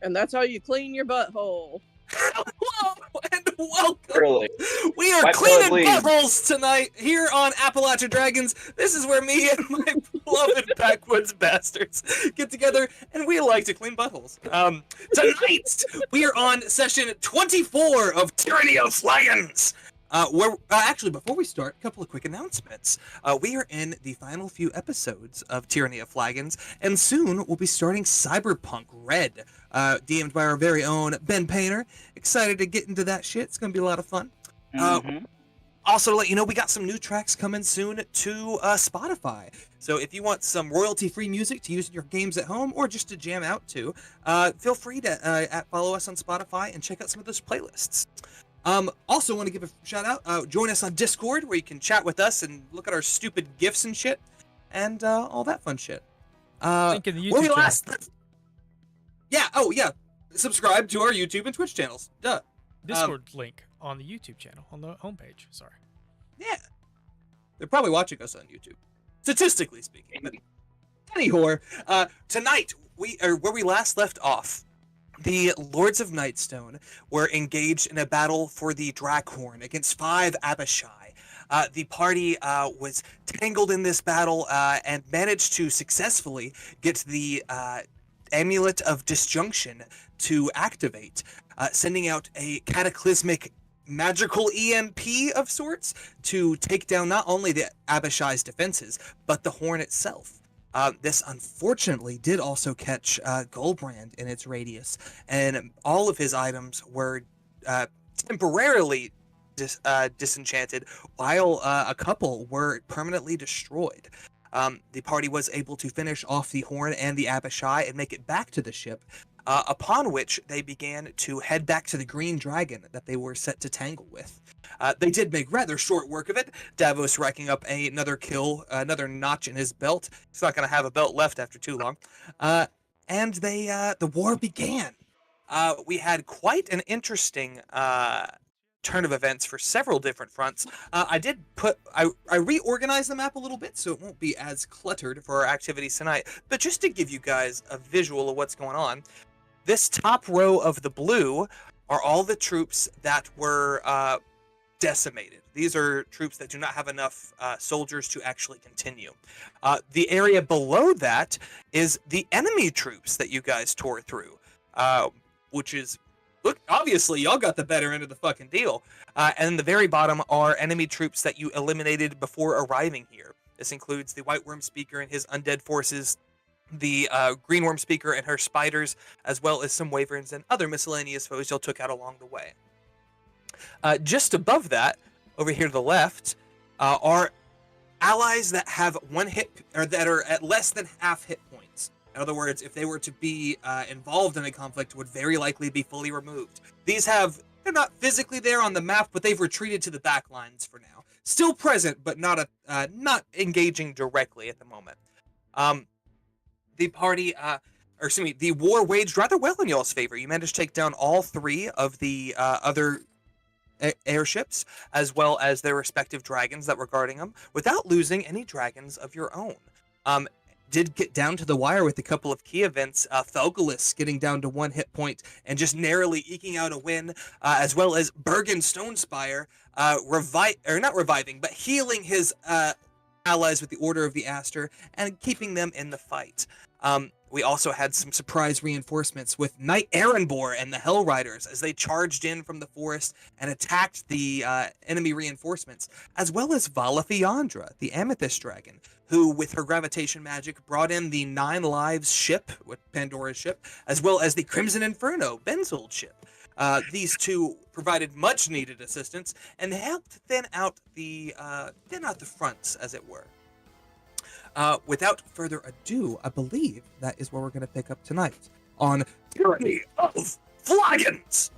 And that's how you clean your butthole. Hello and welcome. Really? We are My cleaning blood bleeds. buttholes tonight here on Appalachia Dragons. This is where me and my beloved backwoods bastards get together and we like to clean buttholes. Tonight we are on session 24 of Tyranny of Flagons. Actually, before we start, a couple of quick announcements. We are in the final few episodes of Tyranny of Flagons, and soon we'll be starting Cyberpunk Red, DM'd by our very own Ben Painter. Excited to get into that shit. It's going to be a lot of fun. Also, to let you know, we got some new tracks coming soon to Spotify. So if you want some royalty-free music to use in your games at home or just to jam out to, feel free to follow us on Spotify and check out some of those playlists. Also want to give a shout out, join us on Discord where you can chat with us and look at our stupid GIFs and shit, and all that fun shit. Link in the YouTube channel. Yeah, subscribe to our YouTube and Twitch channels. Duh. Discord link on the YouTube channel, on the homepage, sorry. Yeah. They're probably watching us on YouTube, statistically speaking. But anyhow, tonight, where we last left off, the Lords of Nightstone were engaged in a battle for the Draghorn against 5 Abishai. The party was tangled in this battle and managed to successfully get the Amulet of Disjunction to activate, sending out a cataclysmic magical EMP of sorts to take down not only the Abishai's defenses, but the horn itself. This unfortunately did also catch Goldbrand in its radius, and all of his items were temporarily disenchanted, while a couple were permanently destroyed. The party was able to finish off the horn and the Abishai and make it back to the ship, upon which they began to head back to the green dragon that they were set to tangle with. They did make rather short work of it, Davos racking up another kill, another notch in his belt. He's not going to have a belt left after too long. And the war began. We had quite an interesting turn of events for several different fronts. I reorganized the map a little bit so it won't be as cluttered for our activities tonight, but just to give you guys a visual of what's going on, this top row of the blue are all the troops that were decimated. These are troops that do not have enough soldiers to actually continue. The area below that is the enemy troops that you guys tore through, which is, look, obviously y'all got the better end of the fucking deal. And the very bottom are enemy troops that you eliminated before arriving here. This includes the White Worm Speaker and his undead forces, the Green Worm Speaker and her spiders, as well as some wyverns and other miscellaneous foes y'all took out along the way. Just above that, over here to the left, are allies that have one hit, or that are at less than half hit points. In other words, if they were to be involved in a conflict, would very likely be fully removed. These they're not physically there on the map, but they've retreated to the back lines for now. Still present, but not engaging directly at the moment. The war waged rather well in y'all's favor. You managed to take down all 3 of the other airships, as well as their respective dragons that were guarding them, without losing any dragons of your own. Did get down to the wire with a couple of key events, Felgalis getting down to 1 hit point and just narrowly eking out a win, as well as Bergen Stonespire not reviving, but healing his allies with the Order of the Aster and keeping them in the fight. We also had some surprise reinforcements with Knight Erenbor and the Hell Riders as they charged in from the forest and attacked the enemy reinforcements, as well as Vala Fiandra, the Amethyst Dragon, who, with her gravitation magic, brought in the 9 Lives ship, with Pandora's ship, as well as the Crimson Inferno, Ben's old ship. These two provided much-needed assistance and helped thin out the fronts, as it were. Without further ado, I believe that is where we're going to pick up tonight on Tyranny of Flagons!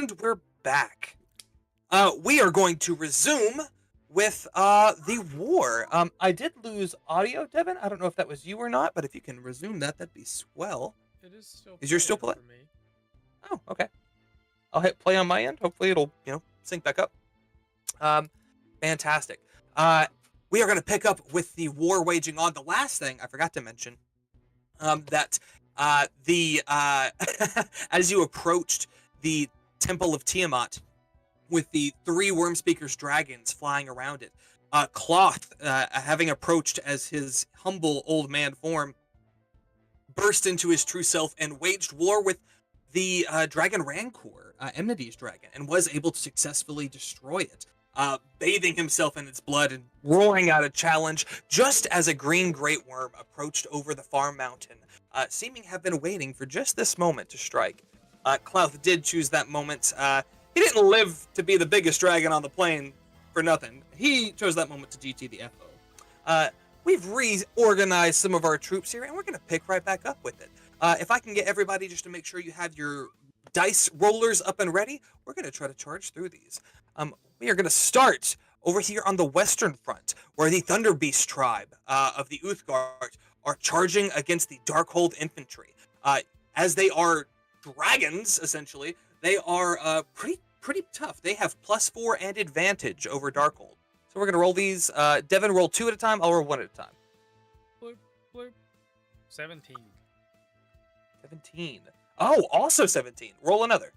And we're back. We are going to resume with the war. I did lose audio, Devin. I don't know if that was you or not, but if you can resume that, that'd be swell. It is still. Is yours still playing play? for me? Oh, okay. I'll hit play on my end. Hopefully it'll, sync back up. Fantastic. We are going to pick up with the war waging on. The last thing I forgot to mention, that as you approached the Temple of Tiamat with the 3 Worm Speaker's dragons flying around it, Cloth, having approached as his humble old man form, burst into his true self and waged war with the dragon Rancor, Enmity's dragon, and was able to successfully destroy it, bathing himself in its blood and roaring out a challenge just as a green great worm approached over the far mountain, seeming have been waiting for just this moment to strike. Clouth did choose that moment. He didn't live to be the biggest dragon on the plane for nothing. He chose that moment to GT the FO. We've reorganized some of our troops here, and we're going to pick right back up with it. If I can get everybody just to make sure you have your dice rollers up and ready, we're going to try to charge through these. We are going to start over here on the western front, where the Thunder Beast tribe of the Uthgard are charging against the Darkhold infantry. As they are dragons, essentially, they are pretty tough. They have +4 and advantage over Darkhold. So we're going to roll these. Devin, roll 2 at a time. I'll roll 1 at a time. Bloop, bloop. 17. 17. Oh, also 17. Roll another.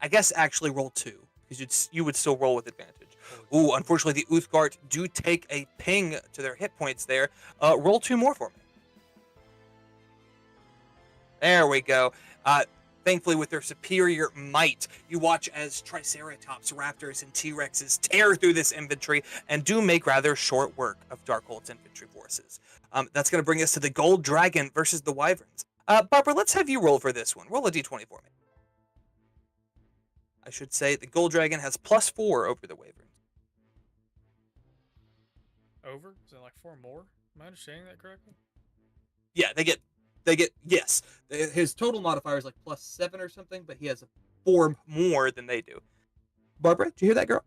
I guess actually roll 2, because you would still roll with advantage. Ooh, unfortunately, the Uthgard do take a ping to their hit points there. Roll 2 more for me. There we go. Thankfully, with their superior might, you watch as Triceratops, Raptors, and T-Rexes tear through this infantry and do make rather short work of Darkhold's infantry forces. That's going to bring us to the Gold Dragon versus the Wyverns. Barbara, let's have you roll for this one. Roll a d20 for me. I should say the Gold Dragon has +4 over the Wyverns. Over? Is it like 4 more? Am I understanding that correctly? Yeah, they get yes. His total modifier is like +7 or something, but he has 4 more than they do. Barbara, did you hear that, girl?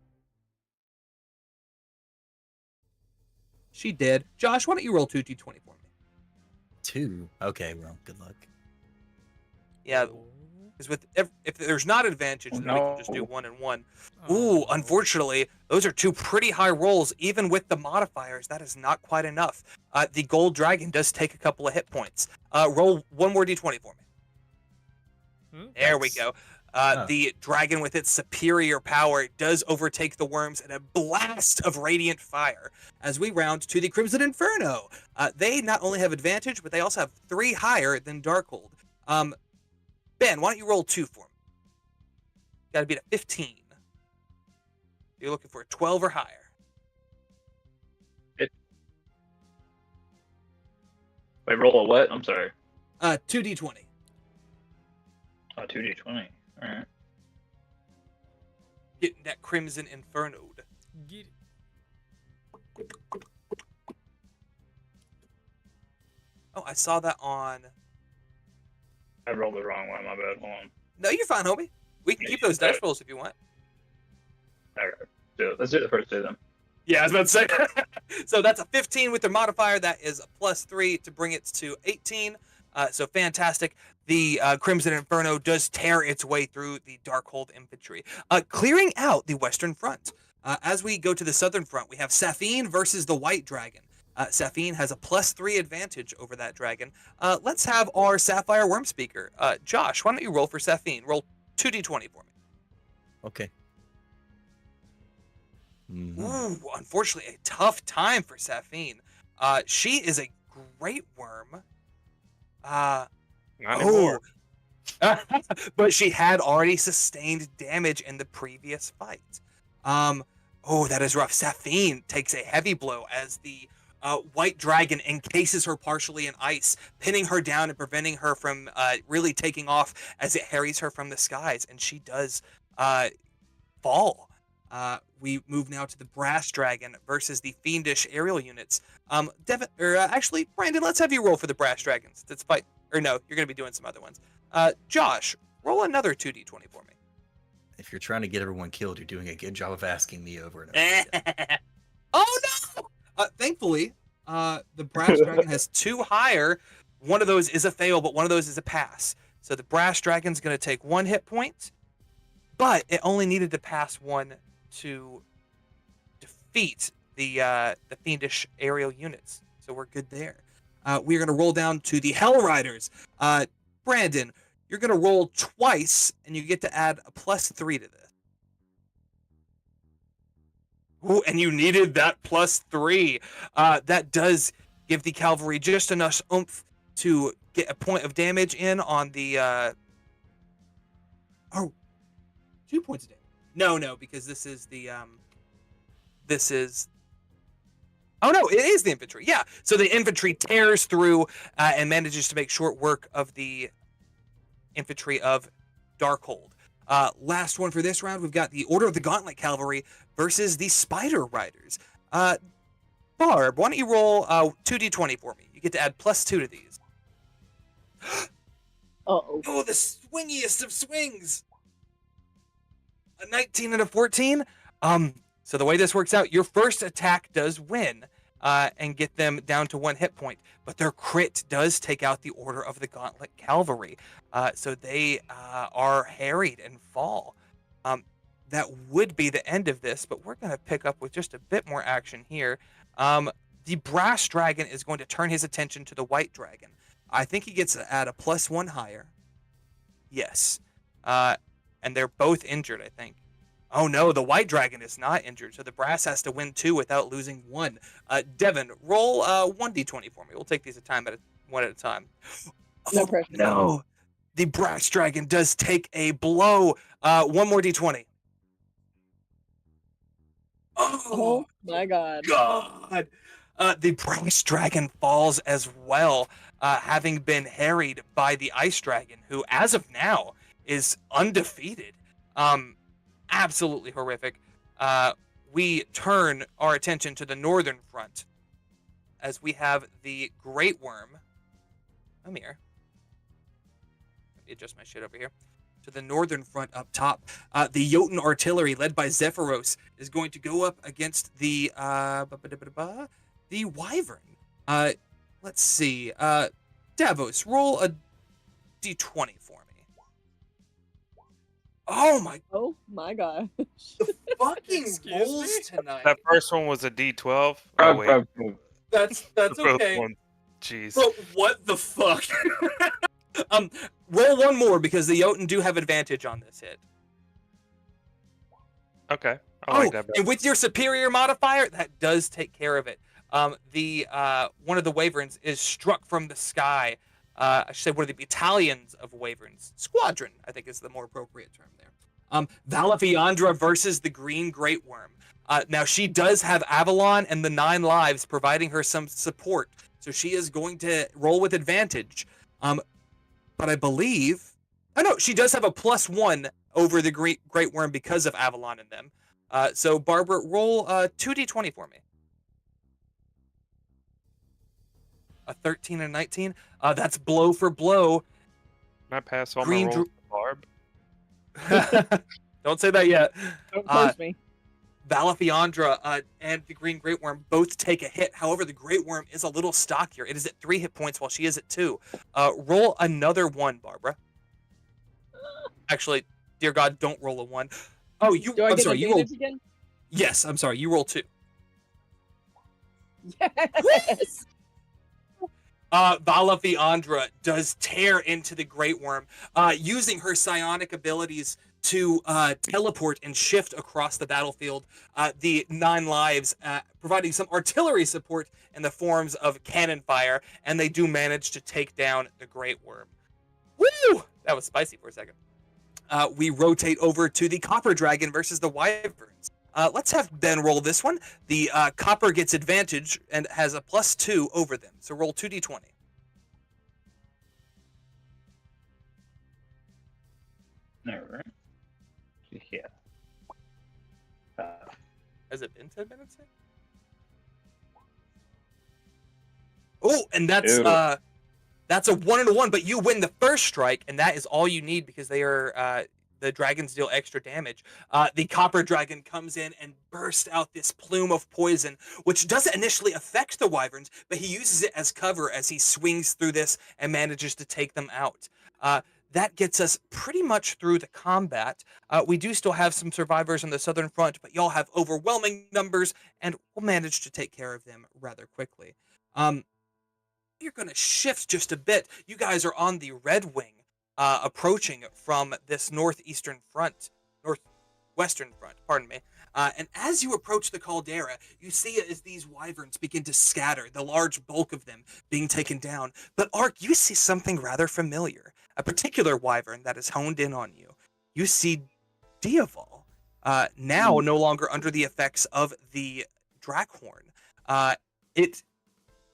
She did. Josh, why don't you roll 2 d20 for me? 2. Okay, well, good luck. Yeah, because if there's not advantage, then we can just do 1 and 1. Ooh, unfortunately, those are 2 pretty high rolls, even with the modifiers. That is not quite enough. The Gold Dragon does take a couple of hit points. Roll 1 more d20 for me. There we go. The dragon, with its superior power, does overtake the worms in a blast of radiant fire. As we round to the Crimson Inferno, they not only have advantage, but they also have 3 higher than Darkhold. Ben, why don't you roll 2 for me? Got to beat a 15. You're looking for a 12 or higher. Wait, roll a what? I'm sorry. 2d20. Oh, 2d20. All right. Getting that Crimson Inferno'd. Get it. Oh, I saw that on... I rolled the wrong one. My bad. Hold on. No, you're fine, homie. We can keep those dice rolls if you want. All right. Let's do the first 2 then. Yeah, I was about to say. So that's a 15 with their modifier. That is a +3 to bring it to 18. So fantastic. The Crimson Inferno does tear its way through the Darkhold infantry, clearing out the western front. As we go to the southern front, we have Safine versus the White Dragon. Safine has a +3 advantage over that dragon. Let's have our Sapphire Worm Speaker. Josh, why don't you roll for Safine? Roll 2d20 for me. Okay. Ooh, unfortunately, a tough time for Safine. She is a great worm. Not anymore. But she had already sustained damage in the previous fight. Oh, that is rough. Safine takes a heavy blow as the White Dragon encases her partially in ice, pinning her down and preventing her from really taking off as it harries her from the skies, and she does fall. We move now to the Brass Dragon versus the Fiendish aerial units. Devin, or Brandon, let's have you roll for the Brass Dragons. Let's fight. Or no, you're going to be doing some other ones. Josh, roll another 2d20 for me. If you're trying to get everyone killed, you're doing a good job of asking me over and over again. Oh no! Thankfully, the brass dragon has 2 higher. One of those is a fail, but one of those is a pass. So the brass dragon's going to take 1 hit point, but it only needed to pass 1 to defeat the fiendish aerial units. So we're good there. We're going to roll down to the Hell Riders. Brandon, you're going to roll twice, and you get to add a +3 to this. Ooh, and you needed that +3. That does give the cavalry just enough oomph to get a point of damage in on the... 2 points of damage. No, because this is the... This is... Oh, no, it is the infantry. Yeah, so the infantry tears through and manages to make short work of the infantry of Darkhold. Last one for this round, we've got the Order of the Gauntlet Cavalry versus the Spider Riders. Barb, why don't you roll 2d20 for me? You get to add +2 to these. Uh-oh. Oh, the swingiest of swings! A 19 and a 14. So the way this works out, your first attack does win and get them down to 1 hit point, but their crit does take out the Order of the Gauntlet Cavalry. So they are harried and fall. That would be the end of this, but we're going to pick up with just a bit more action here. The Brass Dragon is going to turn his attention to the White Dragon. I think he gets to add a +1 higher. Yes. And they're both injured, I think. Oh no, the White Dragon is not injured, so the Brass has to win 2 without losing 1. Devin, roll 1d20 for me. We'll take these one at a time. No pressure. No, the Brass Dragon does take a blow. 1 more d20. Oh my god. God. The Brass Dragon falls as well, having been harried by the Ice Dragon, who, as of now, is undefeated. Absolutely horrific. We turn our attention to the northern front, as we have the Great Worm. Come here. Let me adjust my shit over here. To the northern front up top, the Jotun artillery, led by Zephyros, is going to go up against the Wyvern. Let's see. Davos, roll a d20 for me. Oh my god. the fucking Excuse rolls me? tonight. That first one was a D12. Oh wait, That's the first okay. one. Jeez. But what the fuck? Roll 1 more because the Jotun do have advantage on this hit. Okay. I like that. And with your superior modifier, that does take care of it. The one of the Wyverns is struck from the sky. I should say one of the battalions of Wyverns. Squadron, I think, is the more appropriate term there. Valafiandra versus the Green Great Worm. Now, she does have Avalon and the 9 lives providing her some support, so she is going to roll with advantage. But I believe... Oh, no, she does have a +1 over the Great Worm because of Avalon in them. So, Barbara, roll 2d20 for me. A 13 and a 19. That's blow for blow. Can I pass all Green my rolls to Barb? Don't say that yet. Don't curse me. Valafiandra and the Green Great Worm both take a hit. However, the Great Worm is a little stockier. It is at 3 hit points while she is at 2. Roll another 1, Barbara. Actually, dear God, don't roll a 1. Oh, you. Do I I'm get sorry. You rolled. advantage again? Yes, I'm sorry. You roll 2. Yes. Valafiandra does tear into the Great Worm, using her psionic abilities to teleport and shift across the battlefield. The 9 lives, providing some artillery support in the forms of cannon fire, and they do manage to take down the Great Worm. Woo! That was spicy for a second. We rotate over to the Copper Dragon versus the Wyverns. Let's have Ben roll this one. The Copper gets advantage and has a +2 over them. So roll 2d20. Never. Yeah. Has it been 10 minutes yet? Oh, and that's Ew. That's a 1-1, but you win the first strike, and that is all you need because they are the dragons deal extra damage. The copper dragon comes in and bursts out this plume of poison, which doesn't initially affect the wyverns, but he uses it as cover as he swings through this and manages to take them out. That gets us pretty much through the combat. We do still have some survivors on the southern front, but y'all have overwhelming numbers, and we'll manage to take care of them rather quickly. You're going to shift just a bit. You guys are on the Red Wing, approaching from this northwestern front, pardon me. And as you approach the caldera, you see as these wyverns begin to scatter, the large bulk of them being taken down. But Ark, you see something rather familiar, a particular wyvern that is honed in on you. You see Diaval, now no longer under the effects of the Drakhorn. It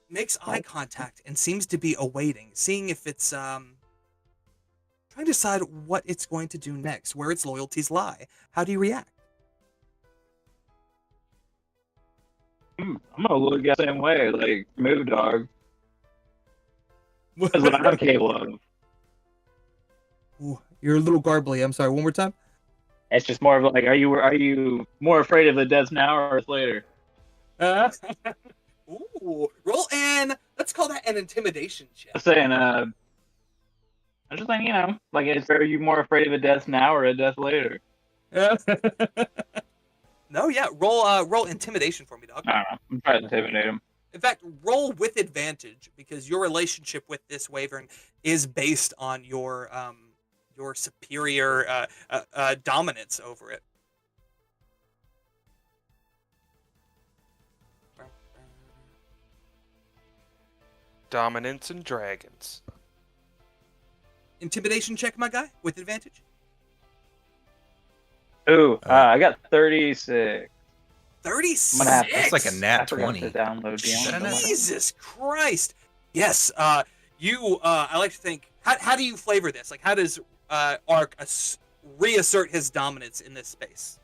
makes eye contact and seems to be awaiting, seeing if it's trying to decide what it's going to do next, where its loyalties lie. How do you react? I'm gonna look the same way, like move, dog. That's what I'm capable of. Ooh, you're a little garbly. I'm sorry. One more time. It's just more of like, are you more afraid of the death now or later? Ooh, roll in. Let's call that an intimidation check. I'm saying, I'm just saying, you know, like, are you more afraid of a death now or a death later? No, yeah. Roll intimidation for me, dog. I don't know. I'm trying to intimidate him. In fact, roll with advantage because your relationship with this wyvern is based on your superior dominance over it. Dominance and dragons. Intimidation check, my guy, with advantage. Ooh, I got 36. 36. That's like a nat I forgot 20. to download the Jesus Christ. Yes. I like to think. How do you flavor this? Like, how does Ark reassert his dominance in this space?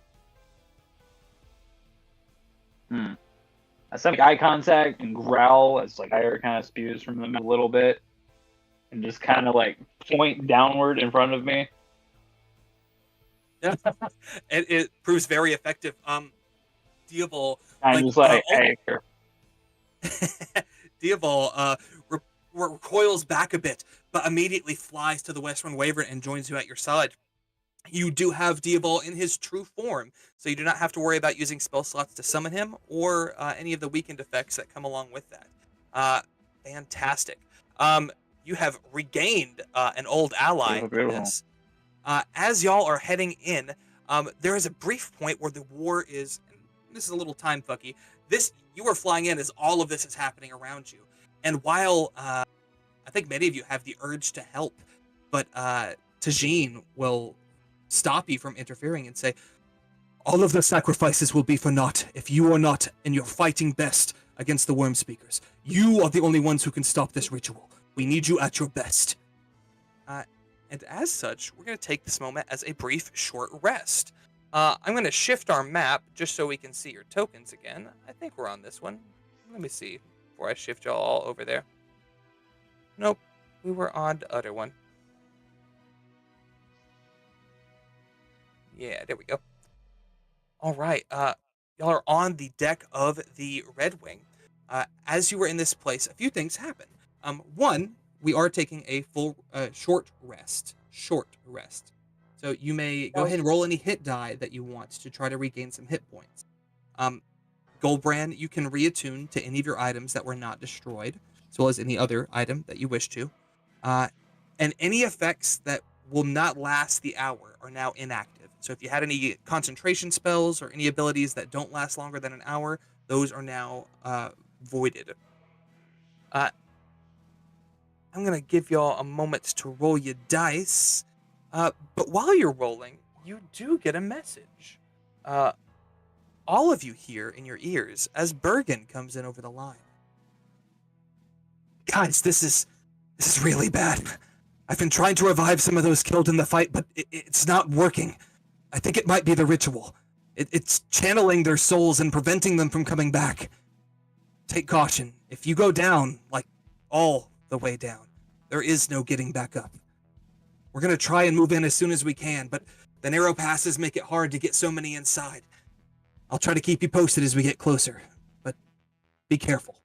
I make eye contact and growl as like air kind of spews from them a little bit, and just kind of like point downward in front of me. It proves very effective. Diaval. I'm just like, hey. Diaval recoils back a bit, but immediately flies to the Western Wyvern and joins you at your side. You do have Diaval in his true form, so you do not have to worry about using spell slots to summon him or any of the weakened effects that come along with that. Fantastic. You have regained an old ally. Yes. As y'all are heading in, there is a brief point where the war is. This is a little time fucky. You are flying in as all of this is happening around you, and while I think many of you have the urge to help, but Tajin will stop you from interfering and say, all of the sacrifices will be for naught if you are not in your fighting best against the worm speakers. You are the only ones who can stop this ritual. We need you at your best. And as such, we're going to take this moment as a brief short rest. I'm going to shift our map just so we can see your tokens again. I think we're on this one. Let me see before I shift y'all all over there. Nope, we were on the other one. Yeah, there we go. All right, y'all are on the deck of the Red Wing. As you were in this place, a few things happen. One, we are taking a full short rest. So you may go ahead and roll any hit die that you want to try to regain some hit points. Goldbrand, you can reattune to any of your items that were not destroyed, as well as any other item that you wish to. And any effects that will not last the hour are now inactive. So if you had any concentration spells or any abilities that don't last longer than an hour, those are now voided. I'm going to give y'all a moment to roll your dice. But while you're rolling, you do get a message. All of you hear in your ears as Bergen comes in over the line. Guys, this is really bad. I've been trying to revive some of those killed in the fight, but it's not working. I think it might be the ritual. It's channeling their souls and preventing them from coming back. Take caution. If you go down, like all the way down, There is no getting back up. We're going to try and move in as soon as we can, but the narrow passes make it hard to get so many inside. I'll try to keep you posted as we get closer, but be careful.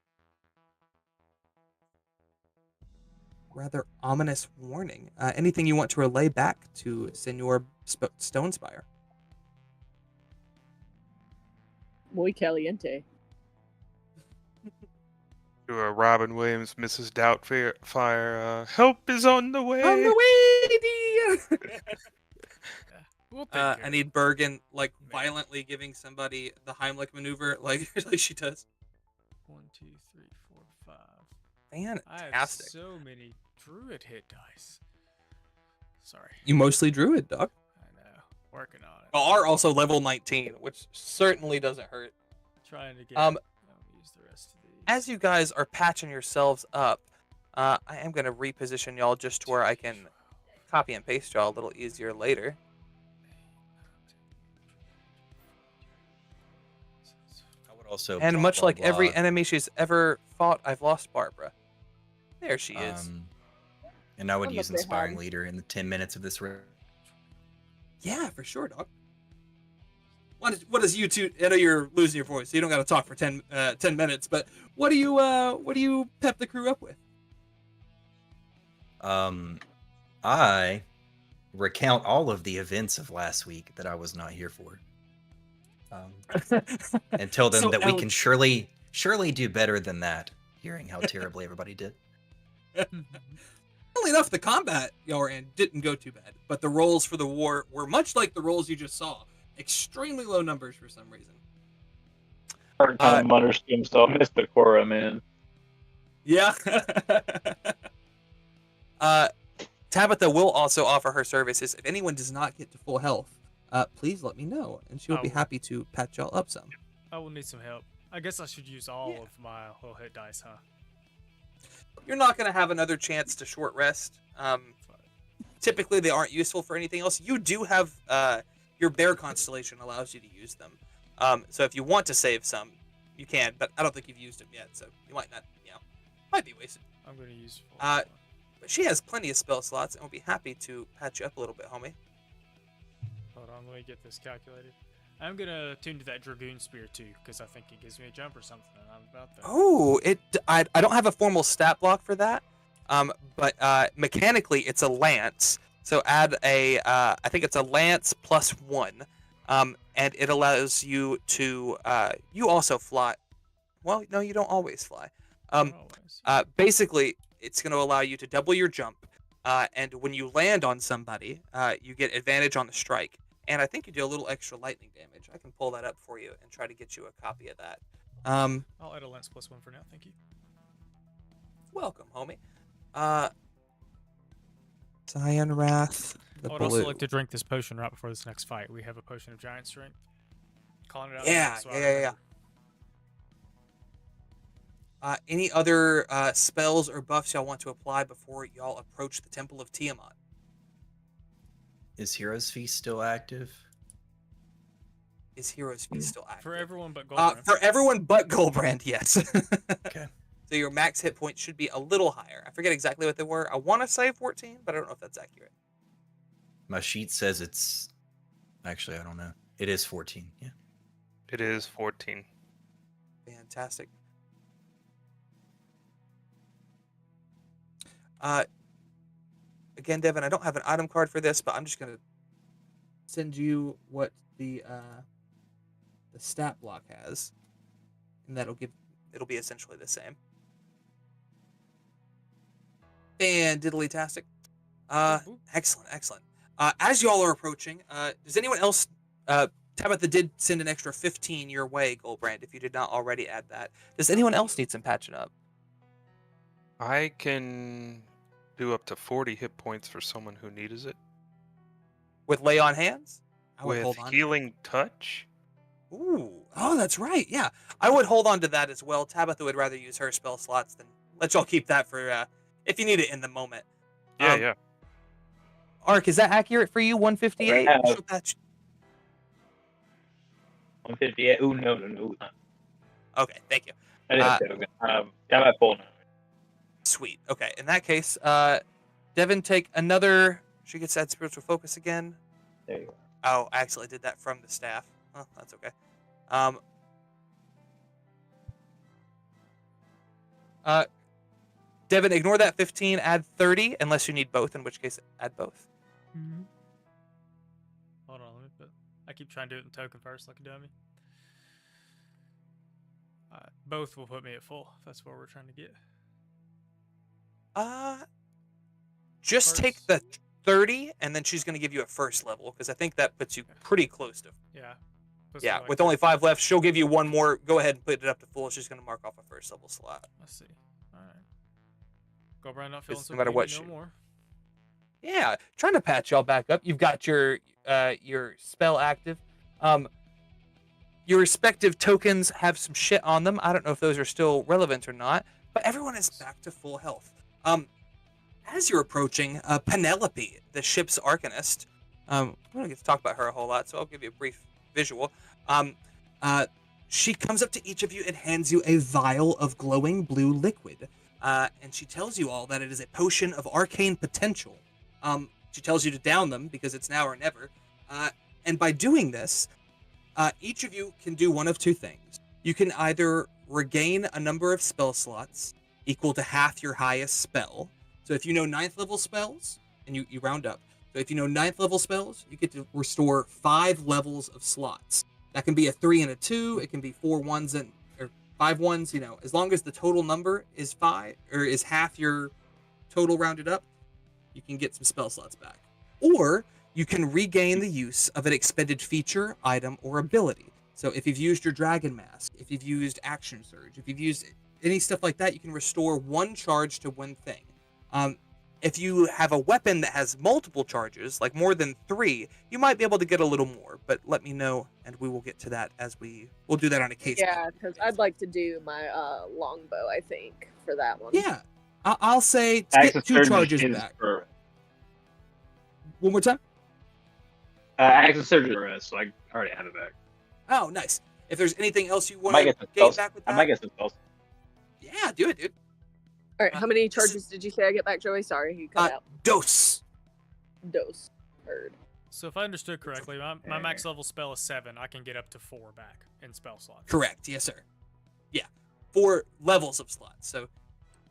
Rather ominous warning. Anything you want to relay back to Senor Stonespire? Muy caliente. To Robin Williams, Mrs. Doubtfire, help is on the way. On the way, dear! We'll take care I of need Bergen, like, violently giving somebody the Heimlich maneuver, like she does. 1, 2, 3, 4, 5. I have Fantastic. so many druid hit dice. Sorry. You mostly druid, dog. I know. Working on it. Are also level 19, which certainly doesn't hurt. Trying to get. Um, I'll use the rest of these. As you guys are patching yourselves up, I am going to reposition y'all just to where I can copy and paste y'all a little easier later. I would also. And blah, much blah, like every blah. enemy she's ever fought, I've lost Barbara. There she is. And I would I'd use love to Inspiring have- Leader in the 10 minutes of this round. Yeah, for sure, dog. What is you two? I know you're losing your voice, so you don't got to talk for 10 minutes. But what do you pep the crew up with? I recount all of the events of last week that I was not here for. And tell them So, that we Alex- can surely do better than that, hearing how terribly everybody did. Funnily enough, the combat y'all were in didn't go too bad, but the rolls for the war were much like the rolls you just saw. Extremely low numbers for some reason. Hard time mutters to himself, Mr. Cora, man. Yeah. Tabitha will also offer her services. If anyone does not get to full health, please let me know, and she will be will. happy to patch y'all up some. I will need some help. I guess I should use all of my little hit dice, huh? You're not going to have another chance to short rest. Typically, they aren't useful for anything else. You do have your bear constellation allows you to use them. So if you want to save some, you can, but I don't think you've used them yet, so you might not, might be wasted. I'm going to use. But she has plenty of spell slots and will be happy to patch you up a little bit, homie. Hold on, let me get this calculated. I'm going to tune to that Dragoon Spear too, because I think it gives me a jump or something, and I'm about there. Oh, I don't have a formal stat block for that, but mechanically it's a lance. So add I think it's a lance plus 1, and it allows you to, you also fly. Well, no, you don't always fly. Not always. Basically, it's going to allow you to double your jump, and when you land on somebody, you get advantage on the strike. And I think you do a little extra lightning damage. I can pull that up for you and try to get you a copy of that. I'll add a lance plus 1 for now, thank you. Welcome, homie. Cyan Wrath, the I would blue. also like to drink this potion right before this next fight. We have a potion of giant strength. Calling it out. Yeah, so I yeah. remember. Any other spells or buffs y'all want to apply before y'all approach the Temple of Tiamat? Is Heroes Feast still active? Is Heroes Feast still active? For everyone but Goldbrand. For everyone but Goldbrand, yes. Okay. So your max hit points should be a little higher. I forget exactly what they were. I want to say 14, but I don't know if that's accurate. My sheet says it's... Actually, I don't know. It is 14, yeah. It is 14. Fantastic. Again, Devin, I don't have an item card for this, but I'm just gonna send you what the stat block has, and it'll be essentially the same. And diddly-tastic. Excellent. As y'all are approaching, does anyone else? Tabitha did send an extra 15 your way, Goldbrand, if you did not already add that. Does anyone else need some patching up? I can do up to 40 hit points for someone who needs it. With lay on hands? I would With hold on. healing touch? Ooh. Oh, that's right. Yeah. I would hold on to that as well. Tabitha would rather use her spell slots than let y'all keep that for if you need it in the moment. Yeah. Ark, is that accurate for you? 158? Yeah. She'll patch- 158. Ooh, no. Okay, thank you. I didn't say it. Got my full now. Sweet. Okay. In that case, Devin, take another. She gets that spiritual focus again. There you go. Oh, I actually did that from the staff. Oh, that's okay. Um. Devin, ignore that 15. Add 30, unless you need both. In which case, add both. Mm-hmm. Hold on, let me put. I keep trying to do it in token first, like a dummy. Both will put me at full. If that's what we're trying to get. Just take First. the 30, and then she's going to give you a first level because I think that puts you pretty close to. Yeah. Puts me Yeah, like with that. only 5 left, she'll give you one more. Go ahead and put it up to full. She's going to mark off a first level slot. Let's see. All right. Go Brian, not feeling It's so no matter greedy what no she- more. Yeah, trying to patch y'all back up. You've got your spell active. Your respective tokens have some shit on them. I don't know if those are still relevant or not, but everyone is back to full health. As you're approaching, Penelope, the ship's arcanist, we don't get to talk about her a whole lot, so I'll give you a brief visual. She comes up to each of you and hands you a vial of glowing blue liquid, and she tells you all that it is a potion of arcane potential. She tells you to down them because it's now or never, and by doing this, each of you can do one of two things. You can either regain a number of spell slots equal to half your highest spell. So if you know 9th level spells, and you round up. So if you know 9th level spells, you get to restore 5 levels of slots. That can be a 3 and a 2. It can be 4 ones or 5 ones. You know, as long as the total number is 5 or is half your total rounded up, you can get some spell slots back. Or you can regain the use of an expended feature, item, or ability. So if you've used your Dragon Mask, if you've used Action Surge, if you've used any stuff like that, you can restore 1 charge to 1 thing. If you have a weapon that has multiple charges, like more than 3, you might be able to get a little more, but let me know, and we will get to that as we'll do that on a case. Yeah, because I'd like to do my longbow, I think, for that one. Yeah, I'll say Axe get of 2 Surge charges is back. for One more time. Axe of Surge is, so I already have it back. Oh, nice. If there's anything else you I want might to get the gain spells. back with I that, might get some spells. yeah, do it, dude. All right, how many charges did you say I get back, Joey? Sorry, you cut out. Dose. Dose. Heard. So if I understood correctly, my max level spell is 7. I can get up to 4 back in spell slots. Correct. Yes, sir. Yeah, 4 levels of slots. So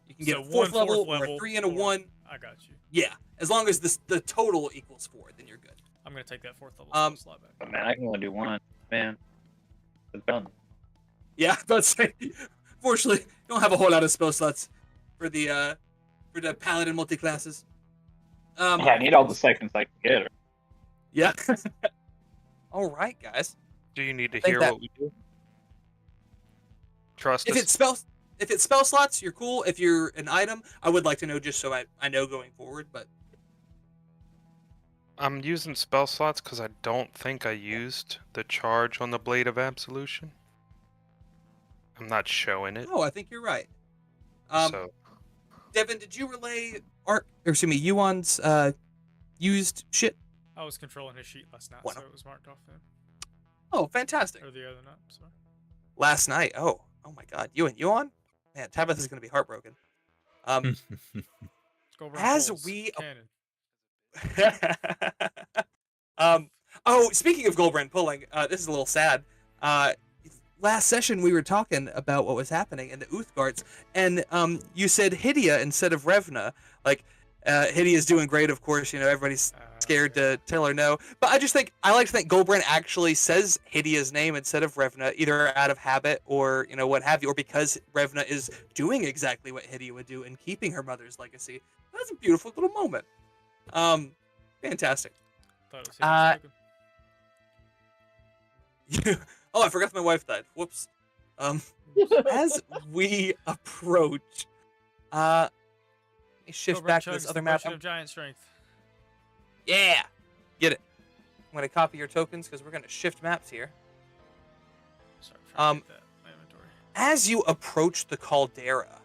you can get So a 4th one level, fourth or a level, 3 and a 4. 1. I got you. Yeah, as long as the total equals 4, then you're good. I'm gonna take that 4th level spell slot back. But man, I can only do 1. Man, it's done. Yeah, but say, fortunately, you don't have a whole lot of spell slots for the paladin multi-classes. Yeah, I need all the seconds I can get. Yeah. All right, guys. Do you need to I think hear that- what we do? Trust If us. it's spell slots, you're cool. If you're an item, I would like to know just so I know going forward. But I'm using spell slots because I don't think I used the charge on the Blade of Absolution. I'm not showing it. no, I think you're right. So Devin, did you relay Yuan's used shit? I was controlling his sheet last night, What? so it was marked off then. Oh, fantastic. Or the other night, sorry. Last night. Oh my God, Yuan? Man, Tabitha's gonna be heartbroken. Go run As Bulls. we- Cannon. Speaking of Goldbrand pulling, this is a little sad. Last session we were talking about what was happening in the Uthgarts, and you said Hydia instead of Revna. Like, Hydia's doing great, of course. You know, everybody's scared to tell her no. But I like to think Goldbrand actually says Hydia's name instead of Revna, either out of habit or what have you, or because Revna is doing exactly what Hydia would do and keeping her mother's legacy. That's a beautiful little moment. Fantastic. Thought it was Hideous token. Oh, I forgot my wife died. Whoops. As we approach, let me shift Go back run to this Chugs, other the map. potion of giant strength. Yeah, get it. I'm gonna copy your tokens because we're gonna shift maps here. Sorry, trying to get that in my inventory. As you approach the caldera,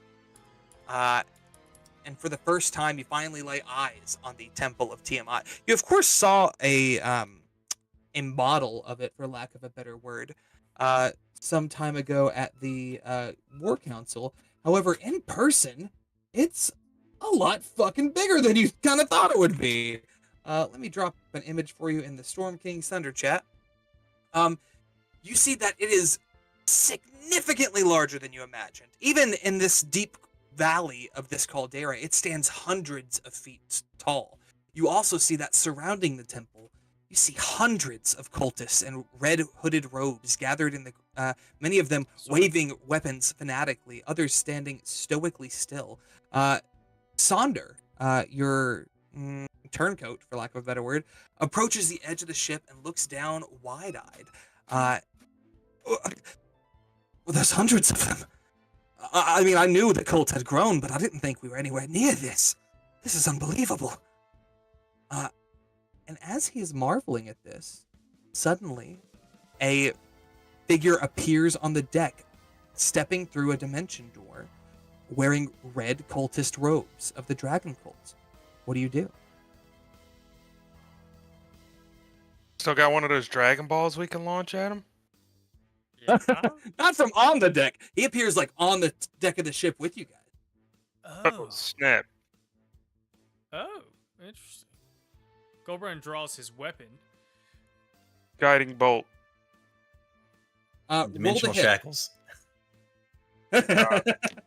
and for the first time, you finally lay eyes on the Temple of Tiamat. You, of course, saw a model of it, for lack of a better word, some time ago at the War Council. However, in person, it's a lot fucking bigger than you kind of thought it would be. Let me drop an image for you in the Storm King's Thunder chat. You see that it is significantly larger than you imagined. Even in this deep valley of this caldera, it stands hundreds of feet tall. You also see that surrounding the temple, you see hundreds of cultists in red hooded robes gathered in the, many of them waving weapons fanatically, others standing stoically still. Sonder, your turncoat, for lack of a better word, approaches the edge of the ship and looks down wide-eyed. Well, there's hundreds of them. I mean, I knew the cult had grown, but I didn't think we were anywhere near this. This is unbelievable. And as he is marveling at this, suddenly a figure appears on the deck, stepping through a dimension door, wearing red cultist robes of the dragon cult. What do you do? Still got one of those Dragon Balls we can launch at him? Yeah. Not from on the deck. He appears like on the deck of the ship with you guys. Oh. Snap. Oh, interesting. Goldbrand draws his weapon. Guiding bolt. Roll the Dimensional hit. shackles.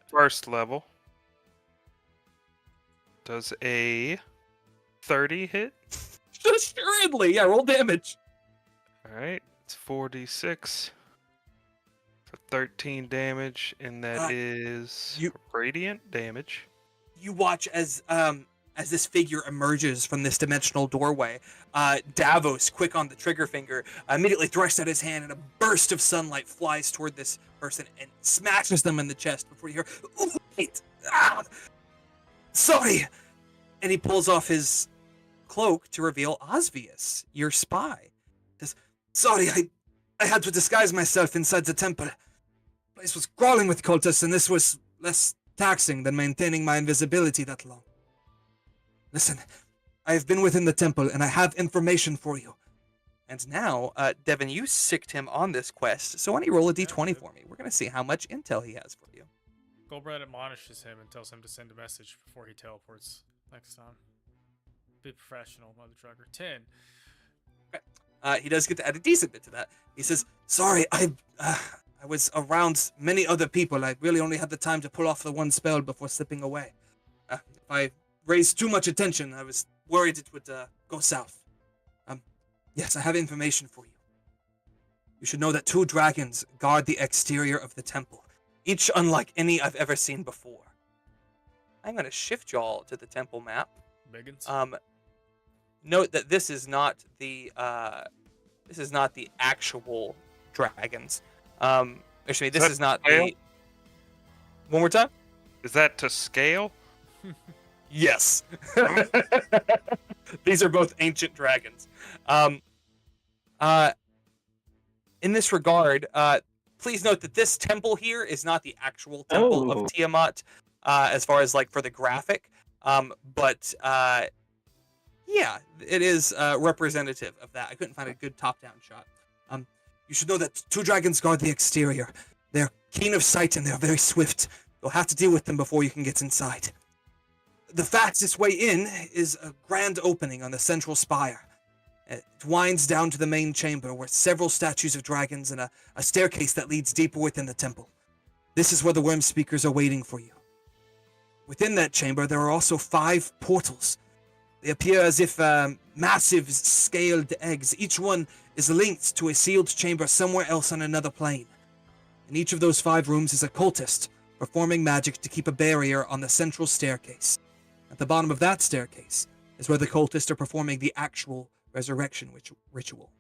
First level. Does a 30 hit? Assuredly, yeah, roll damage. Alright, it's 4d6 for 13 damage, and that is you- radiant damage. You watch as this figure emerges from this dimensional doorway. Davos, quick on the trigger finger, immediately thrusts out his hand, and a burst of sunlight flies toward this person and smashes them in the chest before you hear, "Oh, wait! Ah! Sorry!" And he pulls off his cloak to reveal Osvius, your spy. He says, "Sorry, I had to disguise myself inside the temple. The place was crawling with cultists, and this was less taxing than maintaining my invisibility that long. Listen, I have been within the temple, and I have information for you." And now, Devin, you sicked him on this quest, so why don't you roll a d20 for me? We're going to see how much intel he has for you. Goldbrand admonishes him and tells him to send a message before he teleports next time. Be professional, mother trucker. 10. He does get to add a decent bit to that. He says, "Sorry, I was around many other people. I really only had the time to pull off the one spell before slipping away. If I raised too much attention, I was worried it would go south. Yes, I have information for you. You should know that 2 dragons guard the exterior of the temple, each unlike any I've ever seen before." I'm going to shift y'all to the temple map. Biggins. Note that this is not the actual dragons. Actually, this is not scale? the. One more time. Is that to scale? Yes. These are both ancient dragons. In this regard, please note that this temple here is not the actual temple Oh. of Tiamat, as far as like for the graphic. But yeah, it is representative of that. I couldn't find a good top-down shot. You should know that 2 dragons guard the exterior. They're keen of sight and they're very swift. You'll have to deal with them before you can get inside. The fastest way in is a grand opening on the central spire. It winds down to the main chamber where several statues of dragons and a staircase that leads deeper within the temple. This is where the worm speakers are waiting for you. Within that chamber, there are also 5 portals. They appear as if massive scaled eggs. Each one is linked to a sealed chamber somewhere else on another plane. In each of those 5 rooms is a cultist performing magic to keep a barrier on the central staircase. At the bottom of that staircase is where the cultists are performing the actual resurrection ritual.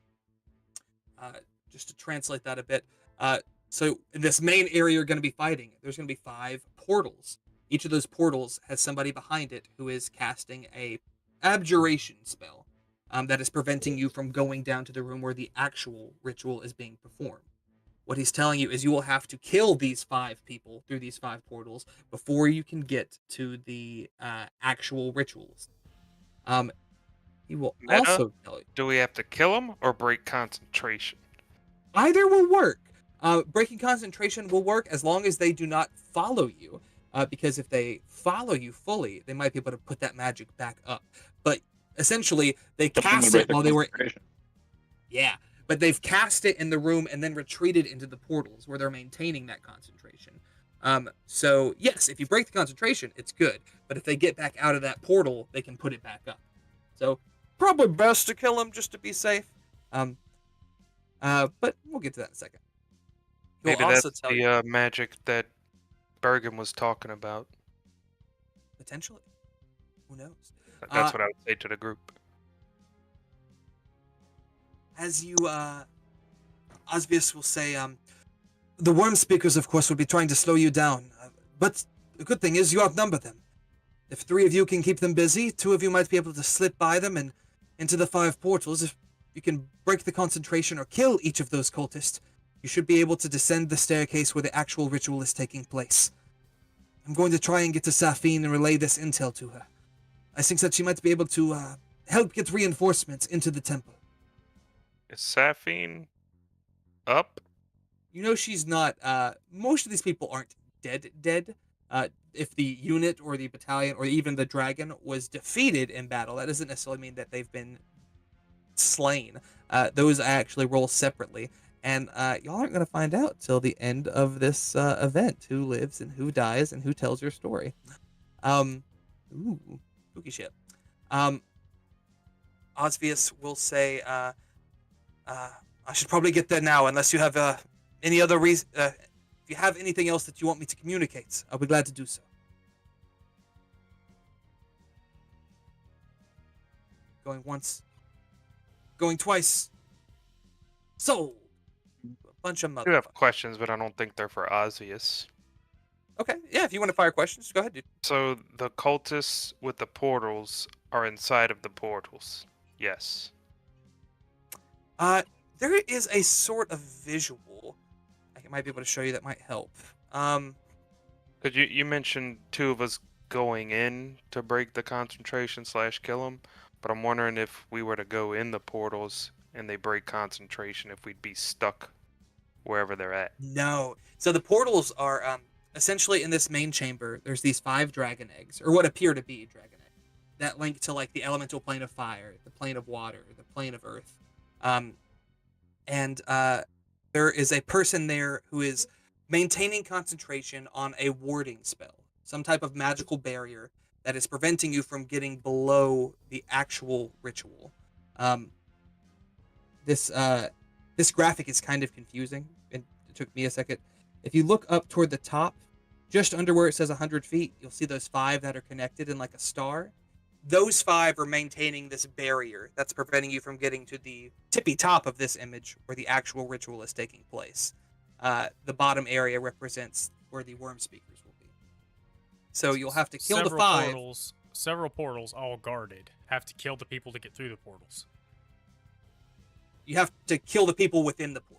Just to translate that a bit, so in this main area you're going to be fighting, there's going to be 5 portals. Each of those portals has somebody behind it who is casting a abjuration spell that is preventing you from going down to the room where the actual ritual is being performed. What he's telling you is you will have to kill these 5 people through these 5 portals before you can get to the actual rituals. He will also tell you. Do we have to kill them or break concentration? Either will work. Breaking concentration will work as long as they do not follow you. because if they follow you fully, they might be able to put that magic back up. But essentially, they cast it while they were. Yeah, but they've cast it in the room and then retreated into the portals where they're maintaining that concentration. So yes, if you break the concentration, it's good. But if they get back out of that portal, they can put it back up. So probably best to kill him just to be safe. But we'll get to that in a second. He'll Maybe also that's tell the you magic that Bergen was talking about. potentially. Who knows? That's what I would say to the group. As you, Osvius will say, the worm speakers, of course, will be trying to slow you down. But the good thing is you outnumber them. If 3 of you can keep them busy, 2 of you might be able to slip by them and into the 5 portals. If you can break the concentration or kill each of those cultists, you should be able to descend the staircase where the actual ritual is taking place. I'm going to try and get to Safine and relay this intel to her. I think that she might be able to help get reinforcements into the temple. Is Safine up? You know she's not, most of these people aren't dead. If the unit or the battalion or even the dragon was defeated in battle, that doesn't necessarily mean that they've been slain. Those I actually roll separately. And y'all aren't going to find out till the end of this event who lives and who dies and who tells your story. Ooh, spooky shit. Osvius will say, I should probably get there now, unless you have any other reason. If you have anything else that you want me to communicate, I'll be glad to do so. Going once. Going twice. Sold. A bunch of I mother. do have questions, but I don't think they're for Osvius. Okay, yeah, if you want to fire questions, go ahead, dude. So the cultists with the portals are inside of the portals. Yes. There is a sort of visual I might be able to show you that might help. Because you mentioned 2 of us going in to break the concentration / kill them, but I'm wondering if we were to go in the portals and they break concentration, if we'd be stuck wherever they're at. No. So the portals are essentially in this main chamber. There's these 5 dragon eggs, or what appear to be dragon eggs, that link to like the elemental plane of fire, the plane of water, the plane of earth. And there is a person there who is maintaining concentration on a warding spell, some type of magical barrier that is preventing you from getting below the actual ritual. This graphic is kind of confusing. It took me a second. If you look up toward the top, just under where it says 100 feet, you'll see those 5 that are connected in like a star. Those 5 are maintaining this barrier that's preventing you from getting to the tippy top of this image where the actual ritual is taking place. The bottom area represents where the worm speakers will be. So you'll have to kill the 5. Several portals, all guarded. Have to kill the people to get through the portals. You have to kill the people within the portal.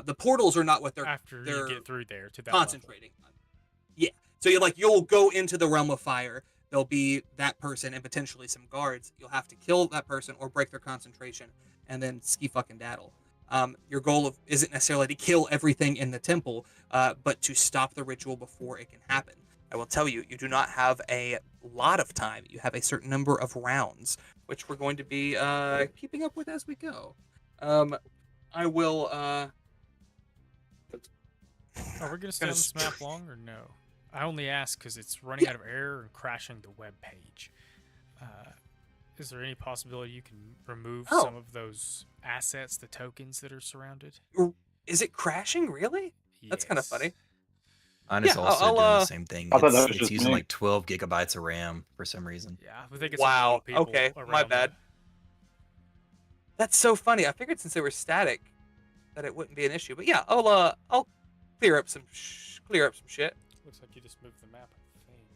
The portals are not what they're After you get through there to that concentrating on. Yeah. So you'll go into the realm of fire. There'll be that person and potentially some guards. You'll have to kill that person or break their concentration and then ski fucking daddle. Your goal isn't necessarily to kill everything in the temple, but to stop the ritual before it can happen. I will tell you, you do not have a lot of time. You have a certain number of rounds, which we're going to be keeping up with as we go. I will... Are we going to stay on this map long or no? I only ask because it's running out of error and crashing the web page. Is there any possibility you can remove some of those assets, the tokens that are surrounded? Is it crashing, really? Yes. That's kind of funny. Mine is also doing the same thing. I thought that was It's just using me. like 12 gigabytes of RAM for some reason. Yeah, I think it's a lot of people Okay, my around bad. That's so funny. I figured since they were static, that it wouldn't be an issue. But yeah, I'll clear up some shit. Looks like you just moved the map, I think.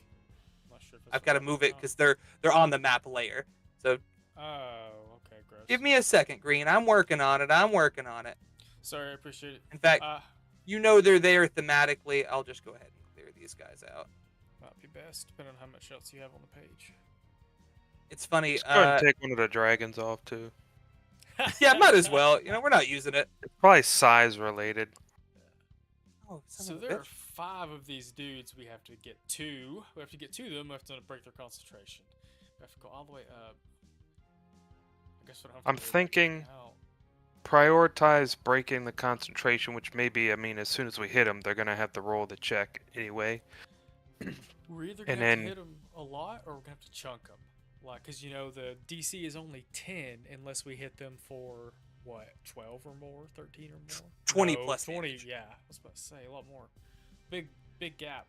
I'm not sure if I've got to move it because they're on the map layer. So Oh, okay, gross. give me a second, Green. I'm working on it. Sorry, I appreciate it. In fact, you know they're there thematically. I'll just go ahead and clear these guys out. Might be best, depending on how much else you have on the page. It's funny. Let's go ahead and take one of the dragons off too. Yeah, might as well. We're not using it. It's probably size related. Oh, son So of a there are bitch. 5 of these dudes, we have to get 2. We have to get 2 of them. We have to break their concentration. We have to go all the way up. I guess what I'm thinking prioritize breaking the concentration, which maybe, I mean, as soon as we hit them, they're gonna have to roll the check anyway. We're either gonna have to hit them a lot, or we're gonna have to chunk them. Like, cause the DC is only 10 unless we hit them for what, 12 or more, 13 or more, 20 no, plus 20. damage. Yeah, I was about to say a lot more. Big gap.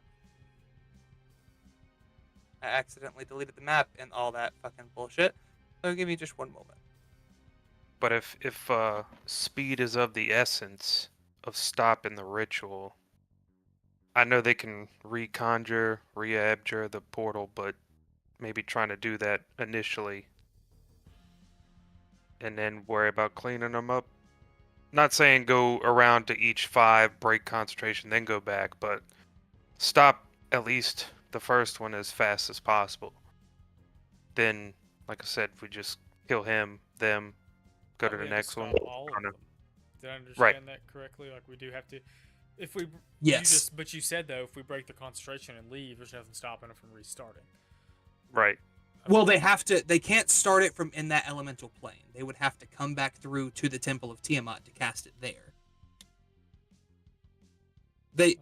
I accidentally deleted the map and all that fucking bullshit. So give me just one moment. But if speed is of the essence of stopping the ritual, I know they can reconjure, re-abjure the portal, but maybe trying to do that initially and then worry about cleaning them up. Not saying go around to each 5, break concentration, then go back, but stop at least the first one as fast as possible. Then, like I said, we just kill him, them, go to the next one. All of them. Did I understand Right. that correctly? Like, we do have to, if we Yes. but you said though, if we break the concentration and leave, there's nothing stopping them from restarting. Right. Well, they can't start it from in that elemental plane. They would have to come back through to the Temple of Tiamat to cast it there. They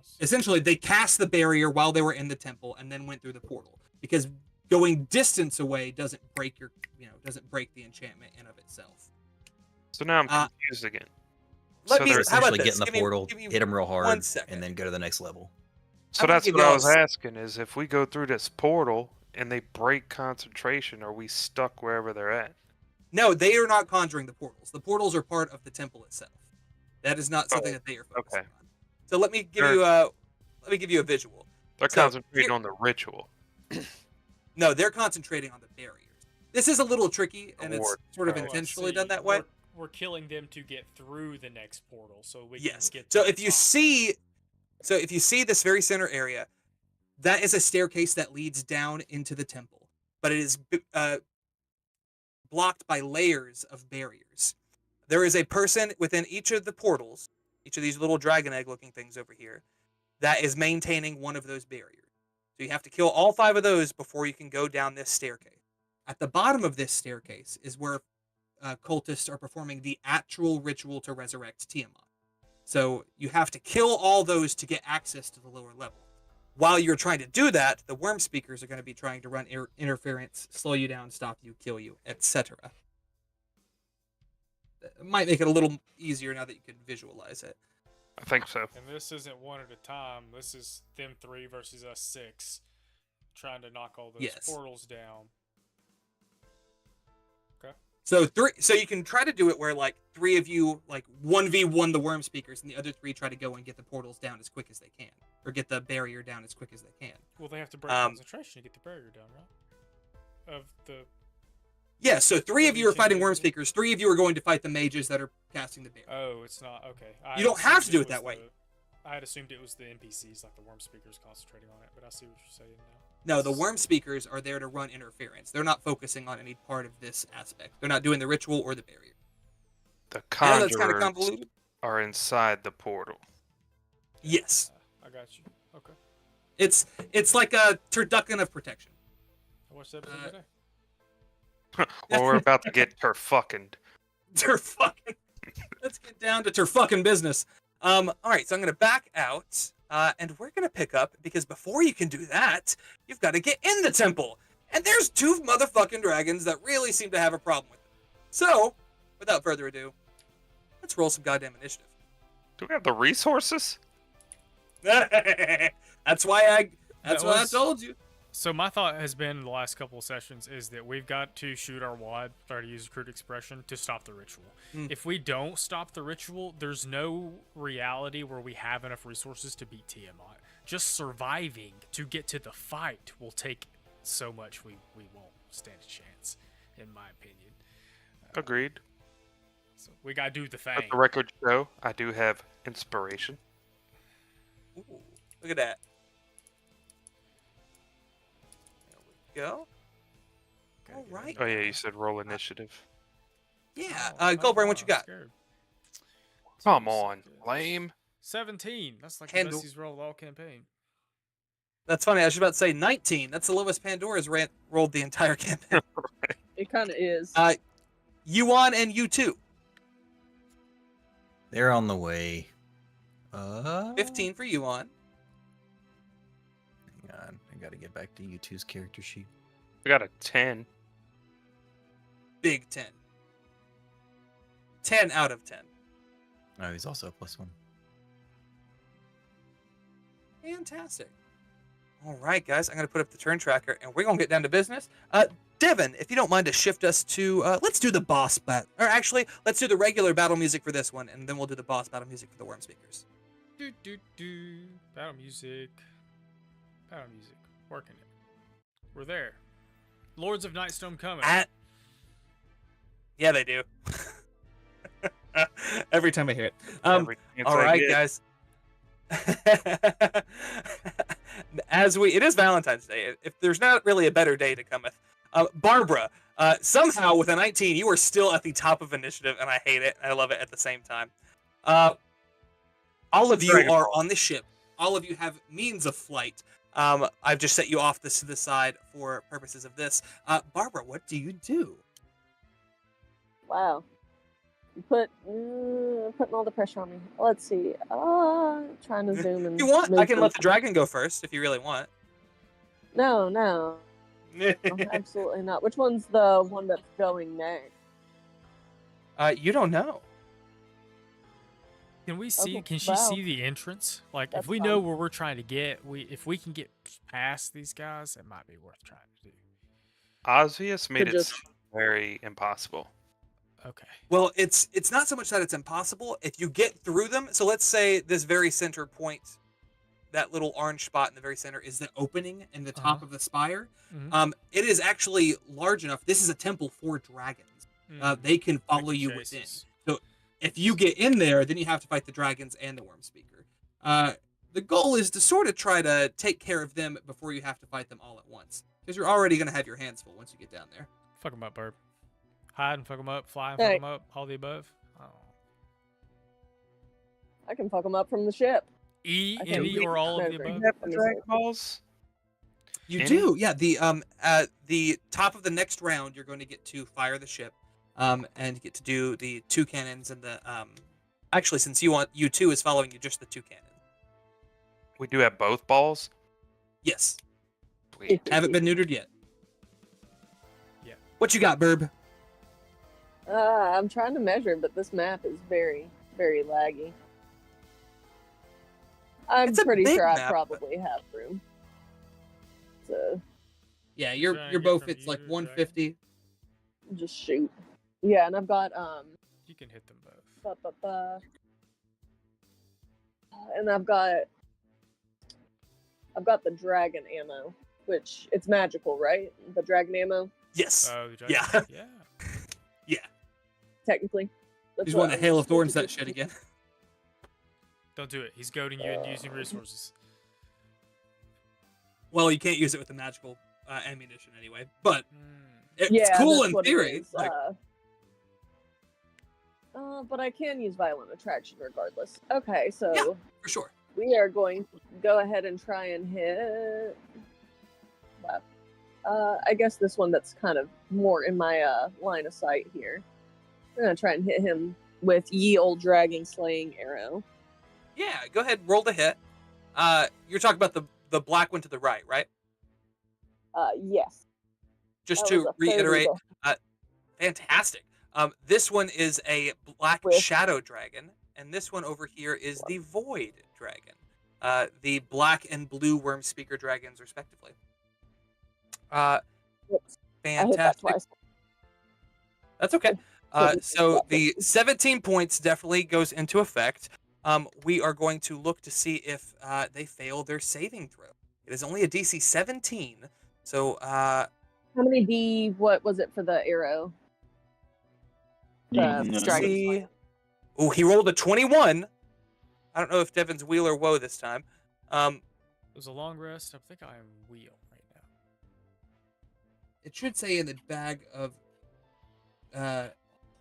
cast the barrier while they were in the temple and then went through the portal, because going distance away doesn't break the enchantment in of itself. So now I'm confused again. Let So me, they're how about Essentially, get this? in the Give me- portal, give me hit them real 1 hard, second. and then go to the next level. So I'm gonna that's give what I was y'all asking, is if we go through this portal and they break concentration, are we stuck wherever they're at? No, they are not conjuring the portals. The portals are part of the temple itself. That is not something that they are focusing okay. on. So let me give you a visual. They're So, concentrating here- on the ritual. No, they're concentrating on the barriers. This is a little tricky, and it's Ward. sort of Oh, I intentionally See, done that way. We're killing them to get through the next portal, so we Yes. can get. So to if the you top. see this very center area, that is a staircase that leads down into the temple, but it is blocked by layers of barriers. There is a person within each of the portals, each of these little dragon egg looking things over here, that is maintaining one of those barriers. So you have to kill all 5 of those before you can go down this staircase. At the bottom of this staircase is where cultists are performing the actual ritual to resurrect Tiamat. So you have to kill all those to get access to the lower level. While you're trying to do that, the worm speakers are going to be trying to run interference, slow you down, stop you, kill you, etc. It might make it a little easier now that you can visualize it. I think so. And this isn't one at a time. This is them 3 versus us 6, trying to knock all those Yes. portals down. Okay. So you can try to do it where like 3 of you like 1v1 the worm speakers, and the other 3 try to go and get the portals down as quick as they can, or get the barrier down as quick as they can. Well, they have to break concentration to get the barrier down, right? Of the. Yeah, so 3 of you are fighting worm Individual. speakers, 3 of you are going to fight the mages that are casting the barrier. Oh, it's not okay. You don't have to do it was that way. I had assumed it was the NPCs, like the worm speakers, concentrating on it, but I see what you're saying now. No, the worm speakers are there to run interference. They're not focusing on any part of this aspect. They're not doing the ritual or the barrier. The I know that's kind of conjurers convoluted. are inside the portal. Yes. I got you. Okay. It's like a turducken of protection. I watched that episode today. Well, we're about to get turfuckened. Turfucking. Let's get down to turfucking business. All right, so I'm gonna back out, and we're gonna pick up, because before you can do that, you've got to get in the temple, and there's 2 motherfucking dragons that really seem to have a problem with it. So, without further ado, let's roll some goddamn initiative. Do we have the resources? That's why I was- told you. So my thought has been the last couple of sessions is that we've got to shoot our wad, try to use a crude expression, to stop the ritual. If we don't stop the ritual, there's no reality where we have enough resources to beat Tiamat. Just surviving to get to the fight will take so much we won't stand a chance, in my opinion. Agreed. So we gotta do the thing. Let the record show, I do have inspiration. Ooh, look at that. There we go. Gotta All get right. under Oh yeah, that. you said roll initiative. Yeah. Oh, Goldbrain, what you I'm got? scared. Come So on, good. lame. 17. That's like the Pandora. best he's rolled all campaign. That's funny. I was about to say 19. That's the lowest Pandora's rolled the entire campaign. It kind of is. Yuan and U2. They're on the way. 15 for Yuan. Hang on. I gotta get back to U2's character sheet. We got a 10. Big 10. 10 out of 10. Oh, he's also a +1. Fantastic. All right, guys. I'm going to put up the turn tracker, and we're going to get down to business. Devin, if you don't mind to shift us to... let's do the boss battle. Or actually, let's do the regular battle music for this one, and then we'll do the boss battle music for the Worm Speakers. Do do do. Battle music. Battle music. Working it. We're there. Lords of Nightstone coming. Yeah, they do. Every time I hear it. Every chance All I right, get. guys. It is Valentine's Day. If there's not really a better day to cometh. Barbara, somehow with a 19, you are still at the top of initiative, and I hate it. I love it at the same time. All of you Dragon are Ball. on the ship. All of you have means of flight. I've just set you off this to the side for purposes of this. Barbara, what do you do? Wow. You putting all the pressure on me. Let's see. Trying to zoom and. If you want, move I can let through. the dragon go first if you really want. No, no, absolutely not. Which one's the one that's going next? You don't know. Can we see? Okay, Can she wow. see the entrance? Like, That's if we fine. know where we're trying to get, if we can get past these guys, it might be worth trying to do. Osvius made Could it just- sound very impossible. Okay. Well, it's not so much that it's impossible. If you get through them, so let's say this very center point, that little orange spot in the very center is the opening in the top of the spire. Mhm. It is actually large enough. This is a temple for dragons. They can follow you within. So if you get in there, then you have to fight the dragons and the Worm Speaker. The goal is to sort of try to take care of them before you have to fight them all at once, because you're already going to have your hands full once you get down there. Fuck them up, Burb. Hide and fuck them up. Fly and Hey. fuck them up. All the above. Oh. I can fuck them up from the ship. E, I can any, or all of the over. above. Dragon Balls? You Any? do, yeah. The top of the next round, you're going to get to fire the ship, and get to do the 2 cannons and the Actually, since U2 is following you, just the 2 cannons. We do have both balls? Yes, Sweet. haven't been neutered yet. Yeah. What you got, Burb? I'm trying to measure, but this map is very, very laggy. I'm It's a pretty big sure I map, probably have room. So Yeah, Trying you're to both. get It's from like you to 150. just shoot. Yeah, and I've got You can hit them both. and I've got the dragon ammo, which it's magical, right? The dragon ammo, Yes. Oh, the Yeah. dragon- Yeah. technically. You just want the Hail of Thorns that shit again. Don't do it. He's goading you into using resources. Well, you can't use it with the magical ammunition anyway, but it's Yeah, cool that's in what it theory. is. Like, But I can use violent attraction regardless. Okay, so Yeah. for sure. we are going to go ahead and try and hit. I guess this one that's kind of more in my line of sight here. We're gonna try and hit him with ye old dragon slaying arrow. Yeah, go ahead, roll the hit. You're talking about the black one to the right, right? Yes. Just That to was a reiterate, 30. fantastic. This one is a black With- shadow dragon, and this one over here is the void dragon. The black and blue worm speaker dragons, respectively. Whoops. I hit that Fantastic. twice. That's okay. Couldn't So hit that the one. 17 points definitely goes into effect. We are going to look to see if they fail their saving throw. It is only a DC 17, so How many D? What was it for the arrow? Yeah, The no. dragon see. slayer. Oh, he rolled a 21. I don't know if Devin's wheel or woe this time. It was a long rest. I think I am wheel right now. It should say in the bag of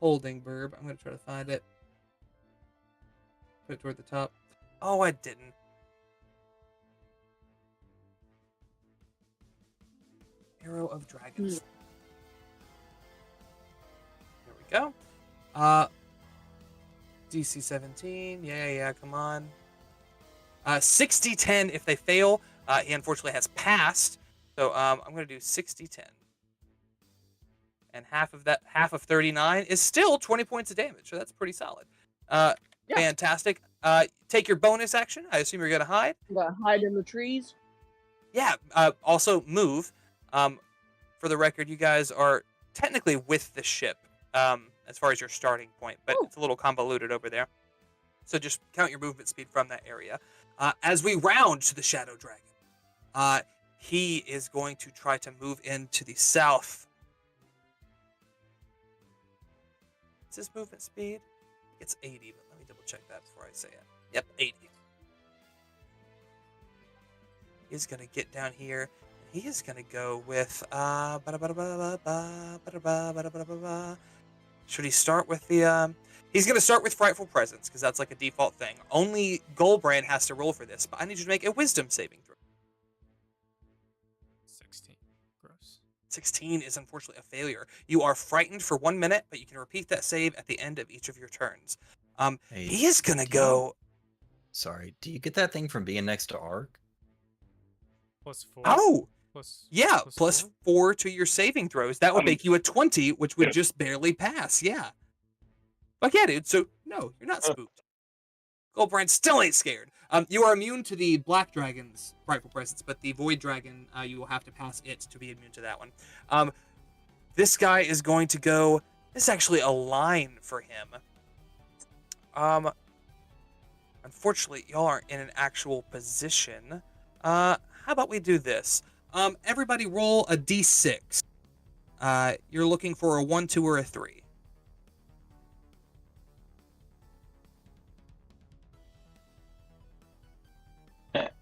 holding, Burb. I'm going to try to find it. Put it toward the top. Oh, I didn't. Arrow of Dragons. There we go. DC 17. Yeah, come on. 60-10 if they fail. He unfortunately has passed. So I'm going to do 60-10. And half of 39 is still 20 points of damage. So that's pretty solid. Yeah. Fantastic. Take your bonus action. I assume you're going to hide. I'm gonna hide in the trees. Yeah. Also move. For the record, you guys are technically with the ship as far as your starting point, but it's a little convoluted over there. So just count your movement speed from that area. As we round to the Shadow Dragon, he is going to try to move into the south. Is his movement speed? It's 80, but let me double check that before I say it. Yep, 80. He's going to get down here. He is going to go with... Should he start with the... He's going to start with Frightful Presence, because that's like a default thing. Only Goldbrand has to roll for this, but I need you to make a Wisdom saving throw. 16. Gross. 16 is unfortunately a failure. You are frightened for 1 minute, but you can repeat that save at the end of each of your turns. Hey, he is going to go... Sorry, do you get that thing from being next to Ark? +4. Oh! Yeah, plus 4 to your saving throws. That would make you a 20, which would just barely pass. Yeah. Fuck yeah, dude. So, no, you're not spooked. Goldbrand still ain't scared. You are immune to the Black Dragon's Frightful Presence, but the Void Dragon, you will have to pass it to be immune to that one. This guy is going to go... This is actually a line for him. Unfortunately, y'all aren't in an actual position. How about we do this? Everybody roll a d6. You're looking for a 1, 2, or a 3.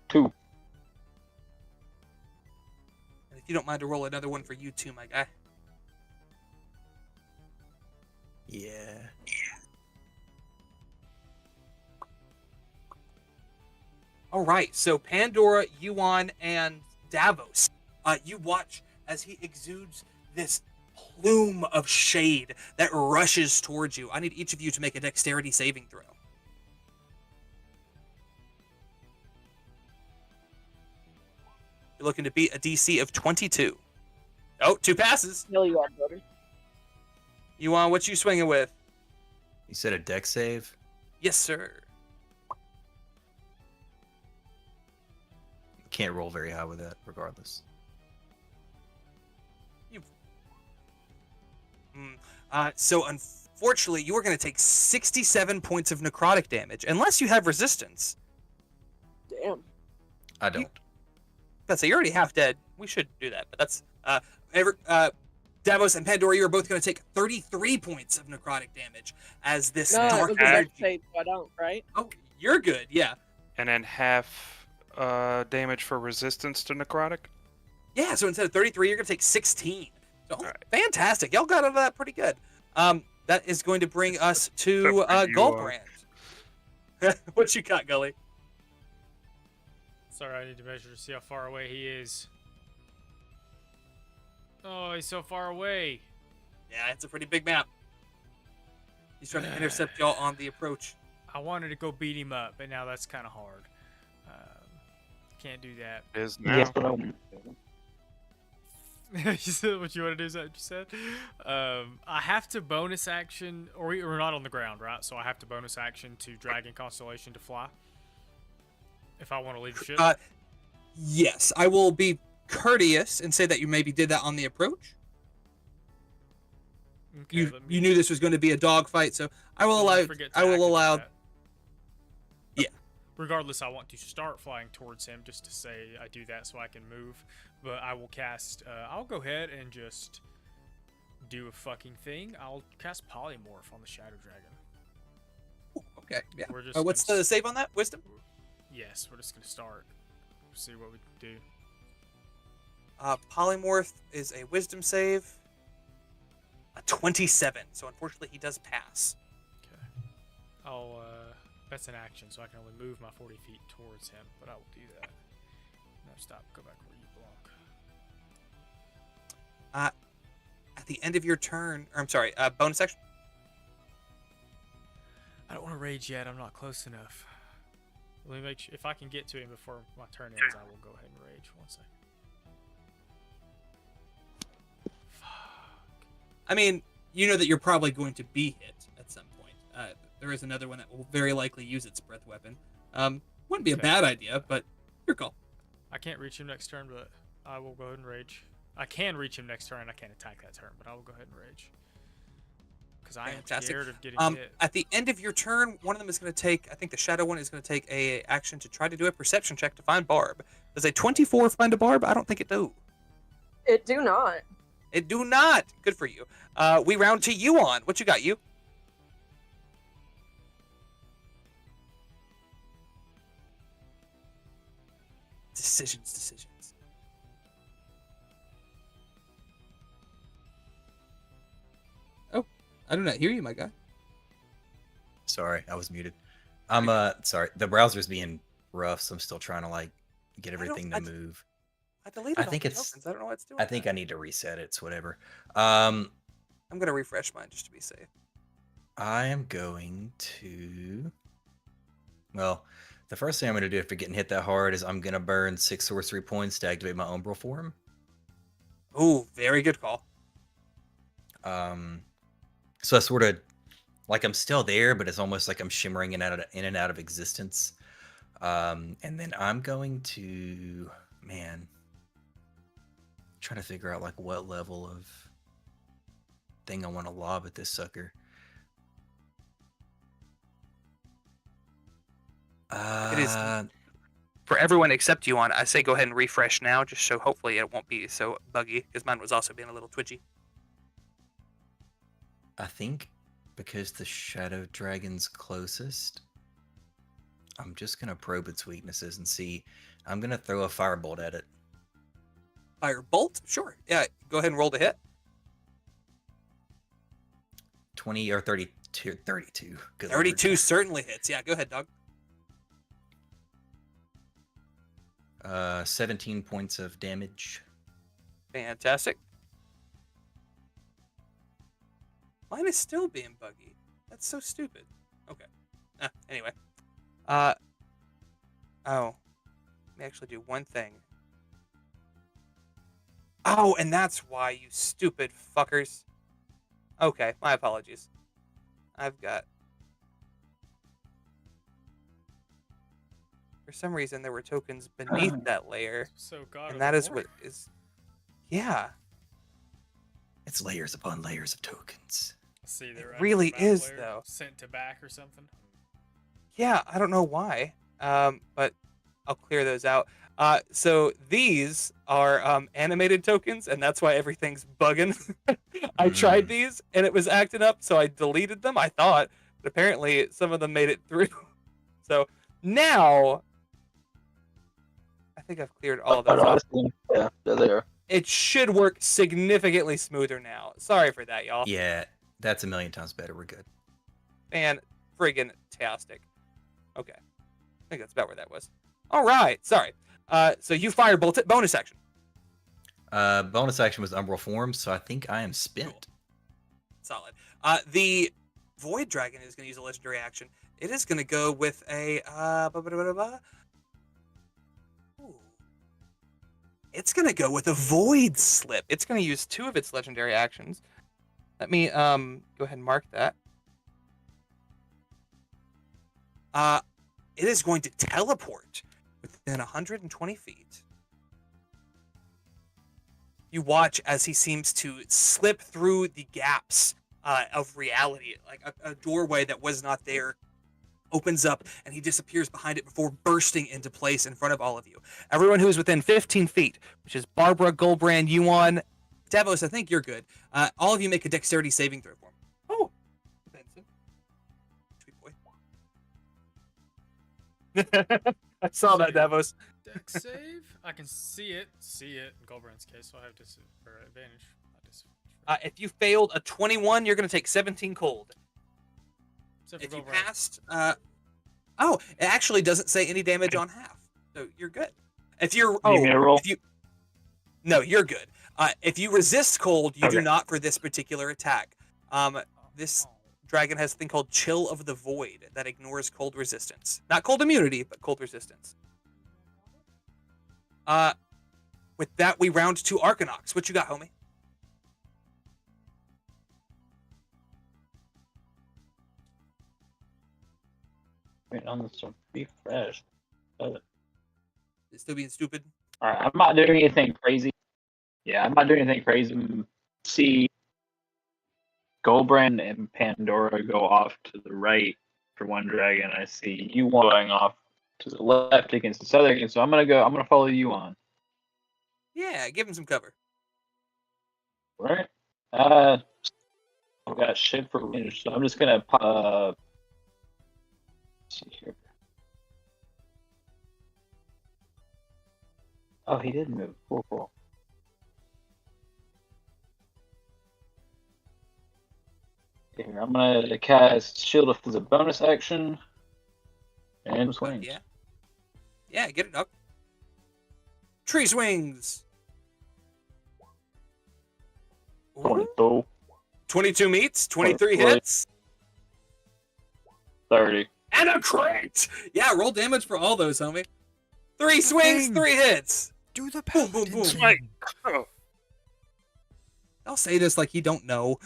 Two. And if you don't mind to roll another one for you too, my guy. Yeah. All right, so Pandora, Yuan, and Davos. You watch as he exudes this plume of shade that rushes towards you. I need each of you to make a dexterity saving throw. You're looking to beat a DC of 22. Oh, 2 passes. Hell you are, brother. Yuan, what you swinging with? You said a deck save? Yes, sir. Can't roll very high with that, regardless. So unfortunately, you are going to take 67 points of necrotic damage, unless you have resistance. Damn. I don't. That's you're already half dead. We should do that, but that's Davos and Pandora. You are both going to take 33 points of necrotic damage as this No, dark it was a dex energy. save, so I don't, right? Oh, you're good. Yeah. And then half damage for resistance to necrotic. Yeah. So instead of 33, you're going to take 16. So Right. fantastic. Y'all got out of that pretty good. That is going to bring us to Except for you, Goldbrand. What you got, Gully? Sorry, I need to measure to see how far away he is. Oh, he's so far away. Yeah, it's a pretty big map. He's trying to intercept y'all on the approach. I wanted to go beat him up, but now that's kind of hard. Can't do that. It is now. Yes, but I won't. You said what you want to do? Is that what you said? I have to bonus action, or we're not on the ground, right? So I have to bonus action to Dragon Constellation to fly. If I want to leave the ship. Yes, I will be courteous and say that you maybe did that on the approach. Okay, You let me- you knew this was going to be a dogfight, so I will let me allow. forget to I will activate allow. that. Yeah. Regardless, I want to start flying towards him just to say I do that so I can move. But I will cast. I'll go ahead and just do a fucking thing. I'll cast Polymorph on the Shadow Dragon. Ooh, okay. Yeah. We're just What's gonna the save on that? Wisdom. Yes, we're just gonna start. See what we can do. Polymorph is a Wisdom save. A 27. So unfortunately, he does pass. Okay. I'll that's an action, so I can only move my 40 feet towards him, but I will do that. No, stop. Go back where you block. At the end of your turn, or I'm sorry, bonus action. I don't want to rage yet. I'm not close enough. Let me make sure. If I can get to him before my turn ends, I will go ahead and rage. 1 second. Fuck. I mean, you know that you're probably going to be hit at some point. There is another one that will very likely use its breath weapon. Wouldn't be a bad idea, but your call. I can't reach him next turn, but I will go ahead and rage. I can reach him next turn. I can't attack that turn, but I will go ahead and rage. Because I am scared of getting hit. At the end of your turn, one of them is going to take, I think the shadow one is going to take a action to try to do a perception check to find Barb. Does a 24 find a Barb? I don't think it do. It do not. It do not. Good for you. We round to you on. What you got, you? Decisions. Oh, I do not hear you, my guy. Sorry, I was muted. I'm sorry. The browser's being rough, so I'm still trying to like get everything to move. I deleted I think all the it's. tokens. I don't know what it's doing. I think I need to reset it. It's whatever. I'm gonna refresh mine just to be safe. I am going to. Well, the first thing I'm gonna do after getting hit that hard is I'm gonna burn 6 sorcery points to activate my umbral form. Oh, very good call. So I sort of like I'm still there, but it's almost like I'm shimmering in and out of existence. And then I'm going to, trying to figure out like what level of thing I want to lob at this sucker. It is for everyone except you on. I say go ahead and refresh now, just so hopefully it won't be so buggy, because mine was also being a little twitchy. I think because the shadow dragon's closest, I'm just gonna probe its weaknesses and see. I'm gonna throw a firebolt at it. Firebolt? Sure. Yeah, go ahead and roll to hit. 20 or 32. 32. Good 32 Lord. certainly hits. Yeah, go ahead, dog. 17 points of damage. Fantastic. Mine is still being buggy. That's so stupid. Okay. Anyway. Oh. Let me actually do one thing. Oh, and that's why, you stupid fuckers. Okay, my apologies. I've got... For some reason, there were tokens beneath that layer. So God and of that is War. what is... Yeah. It's layers upon layers of tokens. See, It they're really under the map is, layer, though. Sent to back or something. Yeah, I don't know why. But I'll clear those out. So these are animated tokens, and that's why everything's bugging. I tried these, and it was acting up, so I deleted them, I thought. But apparently, some of them made it through. So now, I think I've cleared all of those out. Yeah, there they are. It should work significantly smoother now. Sorry for that, y'all. Yeah, that's a million times better. We're good. Fan-friggin-tastic. Okay. I think that's about where that was. All right. Sorry. So you firebolt it. Bonus action. Bonus action was umbral form, so I think I am spent. Solid. The Void Dragon is going to use a legendary action. It is going to go with a... Ooh. It's going to go with a Void Slip. It's going to use 2 of its legendary actions. Let me go ahead and mark that. It is going to teleport within 120 feet. You watch as he seems to slip through the gaps of reality, like a doorway that was not there opens up, and he disappears behind it before bursting into place in front of all of you. Everyone who is within 15 feet, which is Barbara, Goldbrand, Yuan, Davos, I think you're good. All of you make a dexterity saving throw for me. Oh, Benson. Sweet boy. I saw that, Davos. Dex save? I can see it in Goldbrand's case, so I have advantage. If you failed a 21, you're going to take 17 cold. Except for If you Goldbrand. passed, Oh, it actually doesn't say any damage on half, so you're good. If you're You need me to roll? no, you're good. If you resist cold, you do Okay. not for this particular attack. This dragon has a thing called Chill of the Void that ignores cold resistance. Not cold immunity, but cold resistance. With that, we round to Arcanox. What you got, homie? Wait, on this one. Be fresh. Is still being stupid? Alright, I'm not doing anything crazy. Yeah, I'm not doing anything crazy. See Goldbrand and Pandora go off to the right for one dragon. I see you going off to the left against this other dragon. So I'm gonna follow you on. Yeah, give him some cover. Right? I've got shit for range, so I'm just gonna let's see here. Oh, he did move. Cool. Here, I'm gonna cast Shield as a bonus action. And swings. Yeah, get it up. Tree swings. Ooh. 22, 22 meets, 23 Right. hits, 30. and a crit. Yeah, roll damage for all those, homie. 3 swings, Dang. 3 hits. Do the Boom, boom, paladin boom. Smite. swing. Oh, I'll say this like he don't know.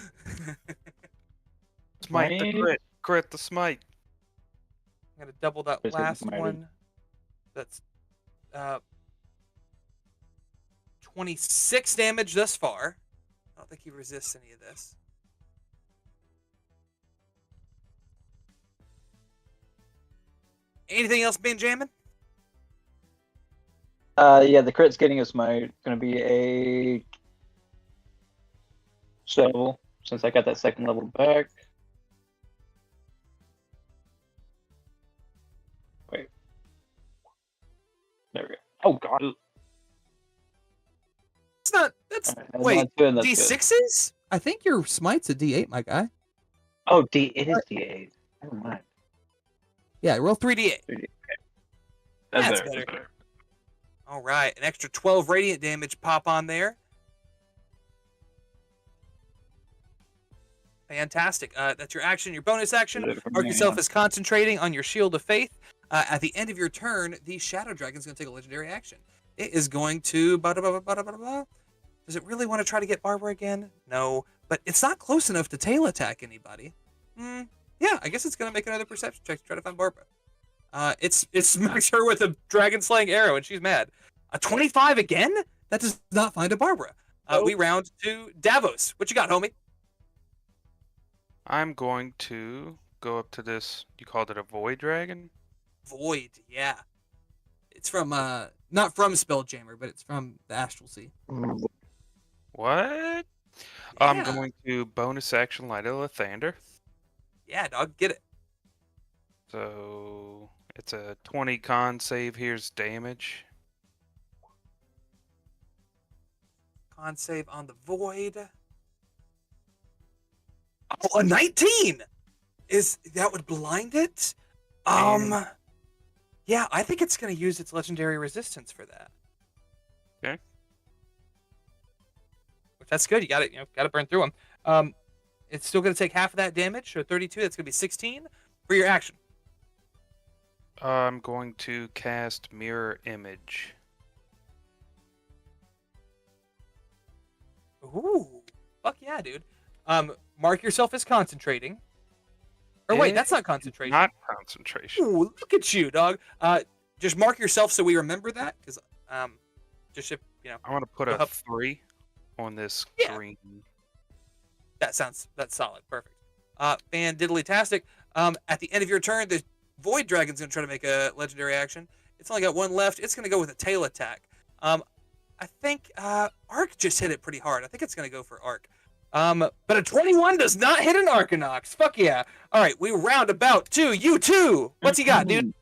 smite the 20. crit. Crit the smite. I'm gonna double that Is it last mighty? one. That's 26 damage thus far. I don't think he resists any of this. Anything else been jamming? Yeah, the crit's getting us gonna be a 7 since I got that second level back. Wait. There we go. Oh god. It's not. That's Alright, that's wait. not good, that's good. D6s? I think your smite's a D8, my guy. Oh, it is D8. Never mind. Yeah, roll 3D8. That's That's better. better. All right, an extra 12 radiant damage pop on there. Fantastic. That's your action. Your bonus action. Mark yourself as concentrating on your Shield of Faith. At the end of your turn, the Shadow Dragon's going to take a legendary action. It is going to... Does it really want to try to get Barbara again? No, but it's not close enough to tail attack anybody. Yeah, I guess it's going to make another perception check to try to find Barbara. It smacks her with a dragon slaying arrow, and she's mad. A 25 again? That does not find a Barbara. We round to Davos. What you got, homie? I'm going to go up to this. You called it a void dragon? Void, yeah. It's from, not from Spelljammer, but it's from the Astral Sea. What? I'm Yeah. going to bonus action Light of Lathander. Yeah, dog, get it. So it's a 20 con save. Here's damage. Con save on the Void. Oh, a 19! That would blind it? Yeah, I think it's going to use its legendary resistance for that. Okay. That's good. You got it. Got to burn through them. It's still going to take half of that damage, so 32. That's going to be 16 for your action. I'm going to cast Mirror Image. Ooh, fuck yeah, dude. Mark yourself as concentrating. Or wait, that's not concentration. Not concentration. Ooh, look at you, dog. Just mark yourself so we remember that, because just if I want to put a 3 on this Yeah. green. that's solid, perfect. Fandiddly-tastic. At the end of your turn, the Void Dragon's gonna try to make a legendary action. It's only got one left. It's gonna go with a tail attack. I think Arc just hit it pretty hard. I think it's gonna go for Arc. But a 21 does not hit an Arcanox. Fuck yeah. All right, we round about to you two. What's he got, dude?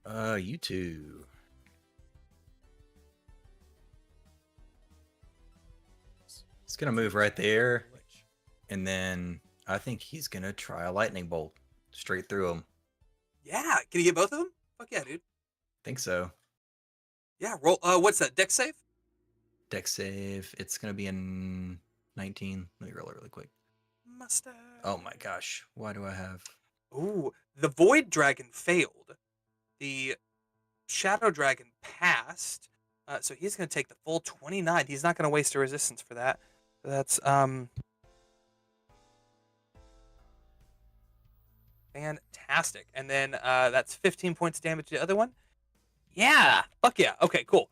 You two. He's gonna move right there, and then I think he's gonna try a lightning bolt straight through him. Yeah, can you get both of them? Fuck yeah, dude. Think so. Yeah, roll. What's that? Dex save? Dex save. It's gonna be in 19. Let me roll it really quick. Mustache. Oh my gosh. Why do I have? Ooh, the Void Dragon failed. The Shadow Dragon passed. So he's going to take the full 29. He's not going to waste a resistance for that. So that's fantastic. And then that's 15 points damage to the other one. Yeah, fuck yeah. Okay, cool.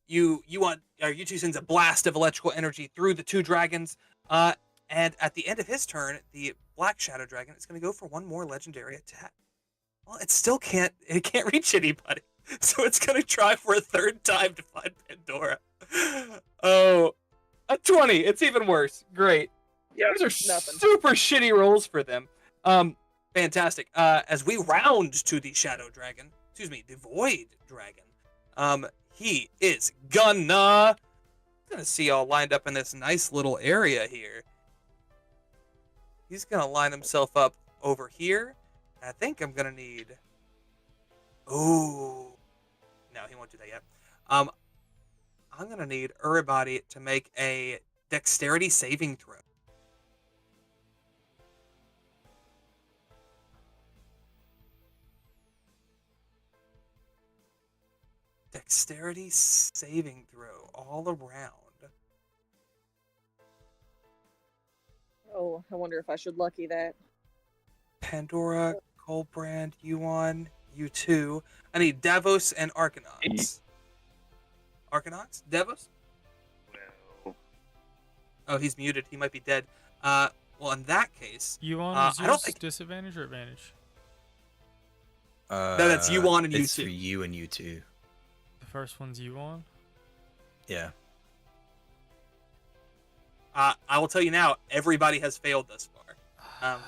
You two sends a blast of electrical energy through the two dragons. And at the end of his turn, the Black Shadow Dragon is going to go for one more legendary attack. Well, it still can't reach anybody. So it's going to try for a third time to find Pandora. Oh, a 20. It's even worse. Great. Yeah, those are Nothing. super shitty rolls for them. Fantastic. As we round to the Shadow Dragon, the Void Dragon, he is gonna see y'all lined up in this nice little area here. He's gonna line himself up over here. I think I'm gonna need. Ooh. No, he won't do that yet. I'm gonna need everybody to make a dexterity saving throw. Dexterity saving throw all around. Oh, I wonder if I should lucky that. Pandora, Colbrand, Yuan, you two. I need Davos and Arcanauts. Arcanauts? Davos? No. Oh, he's muted. He might be dead. Well, in that case, Yuan, I is don't yours think disadvantage or advantage? No, that's Yuan and it's U2. for you and U2. The first one's Yuan. Yeah. I will tell you now, everybody has failed thus far.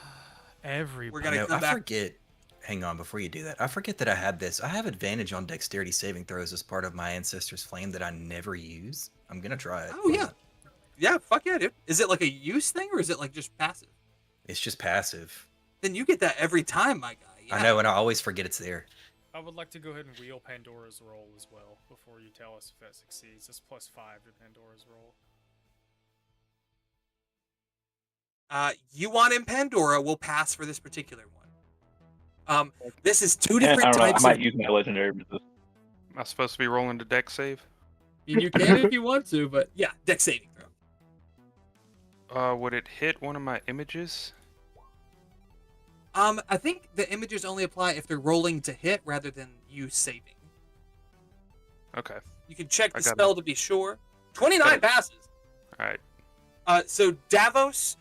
Everybody. We're gonna No, come I back. forget. Hang on, before you do that, I forget that I had this. I have advantage on dexterity saving throws as part of my Ancestor's Flame that I never use. I'm gonna try it. Oh, yeah. Yeah, fuck yeah, dude. Is it like a use thing or is it like just passive? It's just passive. Then you get that every time, my guy. Yeah. I know, and I always forget it's there. I would like to go ahead and wheel Pandora's roll as well before you tell us if it succeeds. It's +5 to Pandora's roll. Yuan and Pandora will pass for this particular one. This is two I different don't know. I types might of. use my legendary resistance. Am I supposed to be rolling the deck save? You can if you want to, but yeah, dex saving throw. Would it hit one of my images? I think the images only apply if they're rolling to hit rather than you saving. Okay. You can check I the got spell to be sure. 29 passes. All right. So Davos,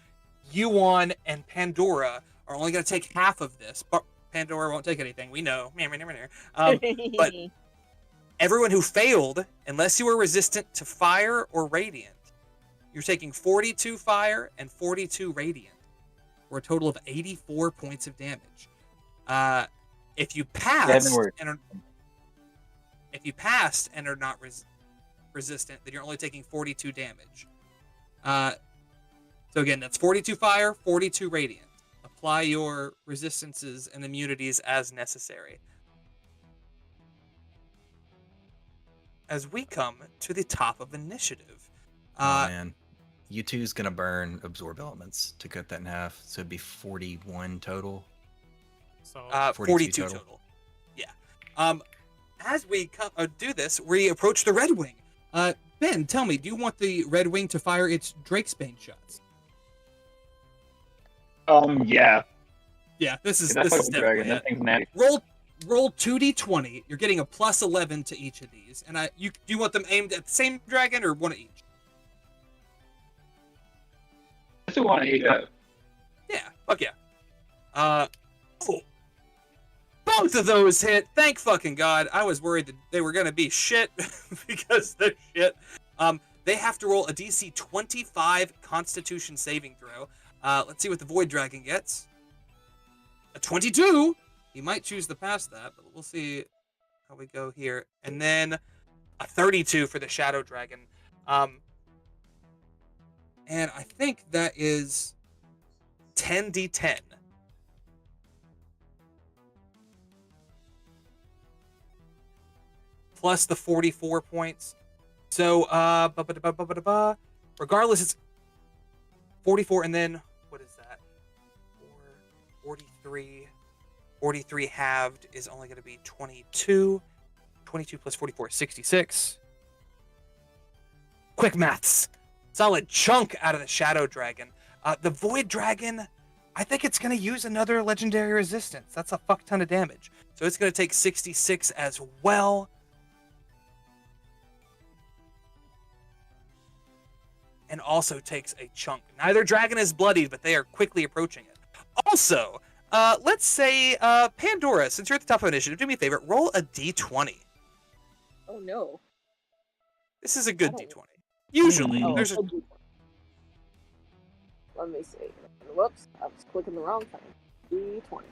Yuan, and Pandora are only going to take half of this. But Pandora won't take anything. We know. But everyone who failed, unless you were resistant to fire or radiant, you're taking 42 fire and 42 radiant, for a total of 84 points of damage. If you passed and are not resistant, then you're only taking 42 damage. So again, that's 42 fire, 42 radiant. Apply your resistances and immunities as necessary. As we come to the top of initiative. Oh man. U2's gonna burn absorb elements to cut that in half, so it'd be 41 total. So 42 total. Yeah. As we do this, we approach the Red Wing. Ben, tell me, do you want the Red Wing to fire its Drakesbane shots? Yeah. Yeah, this is That fucking definitely dragon. That it. thing's natty. Roll 2d20. You're getting a plus 11 to each of these. And do you want them aimed at the same dragon or one at each? I still want to eat that. Yeah, fuck yeah. Cool. Both of those hit. Thank fucking God. I was worried that they were gonna be shit because they're shit. They have to roll a DC 25 Constitution saving throw. Let's see what the Void Dragon gets. A 22. He might choose to pass that, but we'll see how we go here. And then a 32 for the Shadow Dragon. And I think that is 10d10. plus the 44 points. So, regardless, it's 44, and then, what is that? 43. 43 halved is only going to be 22. 22 plus 44 is 66. Quick maths. Solid chunk out of the Shadow Dragon. The Void Dragon, I think it's going to use another legendary resistance. That's a fuck ton of damage. So it's going to take 66 as well. And also takes a chunk. Neither dragon is bloodied, but they are quickly approaching it. Also, let's say, Pandora, since you're at the top of initiative, do me a favor, roll a d20. Oh no. This is a good d20. Usually, Oh, there's a... Let me see. Whoops, I was clicking the wrong thing. D20.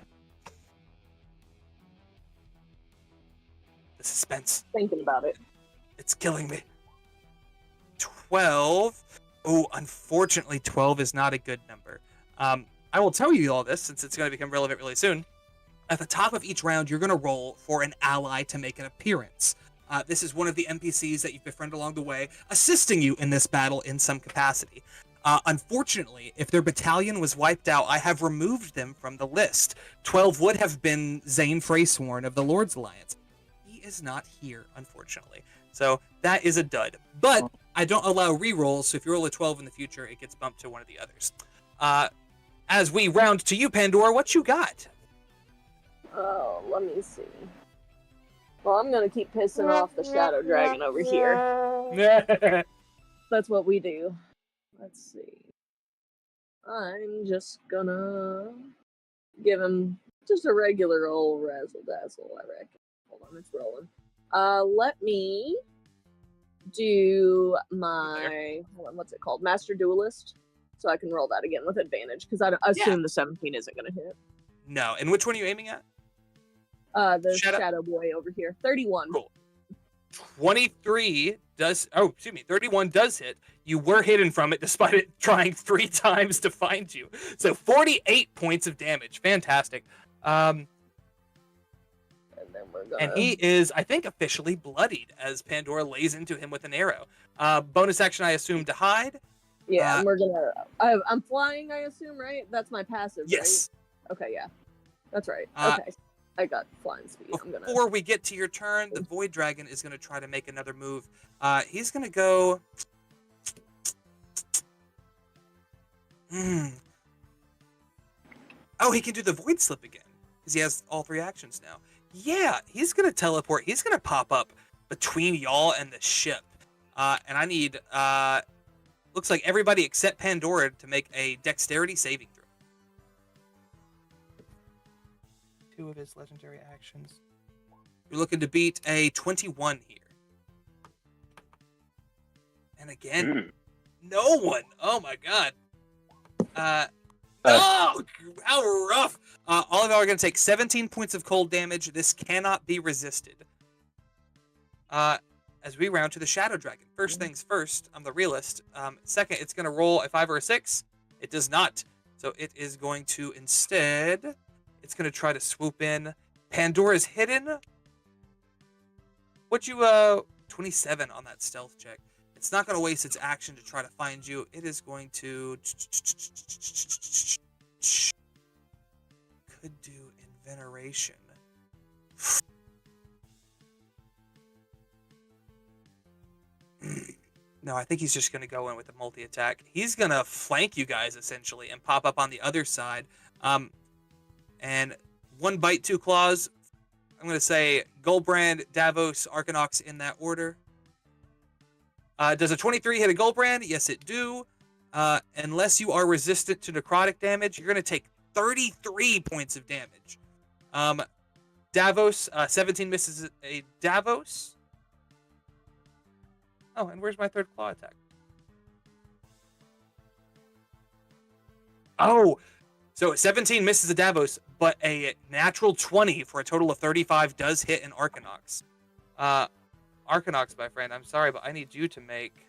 The suspense. Thinking about it. It's killing me. 12. Oh, unfortunately, 12 is not a good number. I will tell you all this since it's going to become relevant really soon. At the top of each round, you're going to roll for an ally to make an appearance. This is one of the NPCs that you've befriended along the way, assisting you in this battle in some capacity. Unfortunately, if their battalion was wiped out, I have removed them from the list. 12 would have been Zane Freysworn of the Lord's Alliance. He is not here, unfortunately. So that is a dud. But I don't allow rerolls, so if you roll a 12 in the future, it gets bumped to one of the others. As we round to you, Pandora, what you got? Oh, let me see. Well, I'm gonna keep pissing off the Shadow Dragon over here. That's what we do. Let's see. I'm just gonna give him just a regular old razzle dazzle, I reckon. Hold on, it's rolling. Let me do my what's it called? Master Duelist. So I can roll that again with advantage, because I assume the 17 isn't gonna hit. No, and which one are you aiming at? The Shadow Boy over here. 31. Cool. 23 does... Oh, excuse me. 31 does hit. You were hidden from it despite it trying 3 times to find you. So 48 points of damage. Fantastic. And then we're gonna... And he is, I think, officially bloodied as Pandora lays into him with an arrow. Bonus action, I assume, to hide. Yeah, and we're gonna... I'm flying, I assume, right? That's my passive, yes. Right? Okay, yeah. That's right. Okay. I got flying speed. Before we get to your turn, the Void Dragon is going to try to make another move. He's going to go... Oh, he can do the Void Slip again, because he has all 3 actions now. Yeah, he's going to teleport. He's going to pop up between y'all and the ship. And I need... looks like everybody except Pandora to make a dexterity saving throw. 2 of his legendary actions. You're looking to beat a 21 here. And again, no one. Oh my god. Oh, how rough. All of y'all are going to take 17 points of cold damage. This cannot be resisted. As we round to the Shadow Dragon. First things first, I'm the realist. Second, it's going to roll a 5 or a 6. It does not. So it is going to instead... It's going to try to swoop in. Pandora's hidden. What'd you, 27 on that stealth check. It's not going to waste its action to try to find you. It is going to... Could do Inveneration. No, I think he's just going to go in with a multi-attack. He's going to flank you guys, essentially, and pop up on the other side. And 1 bite, 2 claws. I'm going to say Goldbrand, Davos, Arcanox in that order. Does a 23 hit a Goldbrand? Yes, it do. Unless you are resistant to necrotic damage, you're going to take 33 points of damage. Davos, 17 misses a Davos. Oh, and where's my 3rd claw attack? Oh, so 17 misses a Davos, but a natural 20 for a total of 35 does hit an Arcanox. Arcanox, my friend, I'm sorry, but I need you to make...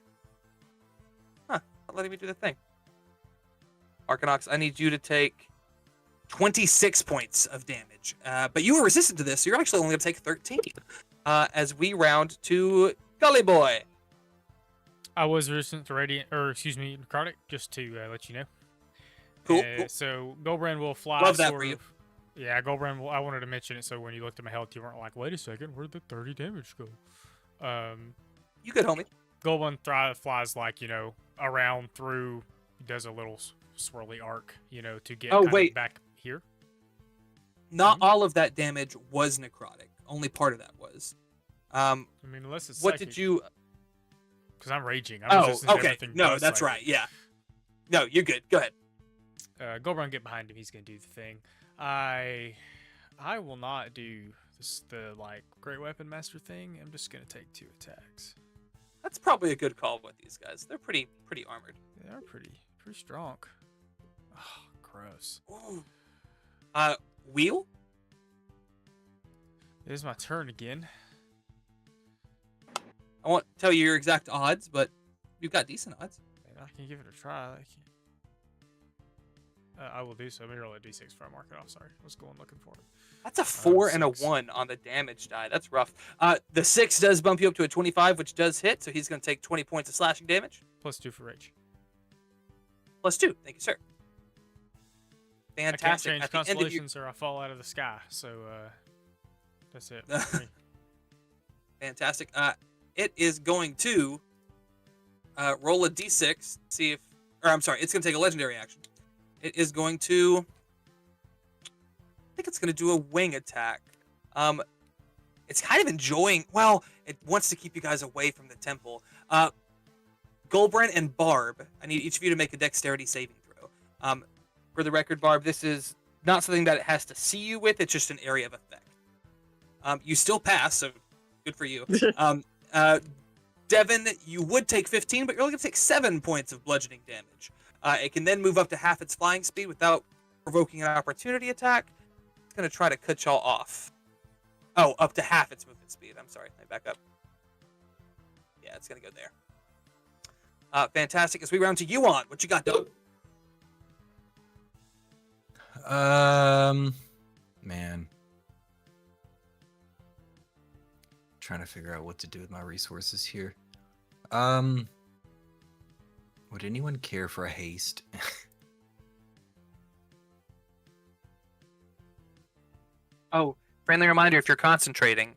Not letting me do the thing. Arcanox, I need you to take 26 points of damage. But you were resistant to this, so you're actually only going to take 13. as we round to Gully Boy. I was resistant to radiant, or excuse me, necrotic, just to let you know. Cool. So Goldbrand will fly. Love that for you. Yeah, Goldbrand. I wanted to mention it so when you looked at my health, you weren't like, "Wait a second, where'd the 30 damage go?" You good, homie. Goldbrand flies like around through, does a little swirly arc, to get back here. Not all of that damage was necrotic. Only part of that was. I mean, unless it's what psychic. did you? Because I'm raging. Okay. No, that's psychic. right. Yeah. No, you're good. Go ahead. Goldbrand, get behind him. He's gonna do the thing. I will not do the great weapon master thing. I'm just gonna take 2 attacks. That's probably a good call with these guys. They're pretty armored. They are pretty strong. Oh, gross. Ooh. Wheel? It is my turn again. I won't tell you your exact odds, but you've got decent odds. I can give it a try. I will do so. Let me roll a d6 before I mark it off. Sorry, I was looking for it. That's a 4 and a 6. 1 on the damage die. That's rough. The 6 does bump you up to a 25, which does hit, so he's going to take 20 points of slashing damage. Plus 2 for rage. Plus 2. Thank you, sir. Fantastic. I can't change constellations or I fall out of the sky, so that's it for me. Fantastic. It is going to roll a d6, see if... Or, I'm sorry, it's going to take a legendary action. It is going to... I think it's going to do a wing attack. It's kind of enjoying... Well, it wants to keep you guys away from the temple. Goldbrand and Barb, I need each of you to make a dexterity saving throw. For the record, Barb, this is not something that it has to see you with. It's just an area of effect. You still pass, so good for you. Devin, you would take 15, but you're only going to take 7 points of bludgeoning damage. It can then move up to half its flying speed without provoking an opportunity attack. It's going to try to cut y'all off. Oh, up to half its movement speed. I'm sorry. Let me back up. Yeah, it's going to go there. Fantastic. As we round to Yuan, what you got, Doug? Man. Trying to figure out what to do with my resources here. Would anyone care for a haste? Oh, friendly reminder, if you're concentrating,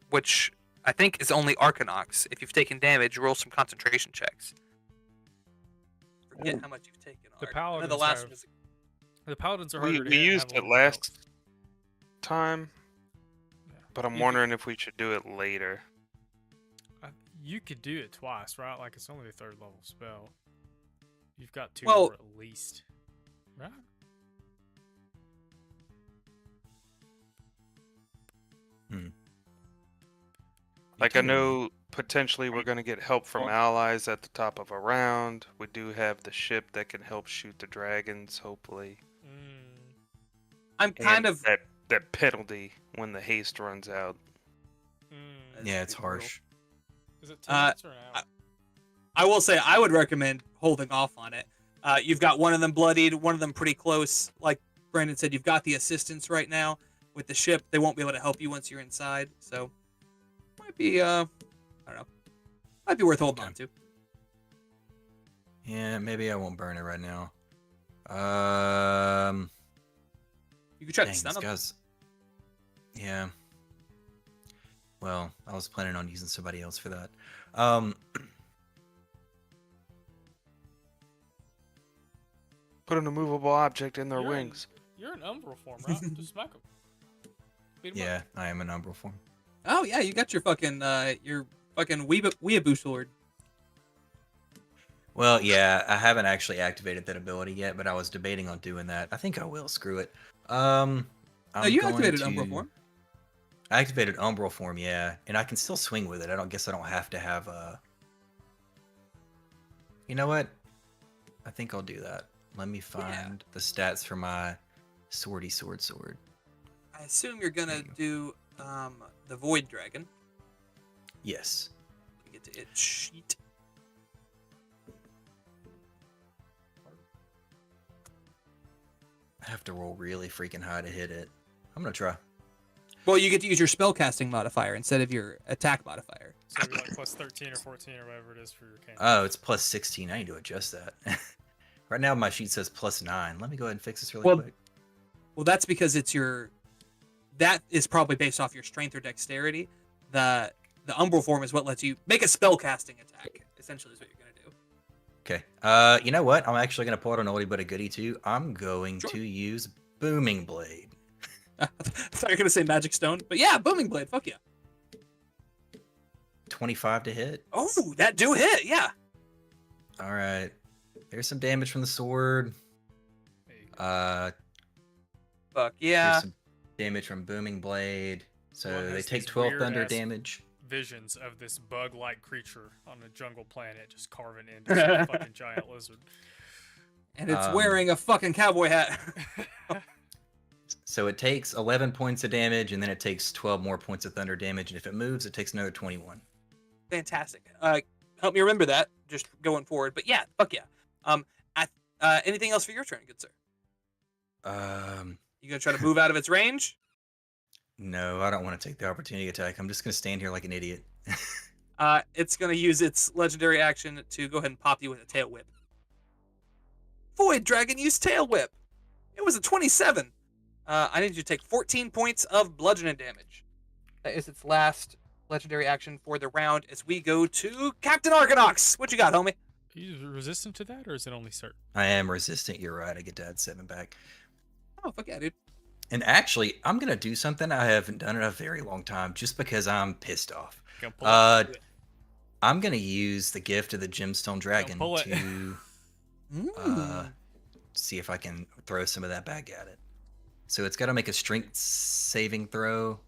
which I think is only Arcanox, if you've taken damage, roll some concentration checks. Forget how much you've taken. The Arc. paladins the last one is... The paladins are harder to We hit, used have a it little bit of last time, but I'm wondering if we should do it later. health. You could do it twice, right? Like it's only a 3rd level spell. You've got 2 Well- more at least, right? Like, I know potentially we're going to get help from allies at the top of a round. We do have the ship that can help shoot the dragons, hopefully. I'm kind And of... that penalty when the haste runs out. Yeah, it's harsh. Is it 10 minutes or an hour? I will say I would recommend holding off on it. You've got one of them bloodied, one of them pretty close. Like Brandon said, you've got the assistance right now with the ship. They won't be able to help you once you're inside, so might be I don't know, might be worth holding on to. Yeah, maybe I won't burn it right now. You could try to Dang, stun these them. guys. Yeah. Well, I was planning on using somebody else for that. Put an immovable object in their You're wings. You're an umbral form, right? Just smack them. Yeah, I am an umbral form. Oh yeah, you got your fucking weeaboo sword. Well, yeah, I haven't actually activated that ability yet, but I was debating on doing that. I think I will. Screw it. No, you activated umbral form. I activated umbral form, yeah, and I can still swing with it. I don't have to have a. You know what? I think I'll do that. Let me find the stats for my swordy sword. I assume you're gonna do the Void Dragon. Yes. You get to it sheet. I have to roll really freaking high to hit it. I'm gonna try. Well, you get to use your spellcasting modifier instead of your attack modifier. So it'd be like plus 13 or 14 or whatever it is for your cantrip. Oh, it's plus 16. I need to adjust that. Right now, my sheet says plus 9. Let me go ahead and fix this really quick. Well, that's because that is probably based off your strength or dexterity. The umbral form is what lets you make a spellcasting attack. Essentially, is what you're gonna do. Okay. You know what? I'm actually gonna pull out an oldie but a goodie too. I'm going Sure. to use Booming Blade. I thought you were gonna say Magic Stone, but yeah, Booming Blade. Fuck yeah. 25 to hit. Oh, that do hit. Yeah. All right. There's some damage from the sword. There you go. Fuck yeah. There's some damage from Booming Blade. So Well, they there's take these 12 thunder weird-ass damage. Visions of this bug-like creature on a jungle planet just carving into some fucking giant lizard. And it's wearing a fucking cowboy hat. So it takes 11 points of damage, and then it takes 12 more points of thunder damage. And if it moves, it takes another 21. Fantastic. Help me remember that just going forward. But yeah, fuck yeah. Anything else for your turn, good sir? You gonna try to move out of its range? No, I don't want to take the opportunity attack. I'm just gonna stand here like an idiot. It's gonna use its legendary action to go ahead and pop you with a tail whip. Void Dragon used tail whip. It was a 27. I need you to take 14 points of bludgeoning damage. That is its last legendary action for the round as we go to Captain Argonox. What you got, homie? Are you resistant to that, or is it only certain? I am resistant. You're right. I get to add 7 back. Oh, fuck yeah, dude. And actually, I'm gonna do something I haven't done in a very long time, just because I'm pissed off. Gonna pull it. I'm gonna use the gift of the Gemstone Dragon pull it. to see if I can throw some of that back at it. So it's got to make a strength saving throw.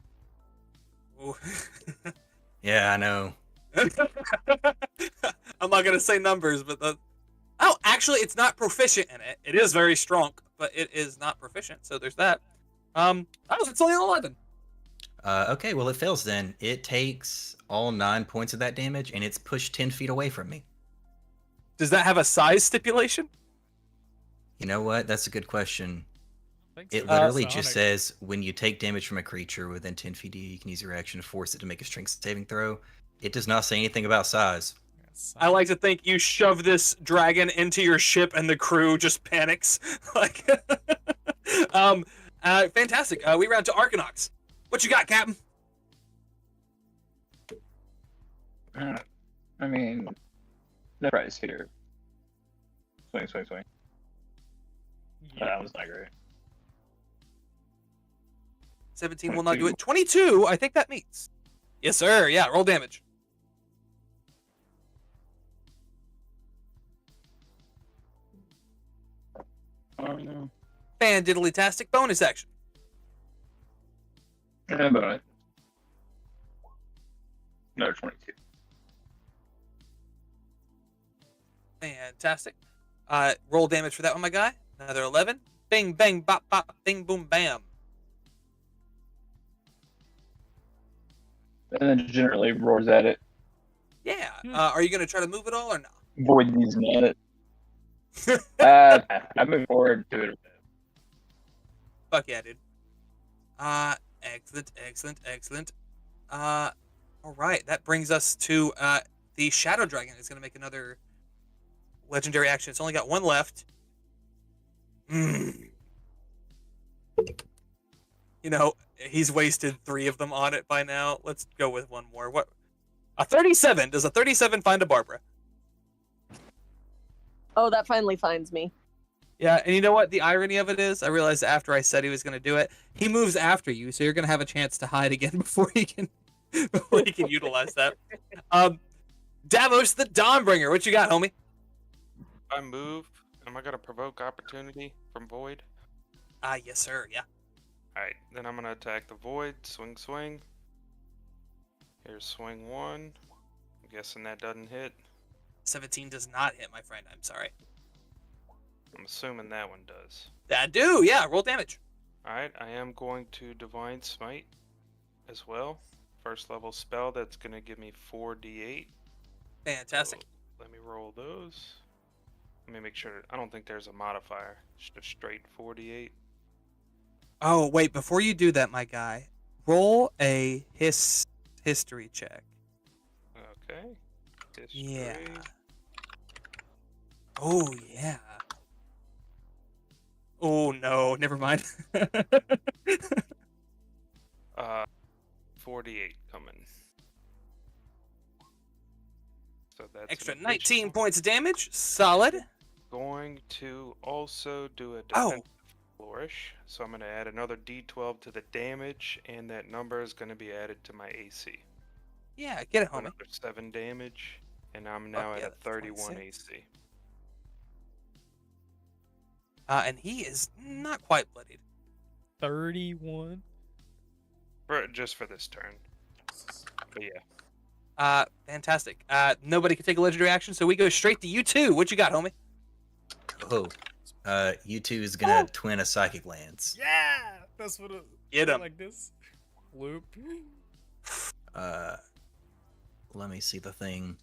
Ooh. Yeah, I know. I'm not gonna say numbers, but oh, actually, it's not proficient in it. It is very strong, but it is not proficient. So there's that. Oh, it's only an 11. Okay, well it fails then. It takes all 9 points of that damage, and it's pushed 10 feet away from me. Does that have a size stipulation? You know what? That's a good question. It so. literally Sonic. just says when you take damage from a creature within 10 feet of you, you can use your action to force it to make a strength saving throw. It does not say anything about size. I like to think you shove this dragon into your ship and the crew just panics. Like, fantastic. We round to Argonox. What you got, Captain? I mean, no price here. Swing. Yeah. That was not great. 17 will not do it. 22, I think that meets. Yes, sir. Yeah, roll damage. Oh no. Fan-diddly-tastic bonus action. But another 22. Fantastic. Roll damage for that one, my guy. Another 11. Bing, bang, bop, bop, bing, boom, bam. And then generally roars at it. Yeah. Are you going to try to move it all or no? Void these at it. I move forward to it. Fuck yeah, dude. Excellent. All right. That brings us to the Shadow Dragon is going to make another legendary action. It's only got one left. You know, he's wasted 3 of them on it by now. Let's go with one more. What? A 37. Does a 37 find a Barbara? Oh, that finally finds me. Yeah, and you know what? The irony of it is, I realized after I said he was going to do it, he moves after you, so you're going to have a chance to hide again before he can utilize that. Davos the Dawnbringer, what you got, homie? If I move, am I gonna provoke opportunity from Void? Yes, sir. Yeah. Alright, then I'm gonna attack the Void. Swing. Here's swing 1. I'm guessing that doesn't hit. 17 does not hit, my friend. I'm sorry. I'm assuming that one does. That do, yeah. Roll damage. Alright, I am going to Divine Smite as well. First level spell that's gonna give me 4d8. Fantastic. So let me roll those. Let me make sure. I don't think there's a modifier. Just a straight 4d8. Oh, wait. Before you do that, my guy, roll a history check. Okay. History. Yeah. Oh yeah. Oh no, never mind. 48 coming. So that's Extra an 19 additional. points of damage. Solid. Going to also do a Oh. defensive flourish. So I'm going to add another d12 to the damage, and that number is going to be added to my AC. Yeah, get it, So homie. another 7 damage, and I'm now yeah, at a that's 31 26. AC. And he is not quite bloodied. 31. Just for this turn. But yeah. Fantastic. Nobody can take a legendary action, so we go straight to you two. What you got, homie? Oh, U2 is gonna twin a psychic lance. Yeah, that's what it. Get him. Like this. Loop. Let me see the thing.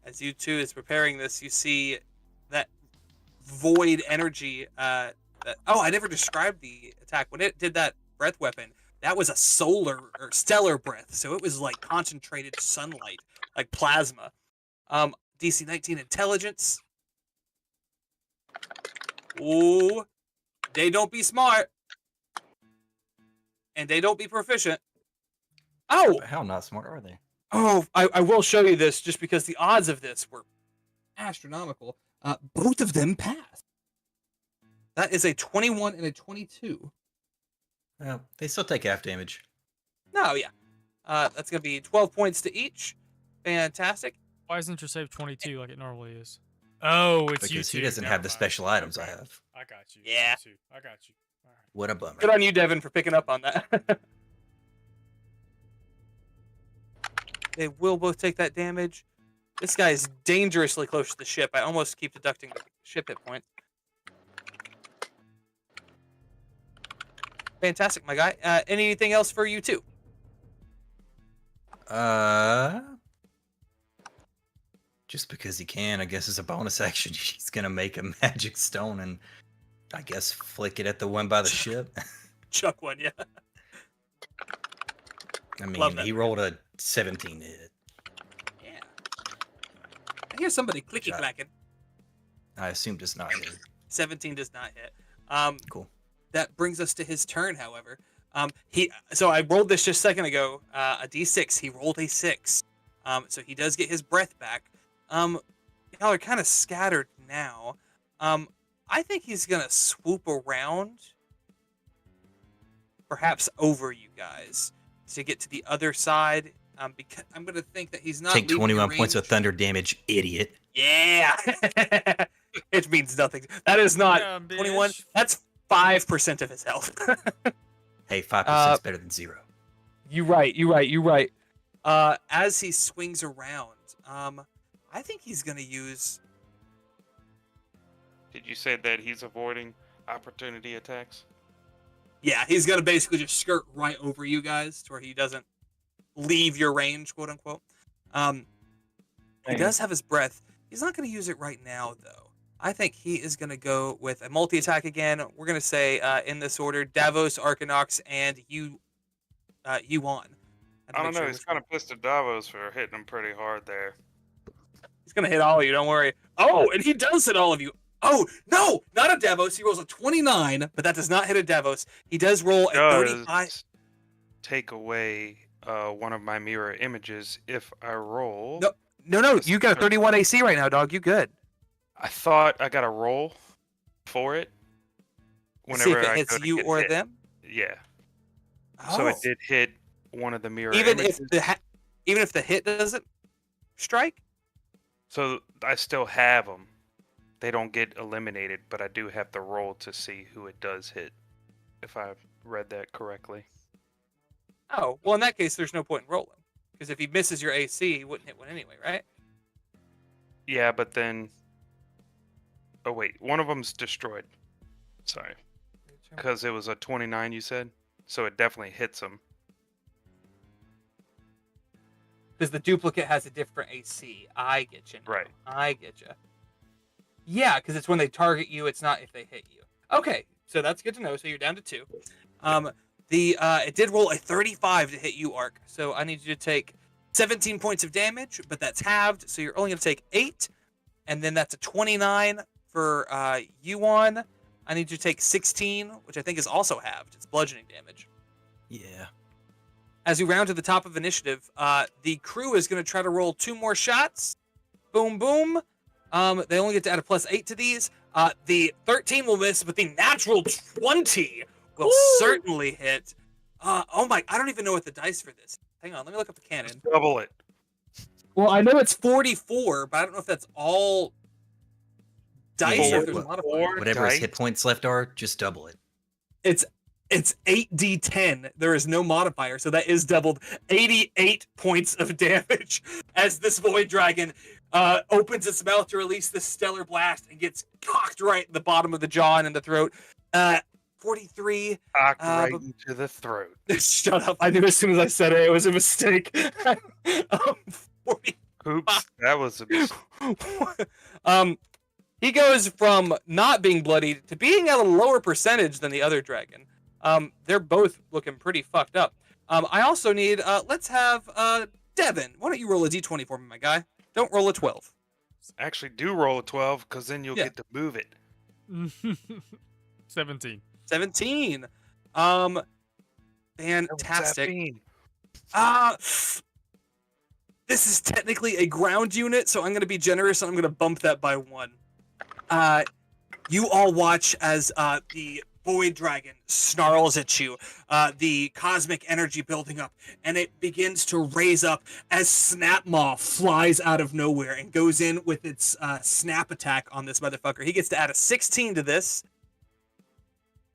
As you two is preparing this, you see that void energy. I never described the attack. When it did that breath weapon, that was a solar or stellar breath, so it was like concentrated sunlight, like plasma. DC 19 intelligence. Ooh, they don't be smart, and they don't be proficient. Oh, How not smart are they? I will show you this just because the odds of this were astronomical. Both of them passed. That is a 21 and a 22. Well, they still take half damage. No, yeah. That's going to be 12 points to each. Fantastic. Why isn't your save 22 like it normally is? Oh, it's Because you he doesn't have the special items I have. I got you. Yeah. I got you. All right. What a bummer. Good on you, Devin, for picking up on that. They will both take that damage. This guy is dangerously close to the ship. I almost keep deducting the ship hit points. Fantastic, my guy. Anything else for you, too? Just because he can, I guess as a bonus action, he's gonna make a magic stone and I guess flick it at the one by the ship. Chuck one, yeah. I mean, Love that. he rolled a 17 hit. Yeah. I hear somebody clicky-clacking. I assume does not hit. 17 does not hit. Cool. That brings us to his turn, however. So I rolled this just a second ago, a d6. He rolled a 6. So he does get his breath back. Y'all are kind of scattered now. I think he's going to swoop around, perhaps over you guys, to get to the other side. Because I'm going to think that he's not Take leaving 21 your points of range. thunder damage, idiot. Yeah! It means nothing. That is not Yeah, 21. bitch. That's 5% of his health. Hey, 5% is better than 0. You're right. As he swings around, I think he's going to use... Did you say that he's avoiding opportunity attacks? Yeah, he's going to basically just skirt right over you guys to where he doesn't leave your range, quote unquote. He does have his breath. He's not going to use it right now, though. I think he is going to go with a multi-attack again. We're going to say, in this order, Davos, Arcanox, and Yuan. I don't know. He's kind of pissed at Davos for hitting him pretty hard there. He's going to hit all of you, don't worry. Oh, and he does hit all of you. Oh, no, not a Davos. He rolls a 29, but that does not hit a Davos. He does roll a 35. Take away one of my mirror images if I roll. No. You got a 31 AC right now, dog. You good. I thought I got a roll for it. See if it I hits go to you get or hit. them. Yeah. Oh. So it did hit one of the mirror even images. Even if the hit doesn't strike. So I still have them. They don't get eliminated, but I do have to roll to see who it does hit. If I read that correctly. Oh, well, in that case, there's no point in rolling. Because if he misses your AC, he wouldn't hit one anyway, right? Yeah, but then... Oh, wait. One of them's destroyed. Sorry. Because it was a 29, you said? So it definitely hits him. Because the duplicate has a different AC. I get you. Right. I get you. Yeah, because it's when they target you. It's not if they hit you. Okay, so that's good to know. So you're down to 2. It did roll a 35 to hit you, Ark. So I need you to take 17 points of damage, but that's halved, so you're only going to take 8. And then that's a 29 for Yuan. I need you to take 16, which I think is also halved. It's bludgeoning damage. Yeah. As we round to the top of initiative, the crew is going to try to roll 2 more shots. Boom, boom. They only get to add a +8 to these. The 13 will miss, but the natural 20 will certainly hit. Oh my, I don't even know what the dice for this. Hang on, let me look up the cannon. Just double it. Well, I know it's 44, but I don't know if that's all dice or if there's a modifier. Whatever his hit points left are, just double it. It's 8d10. There is no modifier, so that is doubled. 88 points of damage as this void dragon opens its mouth to release the stellar blast and gets cocked right in the bottom of the jaw and in the throat. 43. Cocked right into the throat. Shut up. I knew as soon as I said it, it was a mistake. 40. Oops, that was a he goes from not being bloodied to being at a lower percentage than the other dragon. They're both looking pretty fucked up. I also need, let's have Devin. Why don't you roll a d20 for me, my guy? Don't roll a 12. Actually, do roll a 12, because then you'll get to move it. 17. 17. Fantastic. This is technically a ground unit, so I'm going to be generous and I'm going to bump that by 1. You all watch as the void dragon snarls at you, the cosmic energy building up, and it begins to raise up as Snapmaw flies out of nowhere and goes in with its snap attack on this motherfucker. He gets to add a 16 to this.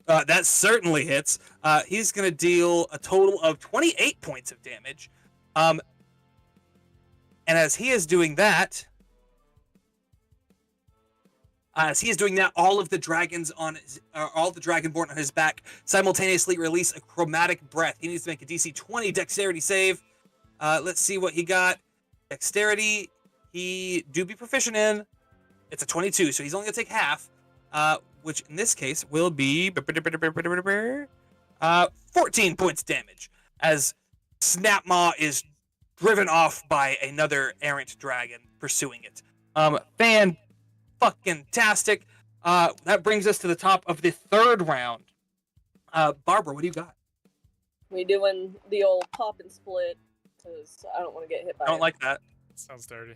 That certainly hits. He's going to deal a total of 28 points of damage. And as he is doing that, all of the dragons on all the dragonborn on his back simultaneously release a chromatic breath. He needs to make a DC 20 dexterity save. Let's see what he got. Dexterity, he do be proficient in. It's a 22, so he's only gonna take half, which in this case will be 14 points damage as Snapmaw is driven off by another errant dragon pursuing it. Fan-fucking-tastic. That brings us to the top of the 3rd round. Barbara, what do you got? We doing the old pop and split, because I don't want to get hit by I don't like that. Sounds dirty.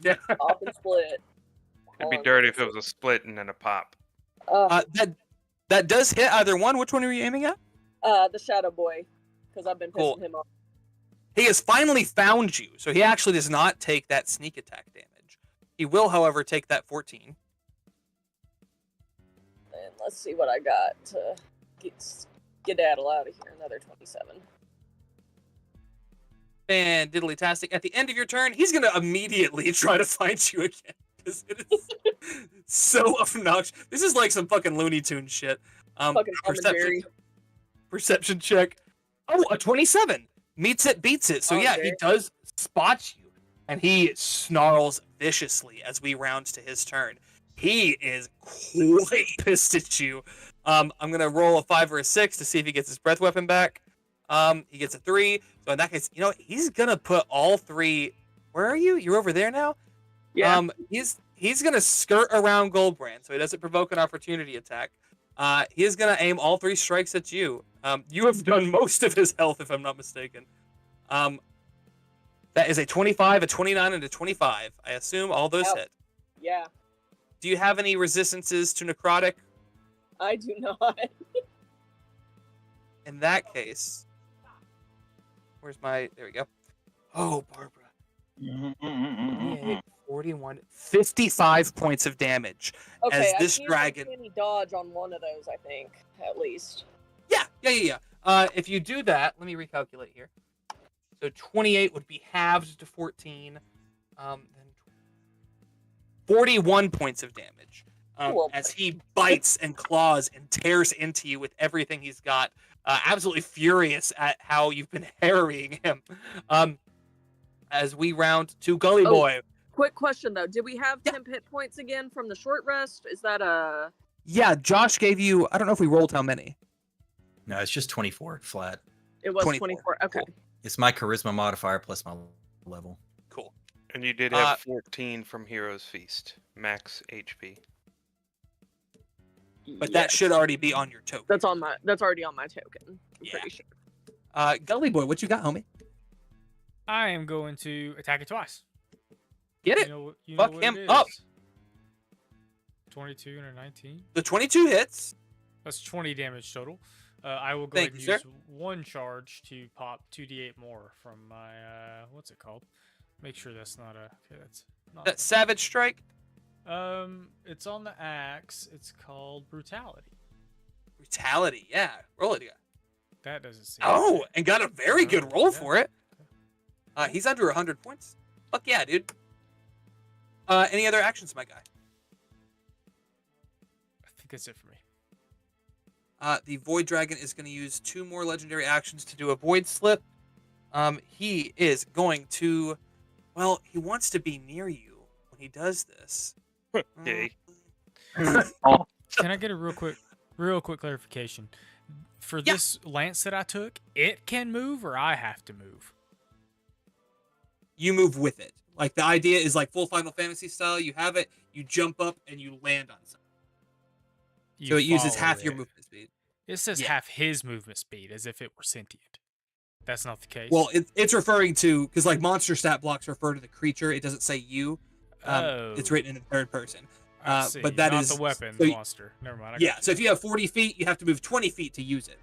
Yeah. Pop and split. It'd be dirty if it was a split and then a pop. That does hit either one. Which one are you aiming at? The Shadow Boy, because I've been pissing him off. He has finally found you, so he actually does not take that sneak attack damage. He will, however, take that 14. And let's see what I got to skedaddle out of here. Another 27. And diddly-tastic. At the end of your turn, he's going to immediately try to find you again. Because it is so obnoxious. This is like some fucking Looney Tunes shit. Fucking perception check. Oh, a 27. Meets it, beats it. So yeah, he does spot you. And he snarls viciously as we round to his turn. He is quite pissed at you. I'm going to roll a 5 or a 6 to see if he gets his breath weapon back. He gets a 3. So in that case, you know, he's going to put all 3... Where are you? You're over there now? Yeah. He's going to skirt around Goldbrand so he doesn't provoke an opportunity attack. He is going to aim all 3 strikes at you. You have done most of his health, if I'm not mistaken. That is a 25, a 29, and a 25. I assume all those hit. Yeah. Do you have any resistances to necrotic? I do not. In that case, where's my... There we go. Oh, Barbara. 41, 55 points of damage. Okay, as this dragon... Any dodge on one of those, I think, at least. Yeah. If you do that, let me recalculate here. So 28 would be halved to 14. Then 41 points of damage. As he bites and claws and tears into you with everything he's got. Absolutely furious at how you've been harrying him. As we round to Gully Boy. Quick question, though. Did we have 10 hit points again from the short rest? Is that a... Yeah, Josh gave you... I don't know if we rolled how many. No, it's just 24 flat. It was 24. 24. Okay. Cool. It's my charisma modifier plus my level. Cool. And you did have 14 from Hero's Feast, max HP. But that should already be on your token. That's already on my token. I'm pretty sure. Gully Boy, what you got, homie? I am going to attack it twice. Get it. You Fuck know what him it up. is. 22 and a 19. The 22 hits. That's 20 damage total. I will go Thank ahead and you, use sir. one charge to pop 2d8 more from my what's it called? Make sure that's not a okay. That's not That Savage Strike. It's on the axe. It's called Brutality. Brutality. Yeah. Roll it again. That doesn't seem. Oh, right. and got a very good roll Yeah. for it. He's under 100 points. Fuck yeah, dude. Any other actions, my guy? I think that's it for me. The Void Dragon is going to use 2 more legendary actions to do a Void Slip. He is going to... Well, he wants to be near you when he does this. Okay. Oh, Can I get a real quick clarification? For this lance that I took, it can move or I have to move? You move with it. Like, the idea is like full Final Fantasy style. You have it, you jump up, and you land on something. So it uses follow half your it. movement speed. It says Yeah. half his movement speed, as if it were sentient. That's not the case. Well, it's referring to... Because, like, monster stat blocks refer to the creature. It doesn't say you. It's written in the third person. I see. But that not is the weapon, so the monster. Never mind. I Yeah, got so if you have 40 feet, you have to move 20 feet to use it.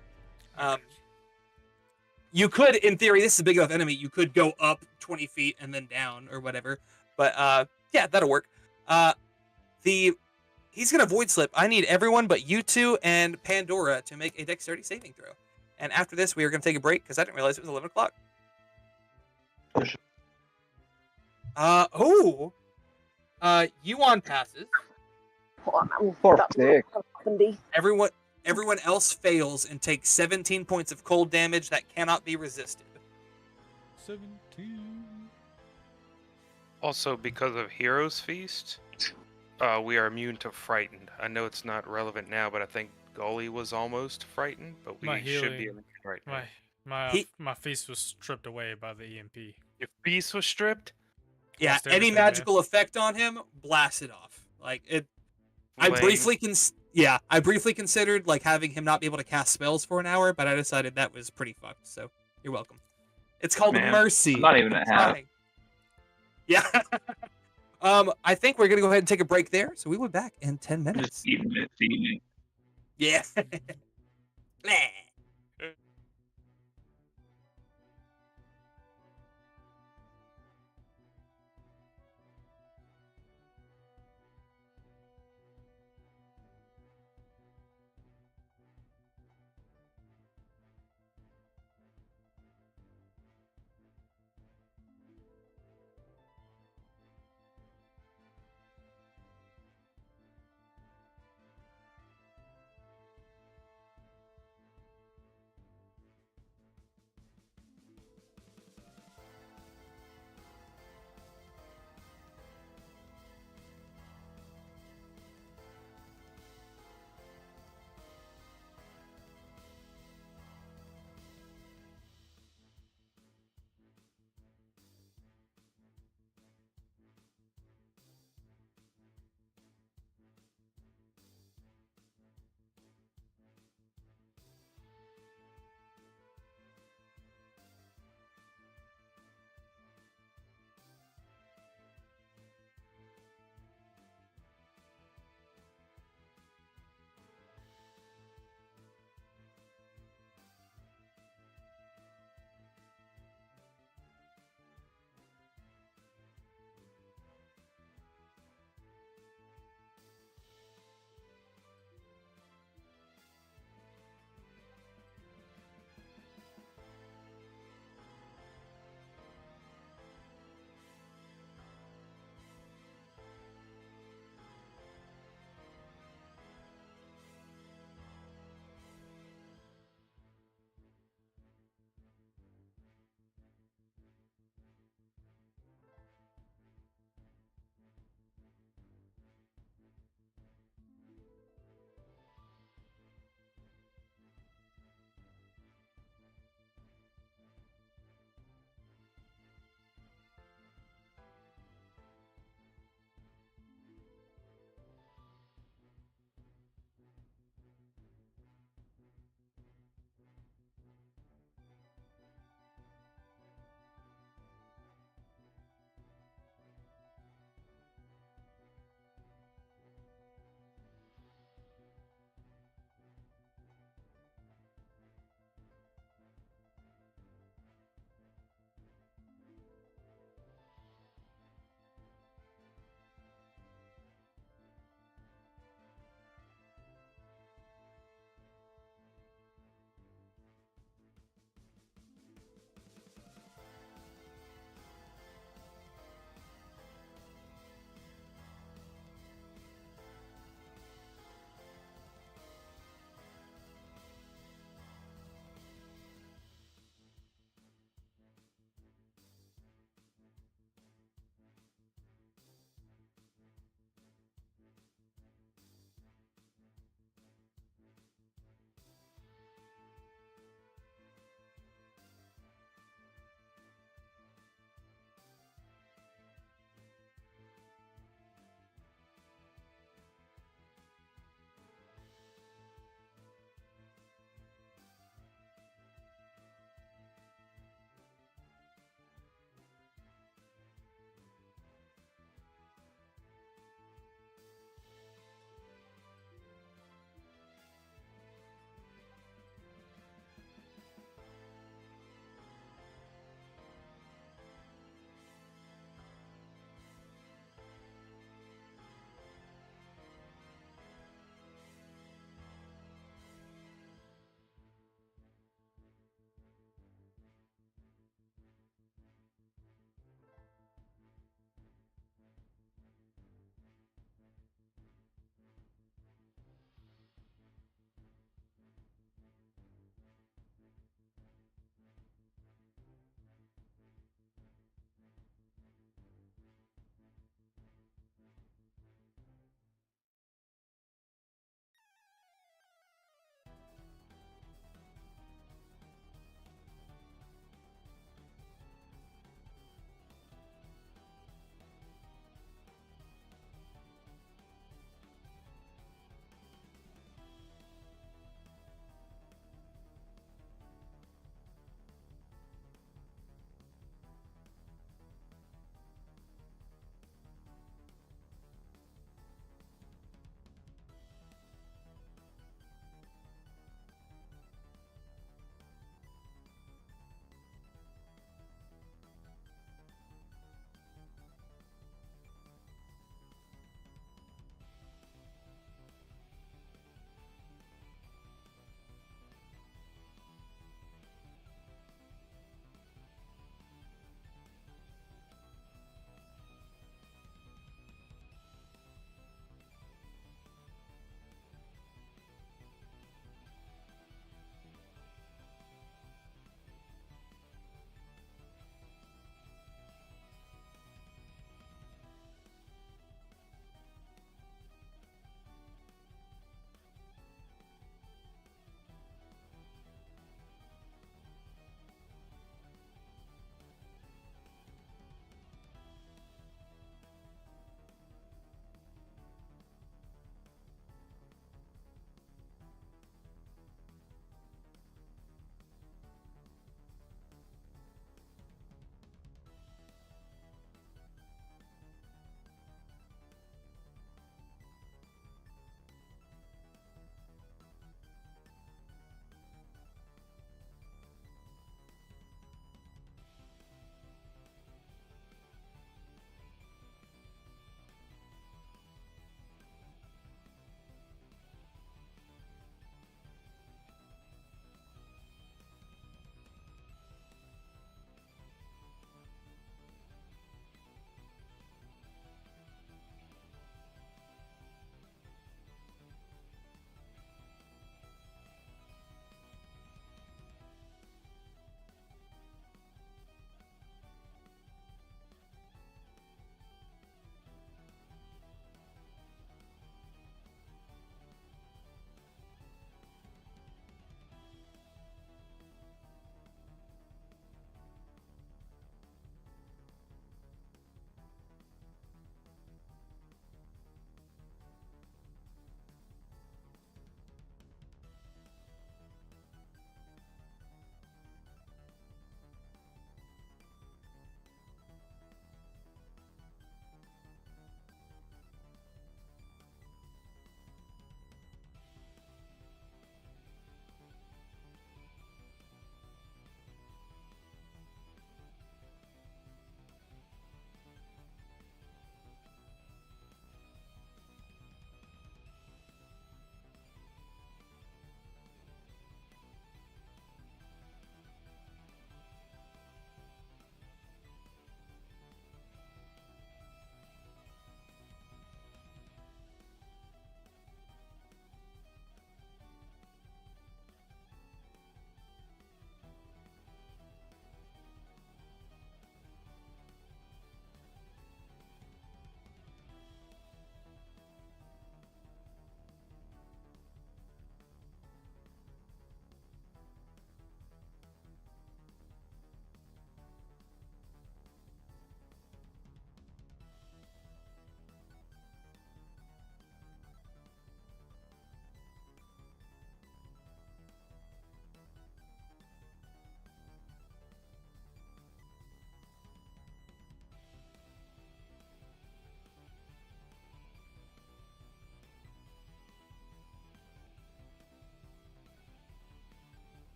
You could, in theory, this is a big enough enemy, you could go up 20 feet and then down or whatever. But yeah, that'll work. He's gonna Void Slip. I need everyone but you two and Pandora to make a Dexterity saving throw. And after this, we are gonna take a break because I didn't realize it was 11 o'clock. Yuan passes. Hold on, Poor I'm dick. 70. Everyone else fails and takes 17 points of cold damage that cannot be resisted. 17. Also, because of Hero's Feast, we are immune to Frightened. I know it's not relevant now, but I think Gully was almost frightened, but we My should be healing- immune right now. My feast was stripped away by the EMP. Your feast was stripped? Yeah, Lost any everything, man. magical effect on him, blast it off. Like it. I Lame. briefly considered like having him not be able to cast spells for an hour, but I decided that was pretty fucked. So you're welcome. It's called Man, Mercy. I'm not even at half. Fine. Yeah. I think we're gonna go ahead and take a break there. So we will be back in 10 minutes. Just eating it. Yeah. Blah.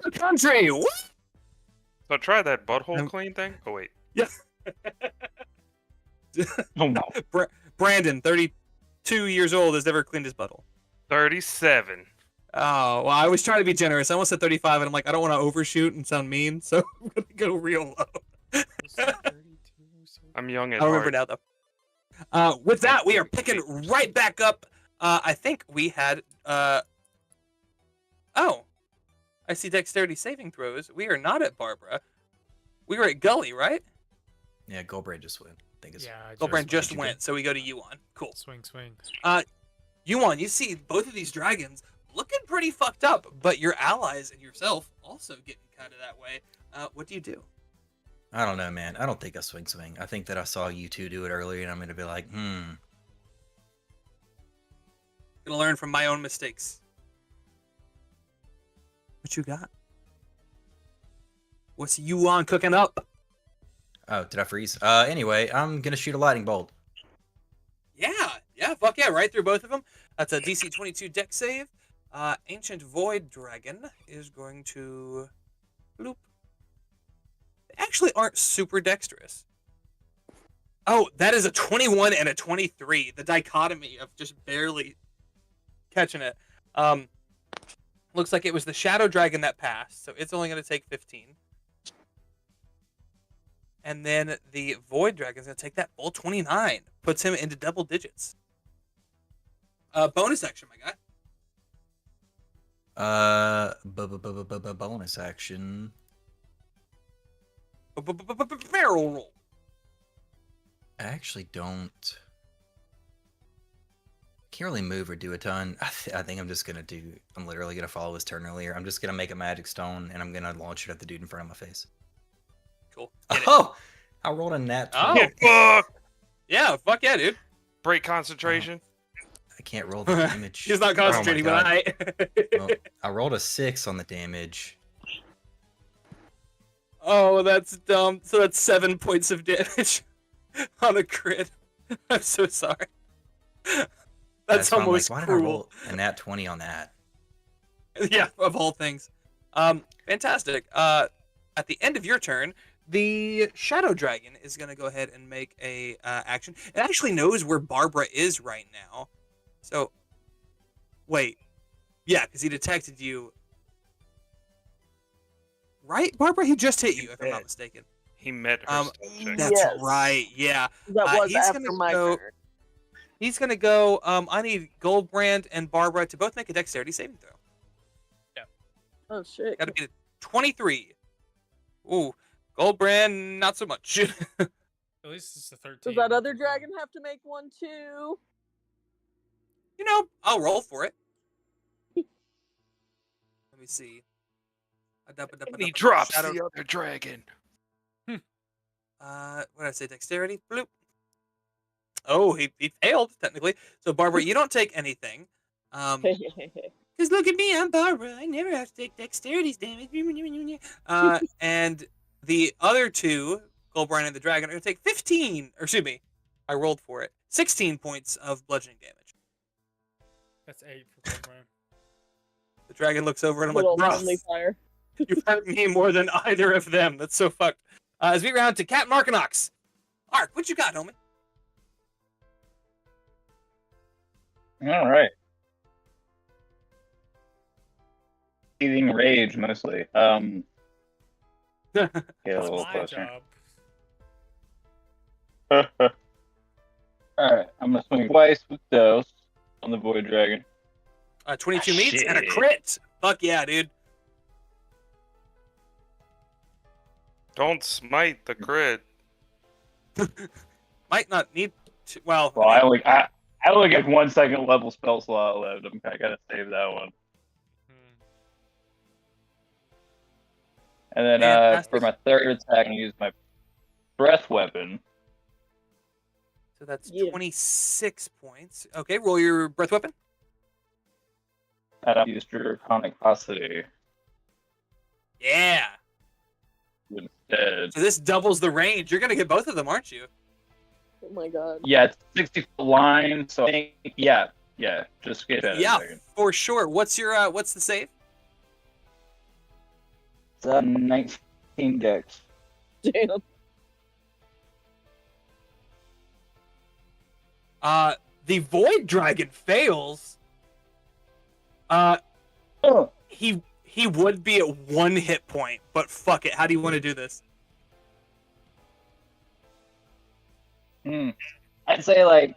the country. What? So try that butthole clean thing. Oh wait. Yeah. Oh no. Brandon, 32 years old, has never cleaned his butthole. 37. Oh, well, I was trying to be generous. I almost said 35, and I'm like, I don't want to overshoot and sound mean, so I'm going to go real low. I'm young at I don't remember heart. now, though. With that, we are picking right back up. I think we had... Oh. I see dexterity saving throws. We are not at Barbara. We were at Gully, right? Yeah, Goldbraid just went. I think it's Goldbrand just went, so we go to Yuan. Cool. Swing, swing. Yuan, you see both of these dragons looking pretty fucked up, but your allies and yourself also getting kind of that way. What do you do? I don't know, man. I don't think I swing. I think that I saw you two do it earlier, and I'm gonna be like, Gonna learn from my own mistakes. What you got? What's Yuan cooking up? Oh, did I freeze? Anyway, I'm gonna shoot a lightning bolt. Yeah, fuck yeah, right through both of them. That's a DC 22 dex save. Ancient Void Dragon is going to... Bloop. They actually aren't super dexterous. Oh, that is a 21 and a 23. The dichotomy of just barely catching it. Looks like it was the Shadow Dragon that passed, so it's only going to take 15. And then the Void Dragon is going to take that full 29. Puts him into double digits. Bonus action, my guy. Bonus action. Barrel roll. I actually don't. Can't really move or do a ton. I think I'm just gonna do. I'm literally gonna follow his turn earlier. I'm just gonna make a magic stone and I'm gonna launch it at the dude in front of my face. Cool. Oh, I rolled a nat 20. Oh, fuck. Yeah, fuck yeah, dude. Break concentration. I can't roll the damage. He's not concentrating, oh but well, I rolled a 6 on the damage. Oh, that's dumb. So that's 7 points of damage on a crit. I'm so sorry. That's why I'm almost like, why cruel. did I roll a nat 20 on that? Yeah, of all things. Fantastic. At the end of your turn, the Shadow Dragon is going to go ahead and make a action. It actually knows where Barbara is right now. So, wait. Yeah, because he detected you. Right, Barbara? He just hit you, if I'm not mistaken. He met her. That's Yes. right, yeah. That was he's after gonna my go- turn. He's going to go, I need Goldbrand and Barbara to both make a dexterity saving throw. Oh shit. Gotta be a 23. Ooh, Goldbrand, not so much. At least it's a 13. Does that other dragon have to make one too? You know, I'll roll for it. Let me see. And he drops the other dragon. What did I say? Dexterity? Bloop. Oh, he failed, technically. So, Barbara, you don't take anything. Because look at me, I'm Barbara. I never have to take dexterity damage. And the other two, Goldbrand and the dragon, are going to take 15. Or, excuse me, I rolled for it. 16 points of bludgeoning damage. That's 8 for Goldbrand. The dragon looks over and I'm Little like, friendly bro, fire. you've hurt me more than either of them. That's so fucked. As we round to Cat Markinox. Ark, what you got, homie? All right. Seething rage mostly. Get a That's little my closer. job. All right, I'm gonna swing twice with Dose on the Void Dragon. 22 meets and a shit. crit. Fuck yeah, dude. Don't smite the crit. Might not need to. Well, Well, I only got 1 second level spell slot left. I gotta save that one. And then Fantastic. for my third attack, I use my breath weapon. So that's Yeah. 26 points. Okay, roll your breath weapon. And I used Draconic Paucity Yeah. instead. So this doubles the range. You're gonna get both of them, aren't you? Oh my god. Yeah, it's 60-foot line, so I think, yeah, just get that. Yeah, for sure. What's your what's the save? It's 19 dex. Damn. The Void Dragon fails. He would be at 1 hit point, but fuck it. How do you want to do this? I'd say like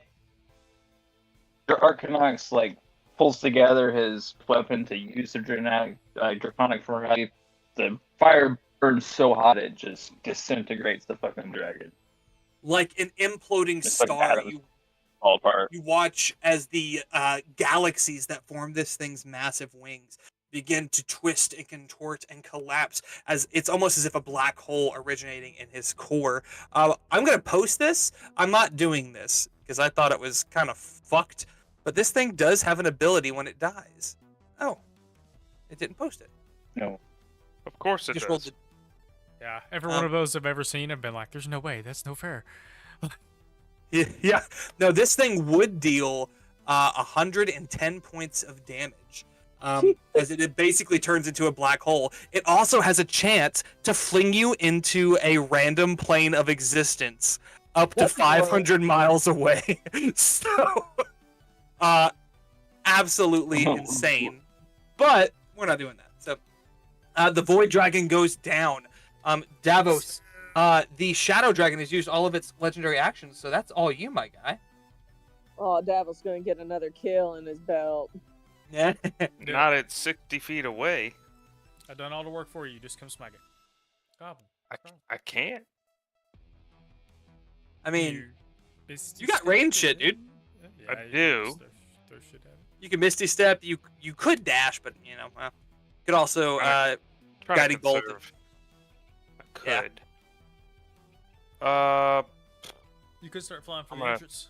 your Arcanox like pulls together his weapon to use the draconic variety. The fire burns so hot it just disintegrates the fucking dragon. Like an imploding It's like star, atoms fall apart. you watch as the galaxies that form this thing's massive wings begin to twist and contort and collapse, as it's almost as if a black hole originating in his core. I'm going to post this. I'm not doing this because I thought it was kind of fucked, but this thing does have an ability when it dies. Oh, it didn't post it. No. Of course it Just does. rolled it. Yeah, every one of those I've ever seen have been like, there's no way, that's no fair. Yeah. No, this thing would deal 110 points of damage. As it basically turns into a black hole. It also has a chance to fling you into a random plane of existence up to 500 miles away. So, absolutely insane. But we're not doing that. So, the Void Dragon goes down. Davos, the Shadow Dragon has used all of its legendary actions, so that's all you, my guy. Oh, Davos gonna get another kill in his belt. Yeah. Not at 60 feet away. I've done all the work for you. Just come smack it. Goblin. I can't. I mean, You got range shit, dude. Yeah, I you do. can throw shit at it. you can Misty Step. You could dash, but you know, well, you could also Trying to Guiding Bolt. conserve. I Yeah. could. You could start flying for I'm the gonna- entrance.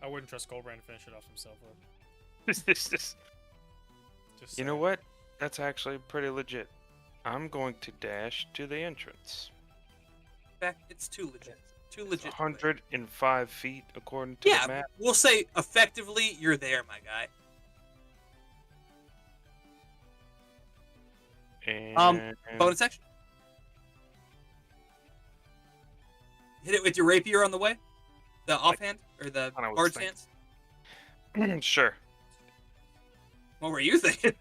I wouldn't trust Goldbrand to finish it off himself, though. Just You know saying. what? That's actually pretty legit. I'm going to dash to the entrance. it's too legit. Too legit. 105 feet according to Yeah, the map. we'll say effectively you're there, my guy. And Bonus action. Hit it with your rapier on the way. The offhand or the I was guard thinking. stance. Sure. What were you thinking?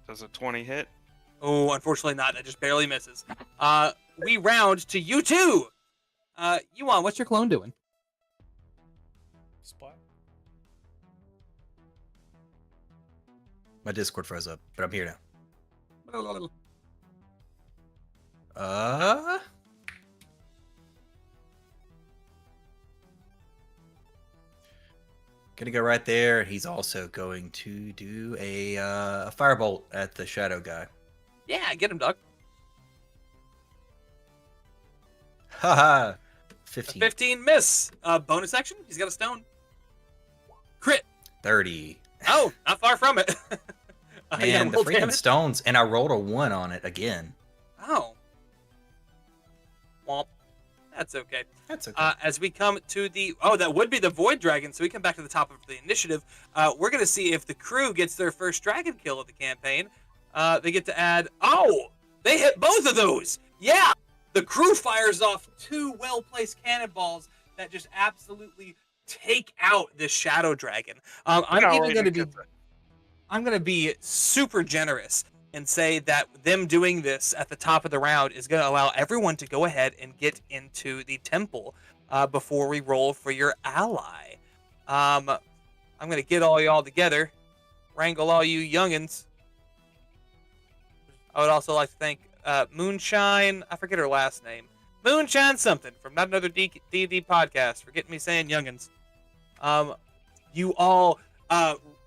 Does a 20 hit? Oh, unfortunately not. That just barely misses. We round to you two. Yuan, what's your clone doing? Splat. My Discord froze up, but I'm here now. Gonna go right there. He's also going to do a firebolt at the shadow guy. Yeah, get him, dog. Haha. A 15. 15 miss. Bonus action. He's got a stone. Crit. 30. Oh, not far from it. Man, the roll freaking damage. stones, and I rolled a 1 on it again. Oh. Well, that's okay. That's okay. As we come to that would be the Void Dragon, so we come back to the top of the initiative. We're going to see if the crew gets their first dragon kill of the campaign. They get to add, they hit both of those! Yeah! The crew fires off 2 well-placed cannonballs that just absolutely take out this Shadow Dragon. I'm going to be super generous and say that them doing this at the top of the round is going to allow everyone to go ahead and get into the temple before we roll for your ally. I'm going to get all y'all together, wrangle all you youngins. I would also like to thank Moonshine, I forget her last name. Moonshine something from Not Another D&D podcast for getting me saying youngins. You all,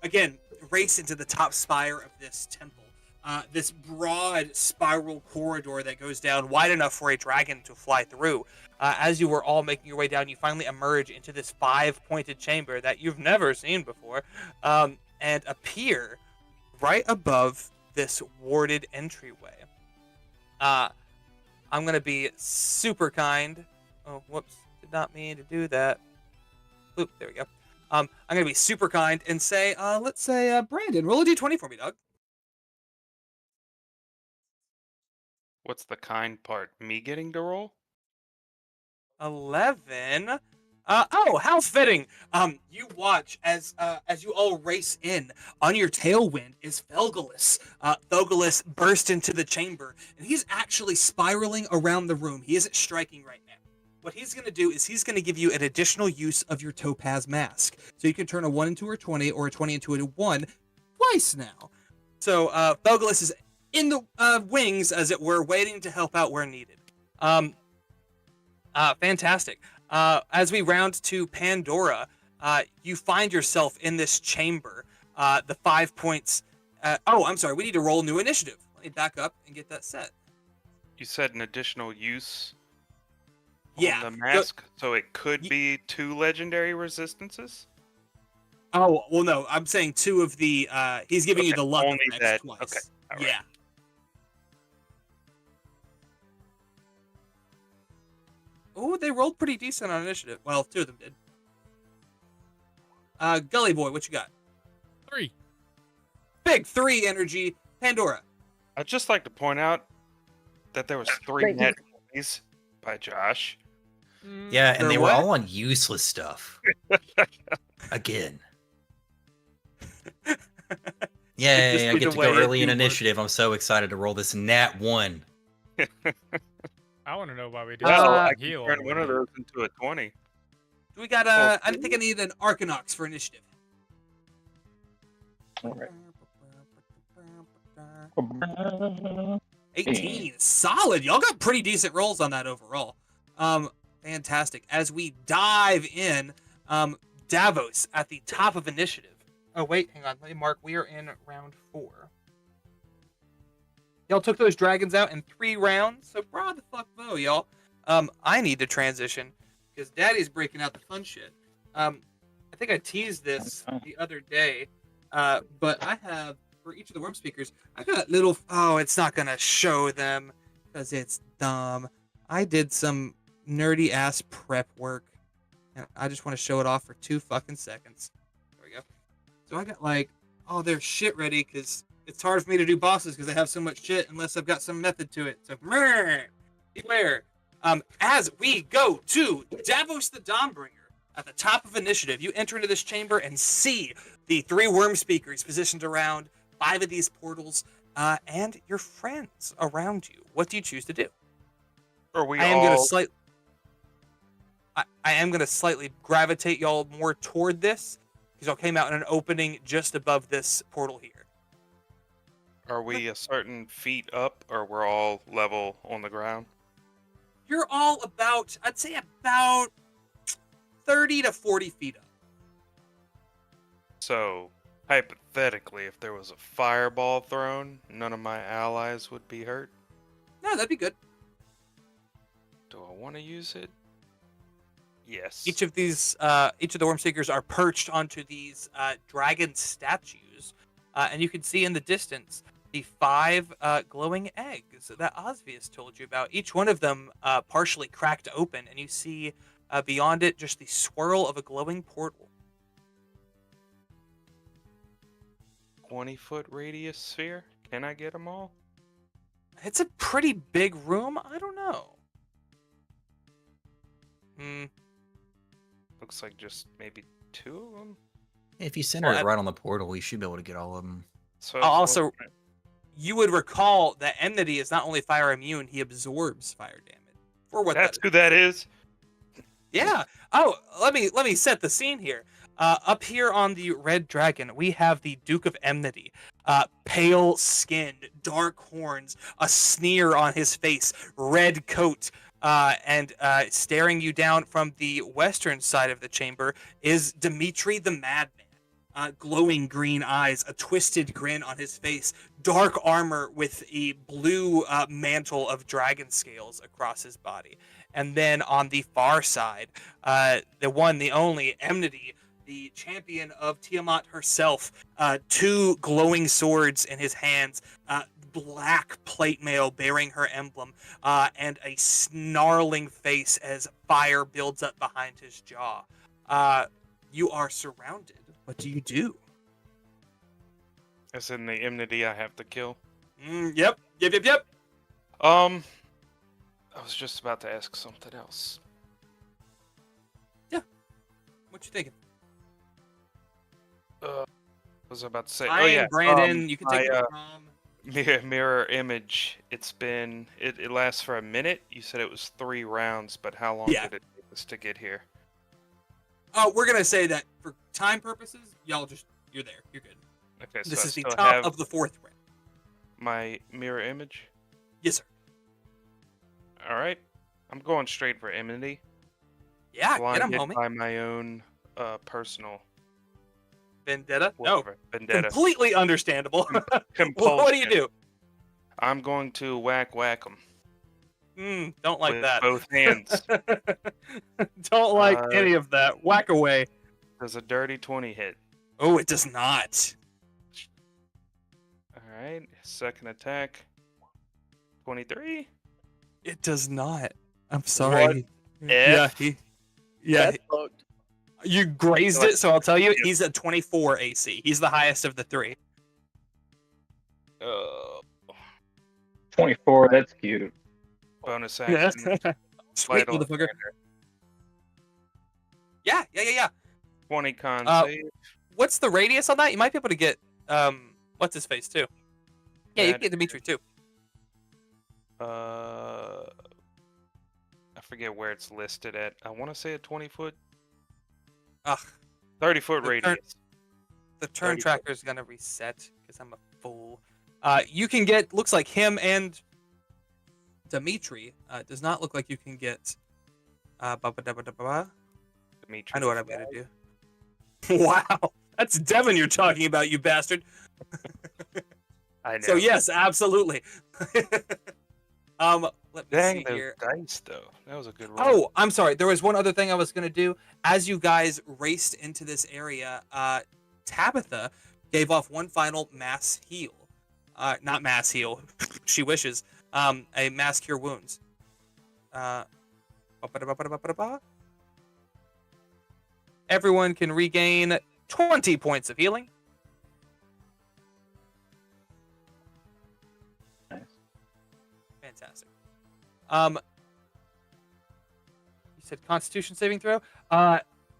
again, race into the top spire of this temple. This broad spiral corridor that goes down wide enough for a dragon to fly through. As you were all making your way down, you finally emerge into this 5-pointed chamber that you've never seen before, and appear right above this warded entryway. I'm going to be super kind. Oh, whoops. Did not mean to do that. Oop, there we go. I'm going to be super kind and say, let's say, Brandon, roll a d20 for me, dog. What's the kind part? Me getting to roll? 11. Oh, how fitting. You watch as you all race in. On your tailwind is Felgalus. Felgalus burst into the chamber, and he's actually spiraling around the room. He isn't striking right now. What he's going to do is he's going to give you an additional use of your Topaz Mask. So you can turn a 1 into a 20 or a 20 into a 1 twice now. So Felgalus is in the wings, as it were, waiting to help out where needed. Fantastic. As we round to Pandora, you find yourself in this chamber. The 5 points. I'm sorry. We need to roll new initiative. Let me back up and get that set. You said an additional use Yeah. on the mask, so it could be 2 legendary resistances? Oh, well, no. I'm saying 2 of the... he's giving you the luck only effects that. twice. Okay. All right. Yeah. Oh, they rolled pretty decent on initiative. Well, 2 of them did. Gully Boy, what you got? 3. Big 3 energy. Pandora. I'd just like to point out that there was 3 net 20s by Josh. Yeah, and Or they what? were all on useless stuff. Again. Yay, Just I be get the to way go it early in do work. initiative. I'm so excited to roll this nat 1. I want to know why we did Well, I heal. can turn all one the of way. those into a 20. We got I think I need an Arcanox for initiative. All right. 18. Solid. Y'all got pretty decent rolls on that overall. Fantastic. As we dive in, Davos at the top of initiative. Oh, wait, hang on. Let me mark. We are in round 4. Y'all took those dragons out in 3 rounds, so bra the fuck bow, y'all. I need to transition because Daddy's breaking out the fun shit. I think I teased this the other day, but I have, for each of the worm speakers, I got little... Oh, it's not going to show them because it's dumb. I did some nerdy-ass prep work, and I just want to show it off for 2 fucking seconds. There we go. So I got, like, all their shit ready because it's hard for me to do bosses because I have so much shit unless I've got some method to it. So, beware. As we go to Davos the Dawnbringer at the top of initiative, you enter into this chamber and see the 3 worm speakers positioned around 5 of these portals, and your friends around you. What do you choose to do? Are we I am all... going to slightly gravitate y'all more toward this because y'all came out in an opening just above this portal here. Are we a certain feet up, or we're all level on the ground? You're all about, I'd say about 30 to 40 feet up. So, hypothetically, if there was a fireball thrown, none of my allies would be hurt? No, that'd be good. Do I want to use it? Yes. Each of the worm seekers are perched onto these dragon statues, and you can see in the distance the 5 glowing eggs that Osvius told you about. Each one of them partially cracked open, and you see beyond it just the swirl of a glowing portal. 20-foot radius sphere? Can I get them all? It's a pretty big room. I don't know. Looks like just maybe 2 of them. If you center it right on the portal, you should be able to get all of them. So Also, you would recall that Enmity is not only fire immune, he absorbs fire damage. For what that's that who that is. Yeah. Oh, let me set the scene here. Up here on the red dragon, we have the Duke of Enmity. Pale skinned, dark horns, a sneer on his face, red coat, and staring you down from the western side of the chamber is Dimitri the Madman. Glowing green eyes, a twisted grin on his face, dark armor with a blue mantle of dragon scales across his body. And then on the far side, the one, the only, Enmity, the champion of Tiamat herself, 2 glowing swords in his hands, black plate mail bearing her emblem, and a snarling face as fire builds up behind his jaw. You are surrounded. What do you do? As in the enmity I have to kill. Yep. I was just about to ask something else. What you thinking? What was I about to say? I am Brandon. You can take it from mirror image. It lasts for a minute. You said it was 3 rounds, but how long did it take us to get here? We're gonna say that for time purposes, you're there. You're good. Okay, This so is the I still top have of the 4th round. my mirror image. Yes, sir. All right, I'm going straight for enmity. Yeah, get him, Blinded homie. by my own personal Vendetta? No. vendetta. Completely understandable. Compulsion. What do you do? I'm going to whack him. Don't like with that. both hands. Don't like any of that. Whack away. Does a dirty 20 hit? Oh, it does not. All right, second attack. 23. It does not. I'm sorry. What? Yeah. You grazed it, so I'll tell you, he's a 24 AC. He's the highest of the 3. 24, that's cute. Bonus action. Sweet motherfucker. Yeah. 20 con save. What's the radius on that? You might be able to get what's his face too. Yeah, you can get Dimitri too. I forget where it's listed at. I want to say a 20-foot. 30-foot radius. The turn tracker is gonna reset because I'm a fool. You can get, looks like him and Dimitri. Does not look like you can get. Dimitri. I know what I'm gonna do. Wow, that's Devin you're talking about, you bastard. I know. So yes, absolutely. Let me see those here. dice though. That was a good roll. Oh, I'm sorry. There was one other thing I was gonna do. As you guys raced into this area, Tabitha gave off one final mass heal. Not mass heal. She wishes. A mass cure wounds. Everyone can regain 20 points of healing. Nice. Fantastic. You said Constitution saving throw?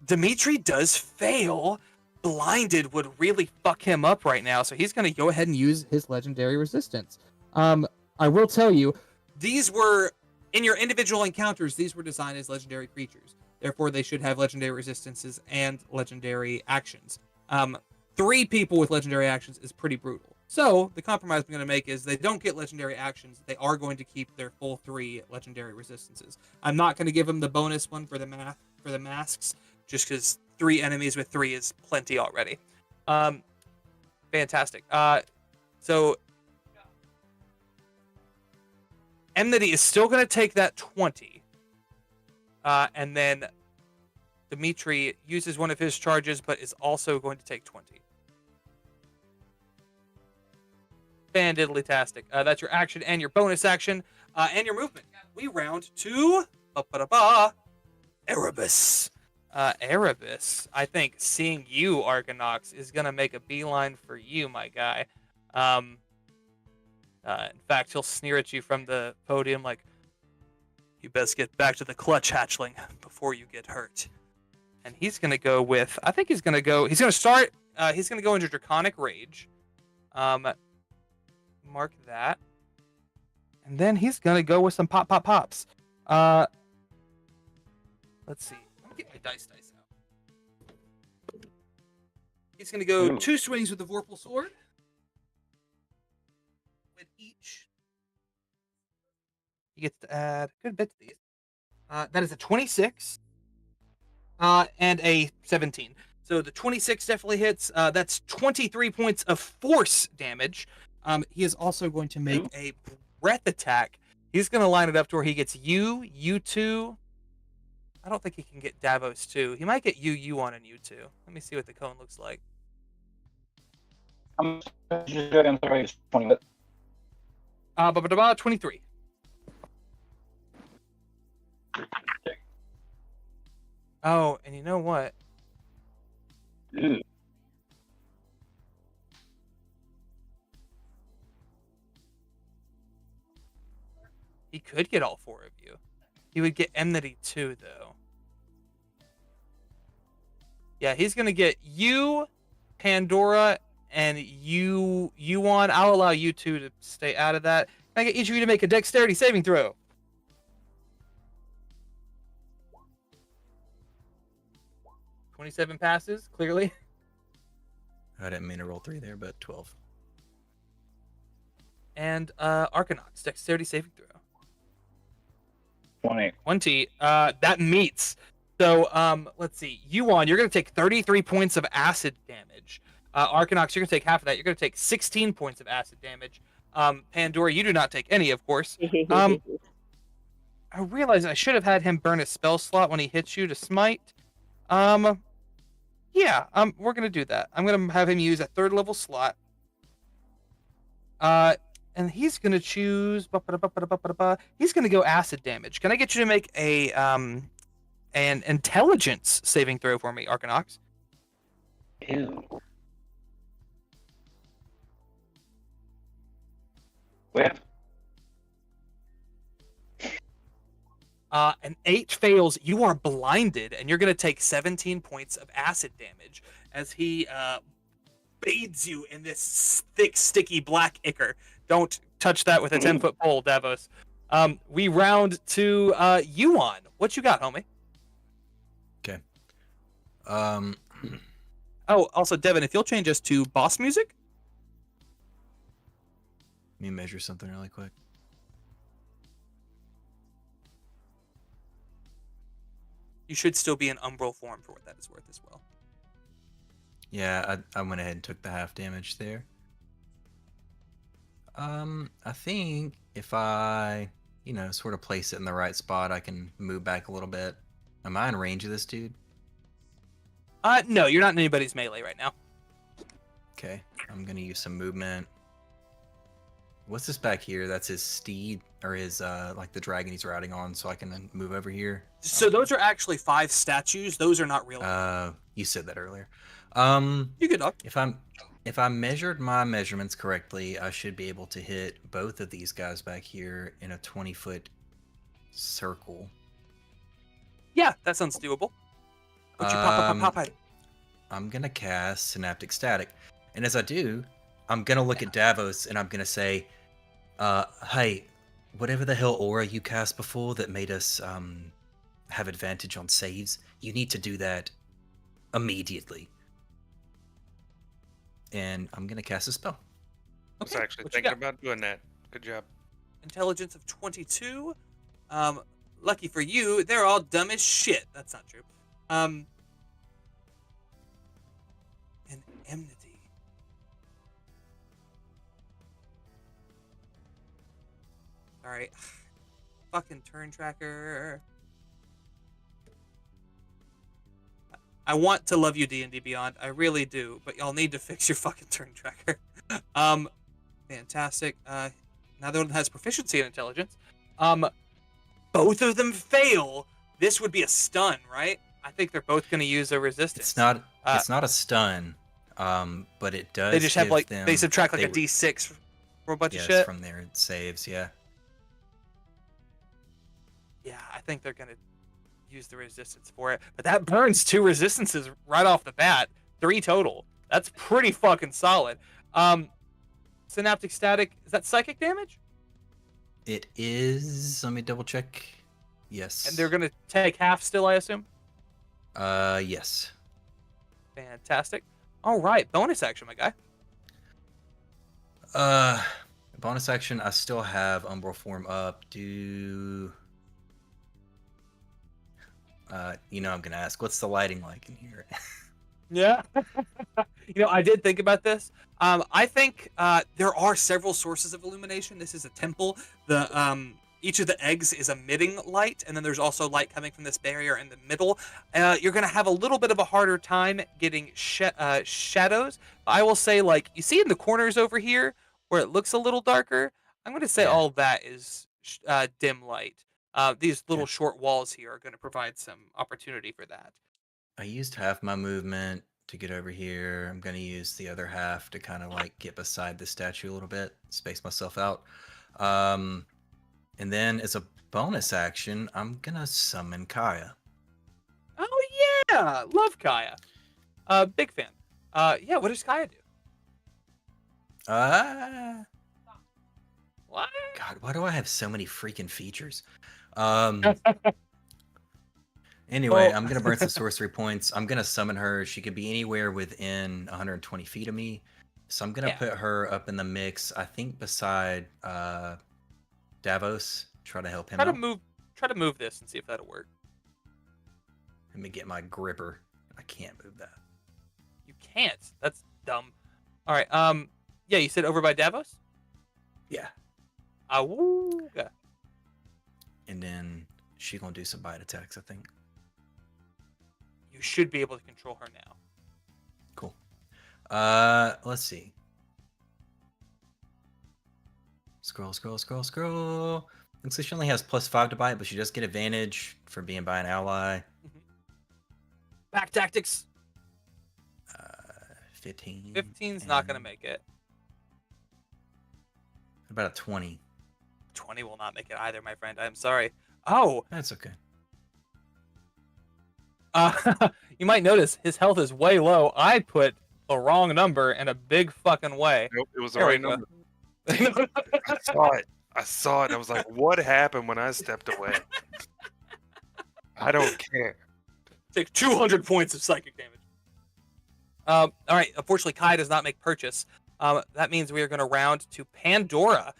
Dimitri does fail. Blinded would really fuck him up right now, so he's going to go ahead and use his legendary resistance. I will tell you, these were, in your individual encounters, these were designed as legendary creatures. Therefore, they should have legendary resistances and legendary actions. 3 people with legendary actions is pretty brutal. So, the compromise I'm going to make is they don't get legendary actions. They are going to keep their full 3 legendary resistances. I'm not going to give them the bonus one for the masks, just because 3 enemies with 3 is plenty already. Fantastic. So, Enmity is still going to take that 20. And then Dimitri uses one of his charges, but is also going to take 20. Fandiddly-tastic. That's your action and your bonus action and your movement. We round to Erebus. Erebus, I think seeing you, Argonox, is going to make a beeline for you, my guy. In fact, he'll sneer at you from the podium like, you best get back to the clutch, hatchling, before you get hurt. And he's going to go with, he's going to go into Draconic Rage. Mark that. And then he's going to go with some pops. Let's see. Let me get my dice out. He's going to go 2 swings with the Vorpal Sword. With each. He gets to add a good bit to these. That is a 26 and a 17. So the 26 definitely hits. That's 23 points of force damage. He is also going to make a breath attack. He's going to line it up to where he gets you two. I don't think he can get Davos too. He might get you one, and you two. Let me see what the cone looks like. I'm sorry, 20. 23. Oh, and you know what? Ew. He could get all 4 of you. He would get enmity too, though. Yeah, he's gonna get you, Pandora, and you Yuan. I'll allow you 2 to stay out of that. Can I get each of you to make a dexterity saving throw? 27 passes, clearly. I didn't mean to roll 3 there, but 12. And Arcanauts, dexterity saving throw. 20. That meets. So let's see. Yuan, you're going to take 33 points of acid damage. Arcanauts, you're going to take half of that. You're going to take 16 points of acid damage. Pandora, you do not take any, of course. I realize I should have had him burn a spell slot when he hits you to smite. Yeah, we're going to do that. I'm going to have him use a 3rd level slot. And he's going to choose... He's going to go acid damage. Can I get you to make an intelligence saving throw for me, Arcanauts? Ew. Where? An 8 fails. You are blinded, and you're going to take 17 points of acid damage as he bathes you in this thick, sticky black ichor. Don't touch that with a 10-foot pole, Davos. We round to Yuan. What you got, homie? Okay. Oh, also, Devin, if you'll change us to boss music. Let me measure something really quick. You should still be in umbral form for what that is worth as well. Yeah, I went ahead and took the half damage there. I think if I, sort of place it in the right spot, I can move back a little bit. Am I in range of this dude? No, you're not in anybody's melee right now. Okay, I'm gonna use some movement. What's this back here? That's his steed, or his, like the dragon he's riding on, so I can then move over here. So those are actually 5 statues. Those are not real. You said that earlier. You good, dog. If I measured my measurements correctly, I should be able to hit both of these guys back here in a 20-foot circle. Yeah, that sounds doable. What you pop it? I'm gonna cast Synaptic Static, and as I do, I'm gonna look at Davos and I'm gonna say, "Hey, whatever the hell aura you cast before that made us have advantage on saves, you need to do that immediately." And I'm gonna cast a spell. I was actually thinking about doing that. Good job. Intelligence of 22. Lucky for you, they're all dumb as shit. That's not true. An enmity. Alright. Fucking turn tracker. I want to love you, D&D Beyond. I really do, but y'all need to fix your fucking turn tracker. Fantastic. Neither one has proficiency in intelligence. Both of them fail. This would be a stun, right? I think they're both going to use a resistance. It's not a stun, but it does. They just have like them, they subtract like a D6 for a bunch of shit. From their saves, yeah. Yeah, I think they're going to use the resistance for it, but that burns 2 resistances right off the bat. 3 total. That's pretty fucking solid. Synaptic Static, is that psychic damage? It is. Let me double check. Yes. And they're gonna take half still, I assume? Yes. Fantastic. All right, bonus action, my guy. Bonus action, I still have Umbral Form up. I'm gonna ask, what's the lighting like in here? Yeah. I did think about this. I think there are several sources of illumination. This is a temple. Each of the eggs is emitting light, and then there's also light coming from this barrier in the middle. You're going to have a little bit of a harder time getting shadows. I will say, like, you see in the corners over here where it looks a little darker, I'm going to say all that is dim light. These little short walls here are going to provide some opportunity for that. I used half my movement to get over here. I'm going to use the other half to kind of like get beside the statue a little bit, space myself out. And then as a bonus action, I'm gonna summon Kaya. Oh yeah, love Kaya. Big fan. Yeah, what does Kaya do? What? God, why do I have so many freaking features? Anyway, Well- I'm gonna burn some sorcery points. I'm gonna summon her. She could be anywhere within 120 feet of me. So I'm gonna put her up in the mix. I think beside Davos. Try to help him out. Try to move this and see if that'll work. Let me get my gripper. I can't move that. You can't. That's dumb. All right. Yeah, you said over by Davos. Yeah. Awooga. And then she gonna do some bite attacks, I think. You should be able to control her now. Cool. Let's see. Scroll. Looks like she only has +5 to bite, but she does get advantage for being by an ally. Back tactics. 15. 15's not gonna make it. About a 20. 20 will not make it either, my friend. I'm sorry. Oh. That's okay. You might notice his health is way low. I put the wrong number in a big fucking way. Nope, it was the There we right go. number. I saw it. I was like, what happened when I stepped away? I don't care. Take 200 points of psychic damage. All right. Unfortunately, Kai does not make purchase. That means we are going to round to Pandora.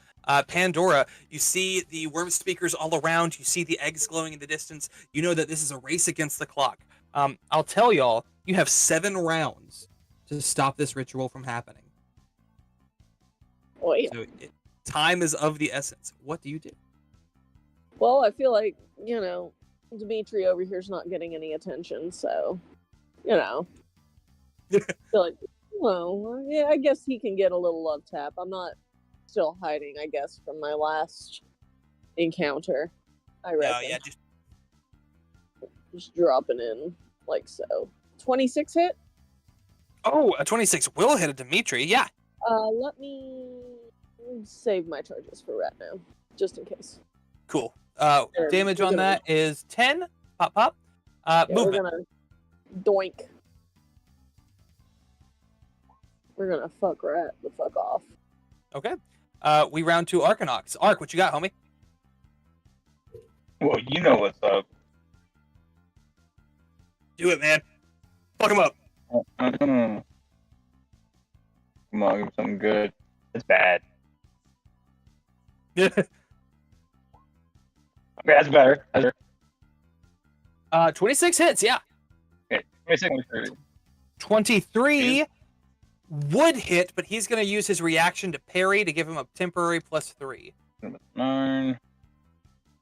Pandora, you see the worm speakers all around. You see the eggs glowing in the distance. You know that this is a race against the clock. I'll tell y'all, you have 7 rounds to stop this ritual from happening. Oh, yeah. So time is of the essence. What do you do? Well, I feel like, Dimitri over here's not getting any attention, so, I feel like, well, yeah, I guess he can get a little love tap. I'm not still hiding, I guess, from my last encounter, I reckon. Yeah, Just dropping in, like so. 26 hit? Oh, a 26 will hit a Dimitri, yeah. Let me save my charges for right now, just in case. Cool. There, Damage we're on gonna- that is 10. Pop. Yeah, Movement. We're gonna doink. We're gonna fuck rat the fuck off. Okay. We round to Arcanox. Arc, what you got, homie? Well, you know what's up. Do it, man. Fuck him up. Come on, give me something good. It's bad. Okay, that's better. 26 hits, yeah. Okay, 26. 23 would hit, but he's going to use his reaction to parry to give him a temporary +3. 9.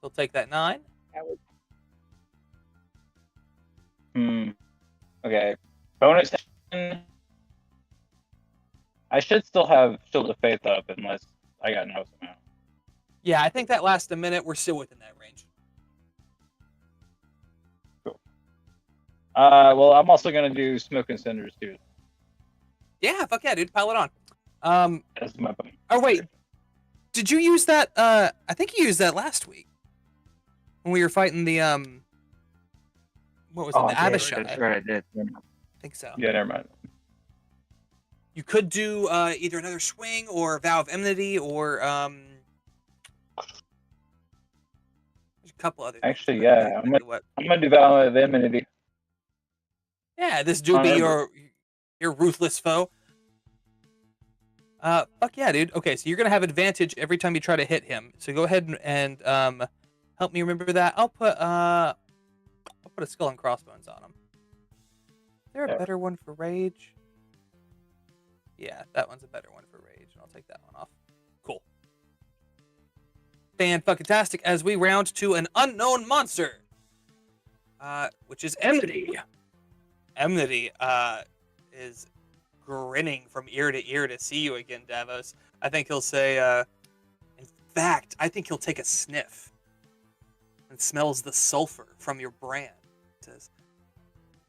He'll take that 9. Okay. Bonus 10. I should still have Shield of Faith up unless I got no somehow. Yeah, I think that lasts a minute. We're still within that range. Cool. Well, I'm also gonna do Smoke and Cinders too. Yeah, fuck yeah, dude. Pile it on. That's my point. Oh, wait. Did you use that? I think you used that last week. When we were fighting the, what was it? The Abishai. That's right, I did. I think so. Yeah, never mind. You could do either another swing or Vow of Enmity or there's a couple other things, Actually, but yeah, I'm gonna do Vow of Enmity. Yeah, this do be your ruthless foe. Fuck yeah, dude. Okay, so you're gonna have advantage every time you try to hit him. So go ahead and help me remember that. I'll put a skull and crossbones on him. Is there a better one for rage? Yeah, that one's a better one for rage, and I'll take that one off. Cool. Fan-fucking-tastic as we round to an unknown monster, which is Enmity. Enmity is grinning from ear to ear to see you again, Davos. I think he'll say, in fact, I think he'll take a sniff and smells the sulfur from your brand. Says,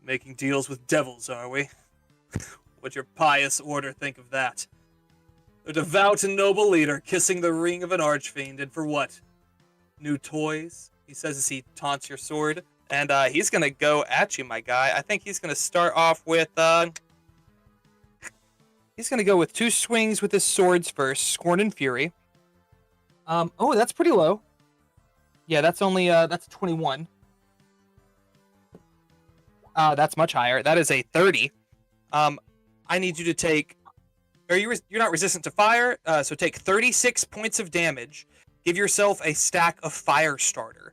making deals with devils, are we? What your pious order think of that? A devout and noble leader kissing the ring of an archfiend, and for what? new toys. He says as he taunts your sword. And he's going to go at you, my guy. I think he's going to start off with... he's going to go with 2 swings with his swords first. Scorn and Fury. Oh, that's pretty low. Yeah, that's only... that's 21. That's much higher. That is a 30. I need you to take... You're not resistant to fire, so take 36 points of damage. Give yourself a stack of fire starter.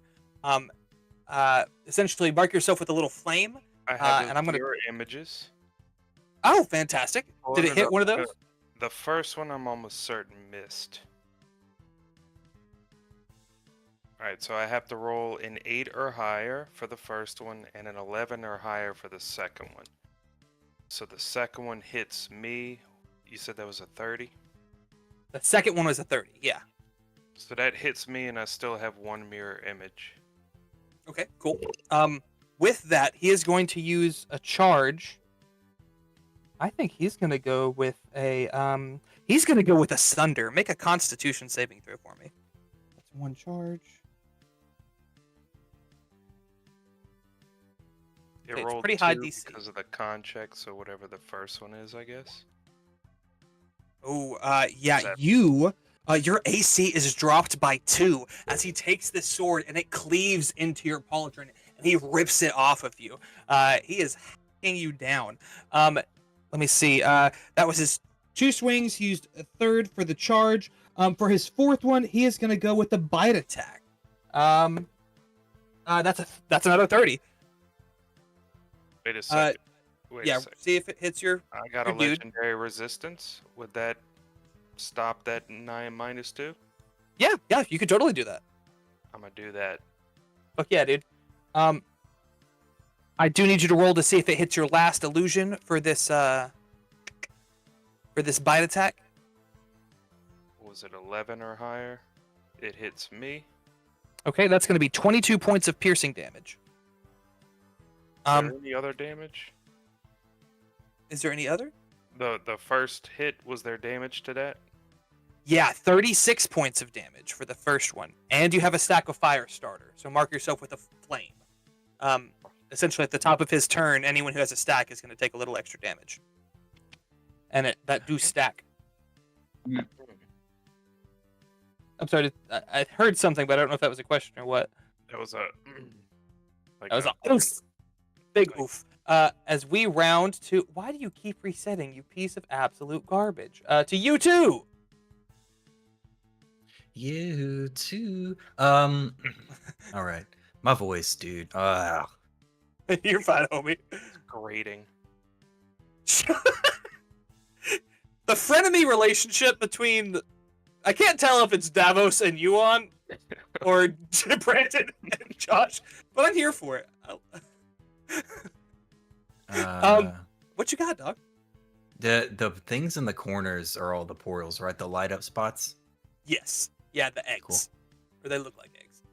Essentially, mark yourself with a little flame. I have and I'm gonna mirror images. Oh, fantastic! Did it hit one of those? The first one, I'm almost certain missed. All right, so I have to roll an 8 or higher for the first one, and an 11 or higher for the second one. So the second one hits me. You said that was a 30? The second one was a 30, yeah. So that hits me, and I still have 1 mirror image. Okay, cool. With that, he is going to use a charge. I think he's going to go with a he's going to go with a Sunder. Make a Constitution saving throw for me. That's 1 charge. It Okay, it's rolled pretty high 2 DC. because of the con check, so whatever the first one is, I guess. Oh, yeah, Seven. your AC is dropped by 2 as he takes this sword and it cleaves into your pauldron and he rips it off of you. He is hacking you down. Let me see. That was his 2 swings. He used a 3rd for the charge. For his 4th one, he is going to go with the bite attack. That's another 30. Wait a second. Yeah, see if it hits your... I got a your dude. legendary resistance. Would that stop that 9 minus 2? Yeah, you could totally do that. I'm gonna do that. Fuck yeah, dude. I do need you to roll to see if it hits your last illusion for this bite attack. Was it 11 or higher? It hits me. Okay, that's going to be 22 points of piercing damage. Is there any other damage? Is there any other? The first hit, was there damage to that? Yeah, 36 points of damage for the first one. And you have a stack of fire starter, so mark yourself with a flame. Essentially, at the top of his turn, anyone who has a stack is going to take a little extra damage. And that do stack. I'm sorry, I heard something, but I don't know if that was a question or what. That was a... Like That was a big oof. As we round to... Why do you keep resetting, you piece of absolute garbage? To you too! You too. All right. My voice, dude. You're fine, homie. grating. The frenemy relationship between... I can't tell if it's Davos and Yuan or Brandon and Josh, but I'm here for it. What you got, dog? The things in the corners are all the portals, right? The light up spots? Yes. Yeah, the eggs. Cool. Or they look like eggs.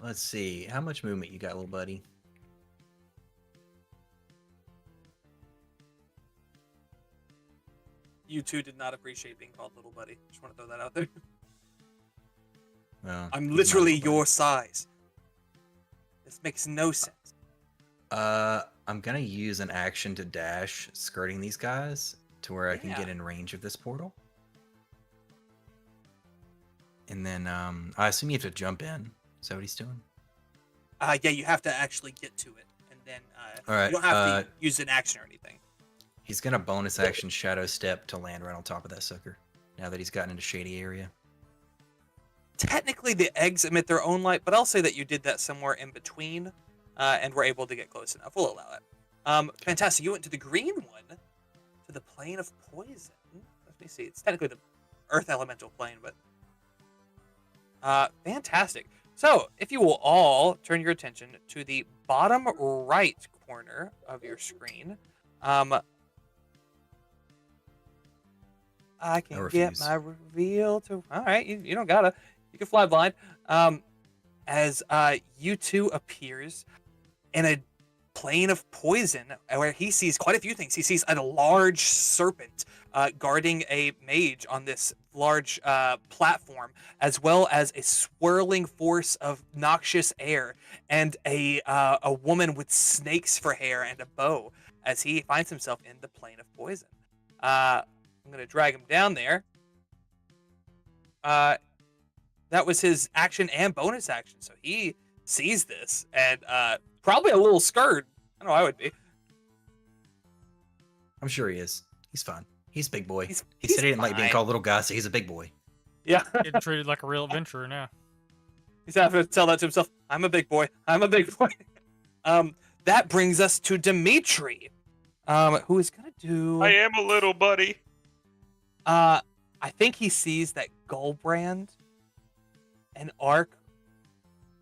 Let's see. How much movement you got, little buddy? You two did not appreciate being called little buddy. Just want to throw that out there. Well, I'm he's literally not little your size. This makes no sense. buddy. I'm gonna use an action to dash, skirting these guys to where I can get in range of this portal. And then I assume you have to jump in. Is that what he's doing? Yeah, you have to actually get to it, and then All right, you don't have to use an action or anything. He's gonna bonus action shadow step to land right on top of that sucker. Now that he's gotten into shady area. Technically, the eggs emit their own light, but I'll say that you did that somewhere in between, and were able to get close enough. We'll allow it. Fantastic. You went to the green one, to the plane of poison. Let me see. It's technically the earth elemental plane, but fantastic. So, if you will all turn your attention to the bottom right corner of your screen, I can get my reveal to... All right, you don't gotta. You can fly blind. As U2 appears in a plane of poison, where he sees quite a few things. He sees a large serpent guarding a mage on this large platform, as well as a swirling force of noxious air, and a woman with snakes for hair and a bow, as he finds himself in the plane of poison. I'm going to drag him down there. That was his action and bonus action, so he sees this, and probably a little scared. I know I would be. I'm sure he is. He's fine. He's a big boy. He's He said he didn't like fine. being called little guy, so he's a big boy. Yeah. Getting treated like a real adventurer now. He's having to tell that to himself. I'm a big boy. I'm a big boy. That brings us to Dimitri, who is gonna do. I am a little buddy. I think he sees that Goldbrand and Ark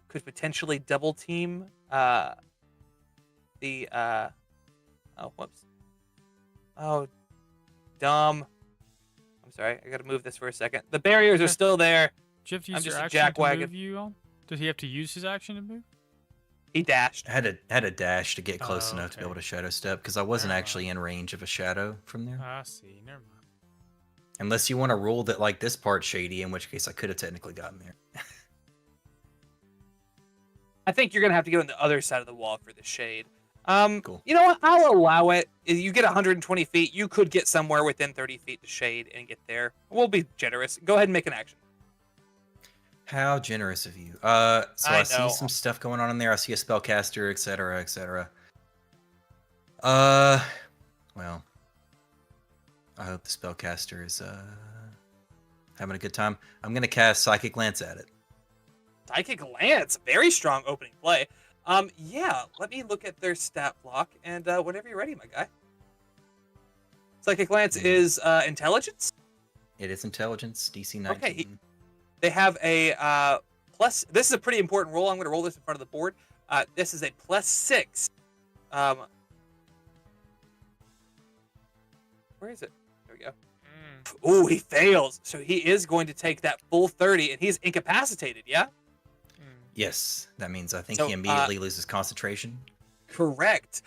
could potentially double team the oh, whoops. Oh, dumb. I'm sorry. I gotta move this for a second. The barriers are still there. Did you have to I'm use just your a action to jackwagon. move you on? Did he have to use his action to move? He dashed. I had a dash to get close Oh, enough to be okay. able to shadow step because I wasn't Never actually in range of a shadow from there. I see. Never mind. Unless you want to rule that like this part's shady, in which case I could have technically gotten there. I think you're gonna have to go on the other side of the wall for the shade. Cool. You know what? I'll allow it. If you get 120 feet, you could get somewhere within 30 feet to shade and get there. We'll be generous. Go ahead and make an action. How generous of you. So I I see know. some stuff going on in there. I see a spellcaster, etc., etc. Well, I hope the spellcaster is having a good time. I'm gonna cast Psychic Lance at it. Psychic Lance, very strong opening play. Yeah, let me look at their stat block, and whenever you're ready, my guy. Psychic Lance is intelligence. It is intelligence, DC 19. Okay, they have a plus. This is a pretty important roll. I'm going to roll this in front of the board. This is a +6. Where is it? There we go. Ooh, he fails. So he is going to take that full 30, and he's incapacitated, yeah? Yes, that means I think So, he immediately loses concentration. Correct.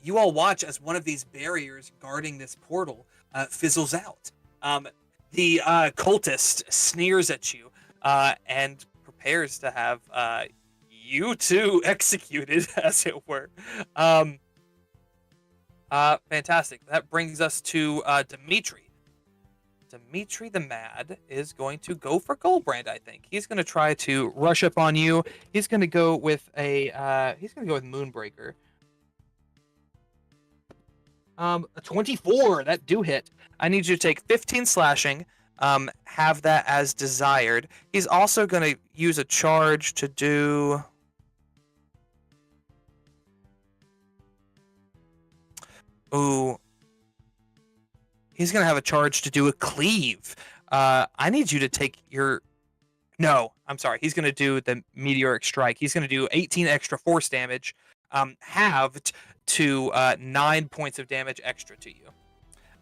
You all watch as one of these barriers guarding this portal fizzles out. The cultist sneers at you and prepares to have you two executed, as it were. Fantastic. That brings us to Dimitri. Dimitri the Mad is going to go for Goldbrand, I think. He's going to try to rush up on you. He's going to go with Moonbreaker. A 24, that do hit. I need you to take 15 slashing, have that as desired. He's also going to use a charge to do... Ooh. He's going to have a charge to do a cleave. I need you to take your... No, I'm sorry. He's going to do the meteoric strike. He's going to do 18 extra force damage, halved to 9 points of damage extra to you.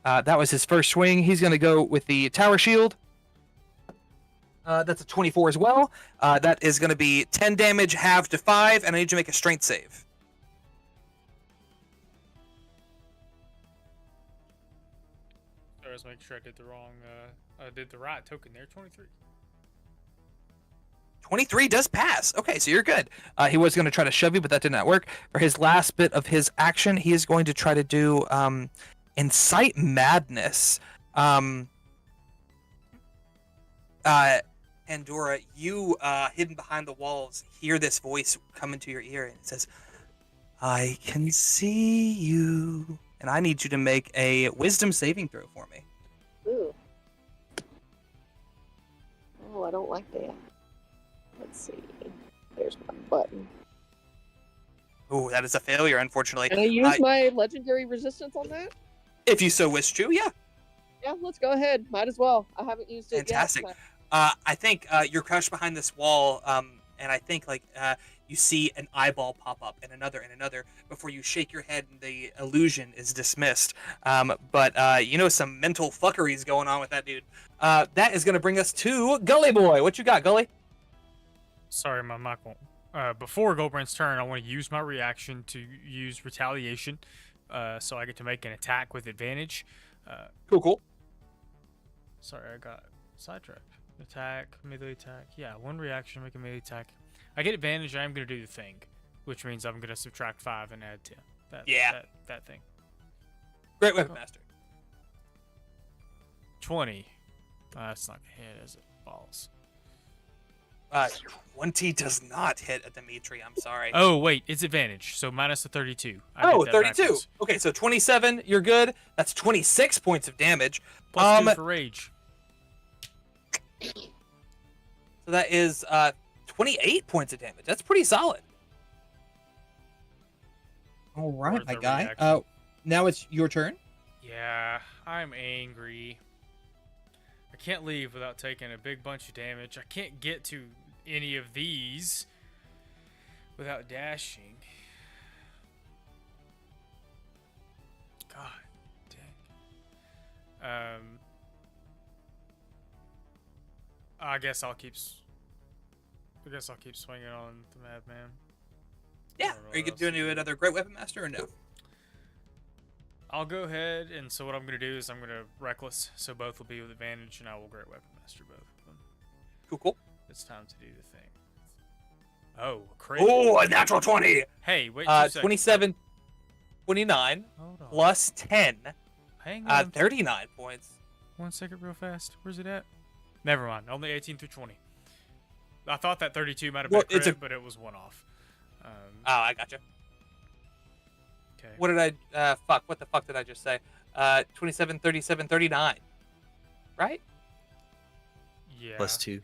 That was his first swing. He's going to go with the tower shield. That's a 24 as well. That is going to be 10 damage, halved to 5, and I need you to make a strength save. I was making sure I did the wrong. I did the right token there. 23. 23 does pass. Okay, so you're good. He was going to try to shove you, but that did not work. For his last bit of his action, he is going to try to do Incite Madness. Pandora, you, hidden behind the walls, hear this voice come into your ear, and it says, I can see you. And I need you to make a wisdom saving throw for me. Ooh. Oh, I don't like that. Let's see. There's my button. Ooh, that is a failure, unfortunately. Can I use my legendary resistance on that? If you so wish to, yeah. Yeah, let's go ahead. Might as well. I haven't used it Fantastic. yet. I think you're crouched behind this wall, and I think you see an eyeball pop up and another before you shake your head and the illusion is dismissed. But some mental fuckery's going on with that dude. That is going to bring us to Gully Boy. What you got, Gully? Sorry, my mic won't before Goldbrand's turn, I want to use my reaction to use retaliation, so I get to make an attack with advantage. Cool. Sorry, I got sidetracked. Attack, melee attack. Yeah, one reaction, make a melee attack. I get advantage. I am going to do the thing, which means I'm going to subtract 5 and add 10. That thing. Great Weapon Master. 20. That's not going to hit, is it? Balls. 20 does not hit a Dimitri. I'm sorry. Oh, wait. It's advantage. So minus the 32. Oh, 32. Backwards. Okay, so 27. You're good. That's 26 points of damage. Plus 2 for rage. So that is 28 points of damage. That's pretty solid. All right, my guy. Reaction. Now it's your turn. Yeah, I'm angry. I can't leave without taking a big bunch of damage. I can't get to any of these without dashing. God dang. I guess I'll keep swinging on the madman. Yeah. Are you doing another Great Weapon Master or no? I'll go ahead, and so what I'm going to do is I'm going to Reckless, so both will be with advantage, and I will Great Weapon Master both of them. Cool. It's time to do the thing. Oh, a crit. Oh, a natural 20! Hey, wait 2 seconds. 27, 29, plus 10, Hang on. 39 points. 1 second real fast. Where's it at? Never mind. Only 18 through 20. I thought that 32 might have been a crit, but it was one off. I gotcha. Okay. What did I, what the fuck did I just say? 27, 37, 39. Right? Yeah. Plus 2.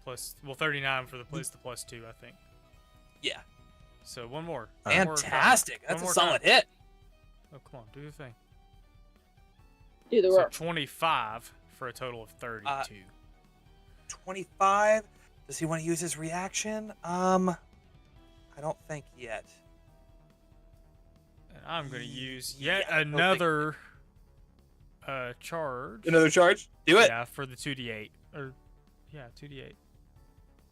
Plus, 39 for the plus 2, I think. Yeah. So one more. Fantastic. That's a solid hit. Oh, come on. Do the thing. Do the So work. 25 for a total of 32. 25. Does he want to use his reaction? I don't think yet. And I'm going to use yet another charge. Another charge? Do it. Yeah, for the 2d8. 2d8.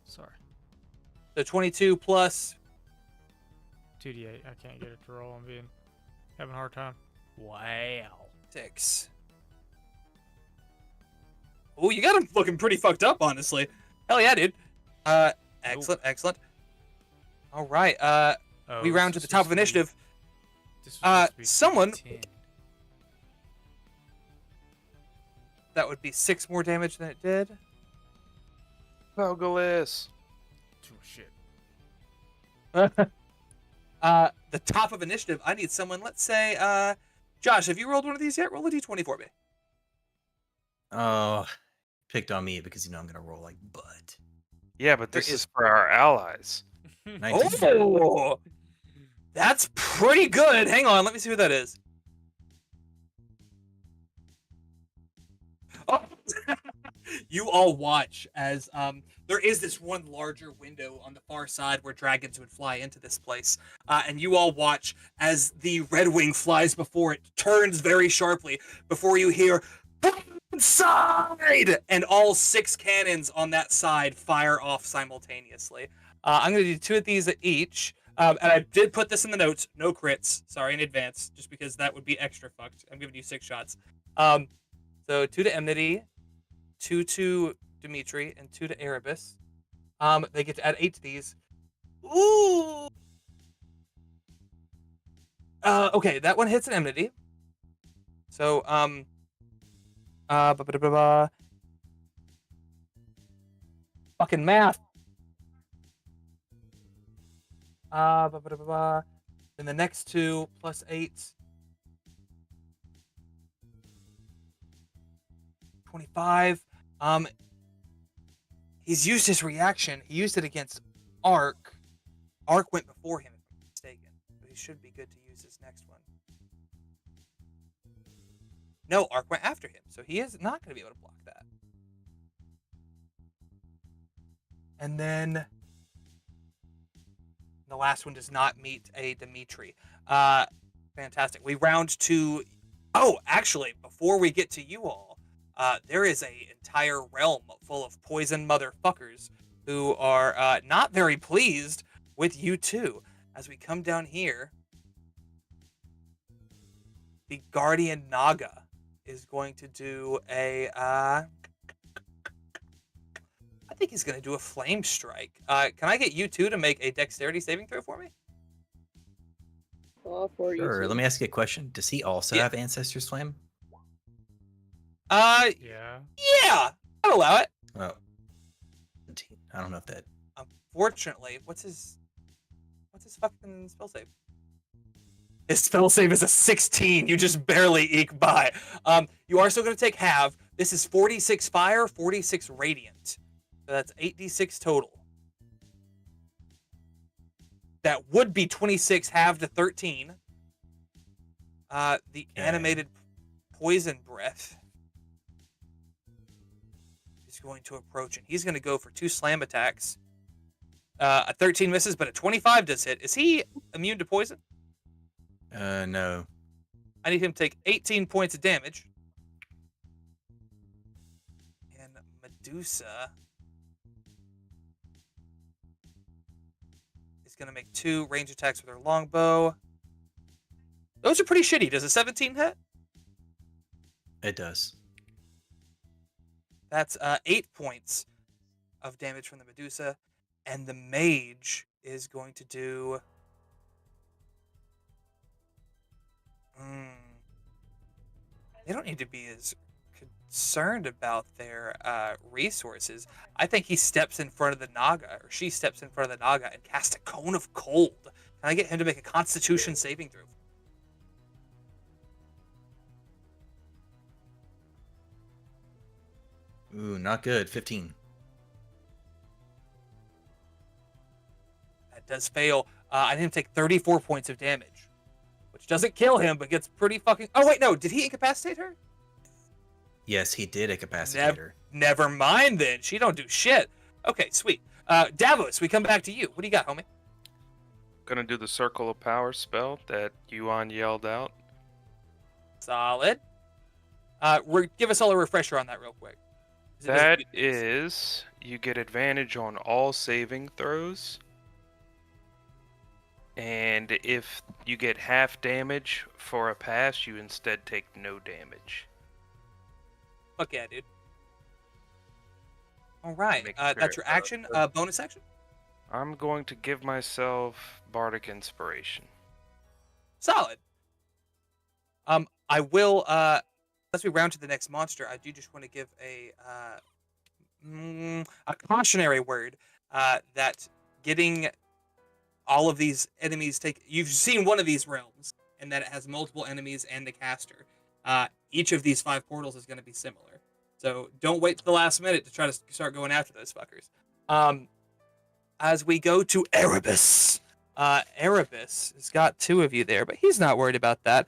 Sorry. So 22 plus 2d8. I can't get it to roll. I'm having a hard time. Wow. 6. Oh, you got him looking pretty fucked up, honestly. Hell yeah, dude. Excellent. All right. We round to the top of initiative. Someone. That would be 6 more damage than it did. Legolas. Oh, shit. The top of initiative. I need someone. Let's say, Josh, have you rolled one of these yet? Roll a d20 for me. Oh, picked on me because I'm gonna roll like bud. Yeah, but this is for our allies. 19. Oh, that's pretty good. Hang on, let me see who that is. Oh. You all watch as there is this one larger window on the far side where dragons would fly into this place, and you all watch as the Red Wing flies before it, turns very sharply before you hear side, and all 6 cannons on that side fire off simultaneously. I'm going to do 2 of these each, and I did put this in the notes. No crits, sorry in advance, just because that would be extra fucked. I'm giving you 6 shots. So 2 to Enmity, 2 to Dimitri, and 2 to Erebus. They get to add 8 to these. Ooh. Okay, that one hits an Enmity. So fucking math. Then the next 2 plus 8. 25. He's used his reaction. He used it against Ark. Ark went before him, if I'm not mistaken. But he should be good to use his next one. No, Ark went after him, so he is not going to be able to block that. And then the last one does not meet a Dimitri. Fantastic. We round to... Oh, actually, before we get to you all, there is an entire realm full of poison motherfuckers who are not very pleased with you two. As we come down here, the Guardian Naga is going to do a. I think he's going to do a Flame Strike. Can I get you two to make a Dexterity saving throw for me? For you Sure. two. Let me ask you a question. Does he also have Ancestor's Flame? Yeah. Yeah, I'll allow it. Oh. I don't know if that. Unfortunately, what's his fucking spell save? His spell save is a 16. You just barely eke by. You are still going to take half. This is 46 fire, 46 radiant. So that's 8d6 total. That would be 26 halved to 13. The animated poison breath is going to approach, and he's going to go for 2 slam attacks. A 13 misses, but a 25 does hit. Is he immune to poison? No. I need him to take 18 points of damage. And Medusa is going to make 2 range attacks with her longbow. Those are pretty shitty. Does a 17 hit? It does. That's 8 points of damage from the Medusa. And the mage is going to do... They don't need to be as concerned about their resources. I think he steps in front of the Naga, or she steps in front of the Naga and casts a cone of cold. Can I get him to make a Constitution saving throw? Ooh, not good. 15. That does fail. I need him to take 34 points of damage, which doesn't kill him, but gets pretty fucking... Oh, wait, no. Did he incapacitate her? Yes, he did incapacitate her. Never mind, then. She don't do shit. Okay, sweet. Davos, we come back to you. What do you got, homie? Gonna do the Circle of Power spell that Yuan yelled out. Solid. Give us all a refresher on that real quick. That is, you get advantage on all saving throws. And if you get half damage for a pass, you instead take no damage. Fuck yeah, dude. All right. That's your action. Bonus action? I'm going to give myself Bardic Inspiration. Solid. I will, as we round to the next monster, I do just want to give a cautionary word that getting all of these enemies you've seen one of these realms, and that it has multiple enemies and the caster. Each of these 5 portals is going to be similar. So don't wait to the last minute to try to start going after those fuckers. As we go to Erebus. Erebus has got 2 of you there, but he's not worried about that.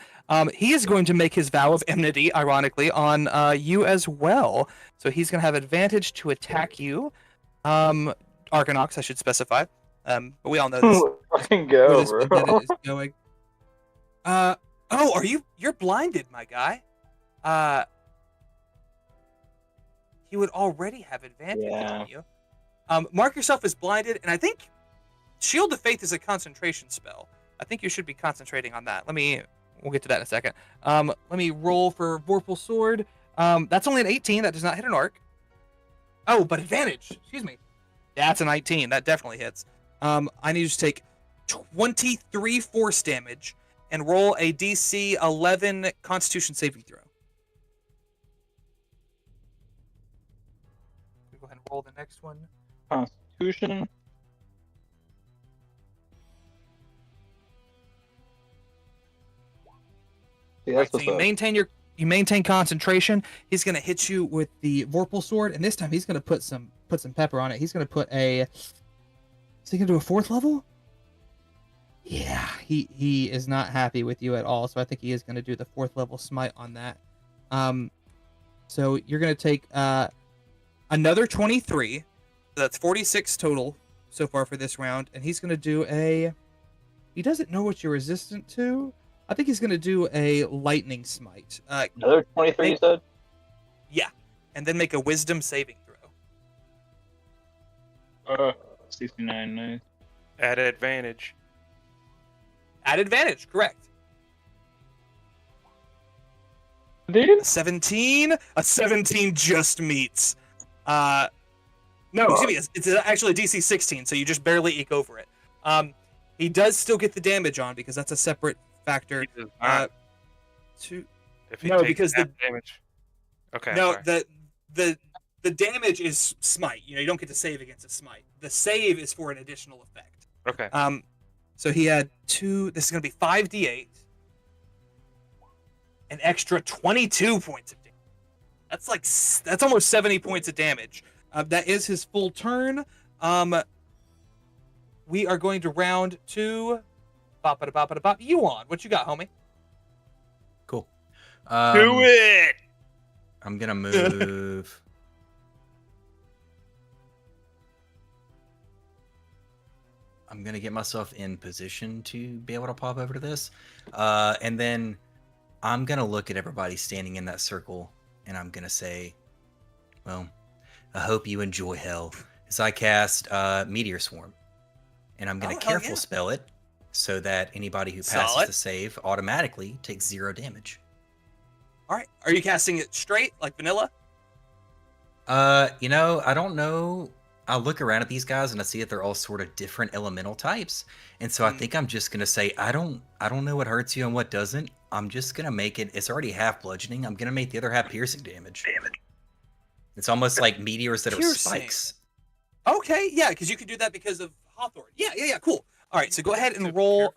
He is going to make his vow of enmity, ironically, on you as well. So he's going to have advantage to attack you. Arcanox, I should specify. But we all know this. Fucking go, bro. Is going. You're blinded, my guy. He would already have advantage on you. Mark yourself as blinded, and I think Shield of Faith is a concentration spell. I think you should be concentrating on that. We'll get to that in a second. Let me roll for Vorpal Sword. That's only an 18. That does not hit an arc. Oh, but advantage. Excuse me. That's a 19. That definitely hits. I need you to take 23 force damage and roll a DC 11 Constitution saving throw. Go ahead and roll the next one. Constitution. Yeah, right, so you maintain concentration. He's gonna hit you with the Vorpal Sword, and this time he's gonna put some pepper on it. He's gonna put a. Is he gonna do a 4th level? Yeah, he is not happy with you at all. So I think he is gonna do the 4th level smite on that. So you're gonna take another 23. So that's 46 total so far for this round, and he's gonna do a. He doesn't know what you're resistant to. I think he's going to do a lightning smite. Another 23, you said? Yeah. And then make a wisdom saving throw. 69, nice. At advantage. At advantage, correct. Dude? A 17 just meets. No, excuse me, it's actually DC 16, so you just barely eke over it. He does still get the damage on because that's a separate factor. He does not. If he No, takes because half damage. Okay. no, sorry. the damage is smite. You don't get to save against a smite. The save is for an additional effect. Okay. So he had 2. This is going to be 5d8. An extra 22 points of damage. That's almost 70 points of damage. That is his full turn. We are going to round to Yuan. What you got, homie? Cool. Do it! I'm gonna move. I'm gonna get myself in position to be able to pop over to this, and then I'm gonna look at everybody standing in that circle, and I'm gonna say, "Well, I hope you enjoy hell." As I cast Meteor Swarm, and I'm gonna careful spell it so that anybody who passes the save automatically takes 0 damage. All right. Are you casting it straight, like vanilla? I don't know. I look around at these guys and I see that they're all sort of different elemental types, and so I think I'm just gonna say I don't know what hurts you and what doesn't. I'm just gonna make it. It's already half bludgeoning. I'm gonna make the other half piercing damage. It's almost like meteors that are spikes. Okay, yeah, because you can do that because of Hawthorne. Yeah, cool. All right, so go ahead and roll.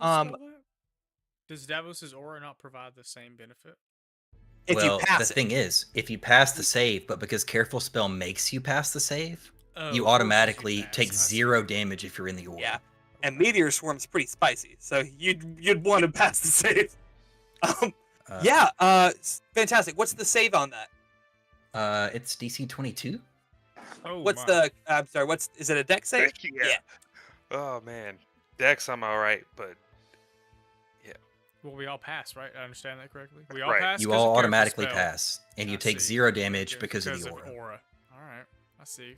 Does Davos's aura not provide the same benefit? If you pass the thing is, if you pass the save, but because careful spell makes you pass the save, you automatically take 0 damage if you're in the aura. Yeah, and Meteor Swarm's pretty spicy, so you'd want to pass the save. Fantastic. What's the save on that? It's DC 22. I'm sorry. Is it a dex save? Yeah. Oh man, dex I'm all right, but yeah. Well, we all pass, right? I understand that correctly. We all pass. You all automatically pass, and you take 0 damage because of the aura. All right, I see.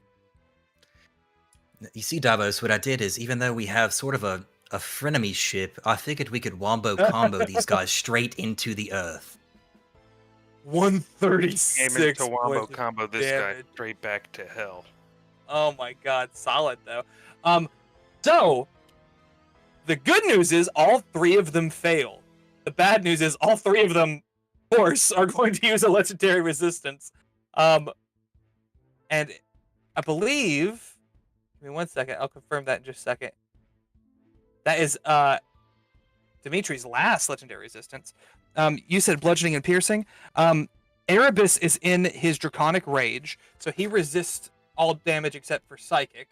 You see, Davos, what I did is, even though we have sort of a frenemy ship, I figured we could wombo combo these guys straight into the earth. 136. Aiming to wombo combo this guy straight back to hell. Oh my god, solid though. So the good news is all 3 of them fail. The bad news is all 3 of them, of course, are going to use a legendary resistance. And I believe, give me 1 second, I'll confirm that in just a second. That is Dimitri's last legendary resistance. You said bludgeoning and piercing. Erebus is in his draconic rage, so he resists all damage except for psychic.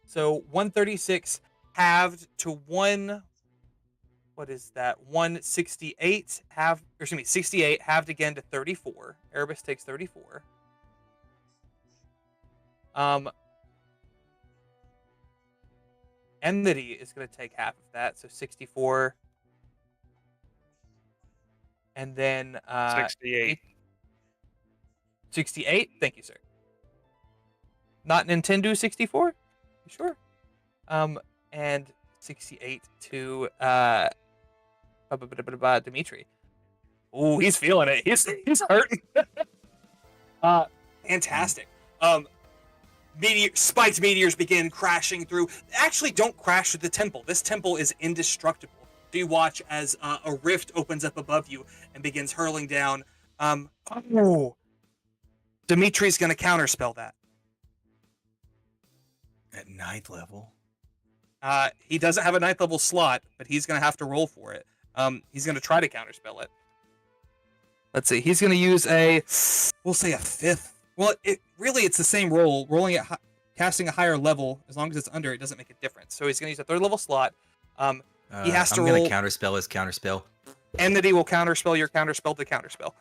So 136 halved to 1. What is that? 168 68 halved again to 34. Erebus takes 34. Enmity is going to take half of that, so 64. And then 68. 68? Thank you, sir. Not Nintendo 64? You sure? And 68 to Dimitri. Ooh, he's feeling it. He's hurting. Fantastic. Spiked meteors begin crashing through. Actually, don't crash through the temple. This temple is indestructible. So you watch as a rift opens up above you and begins hurling down. Dimitri's going to counterspell that. At 9th level? He doesn't have a 9th level slot, but he's going to have to roll for it. He's going to try to counterspell it. Let's see. He's going to use we'll say a 5th. Well, it's the same roll. Rolling at casting a higher level, as long as it's under, it doesn't make a difference. So he's going to use a 3rd level slot. He has to roll. I'm going to counterspell his counterspell. Enmity will counterspell your counterspell to counterspell.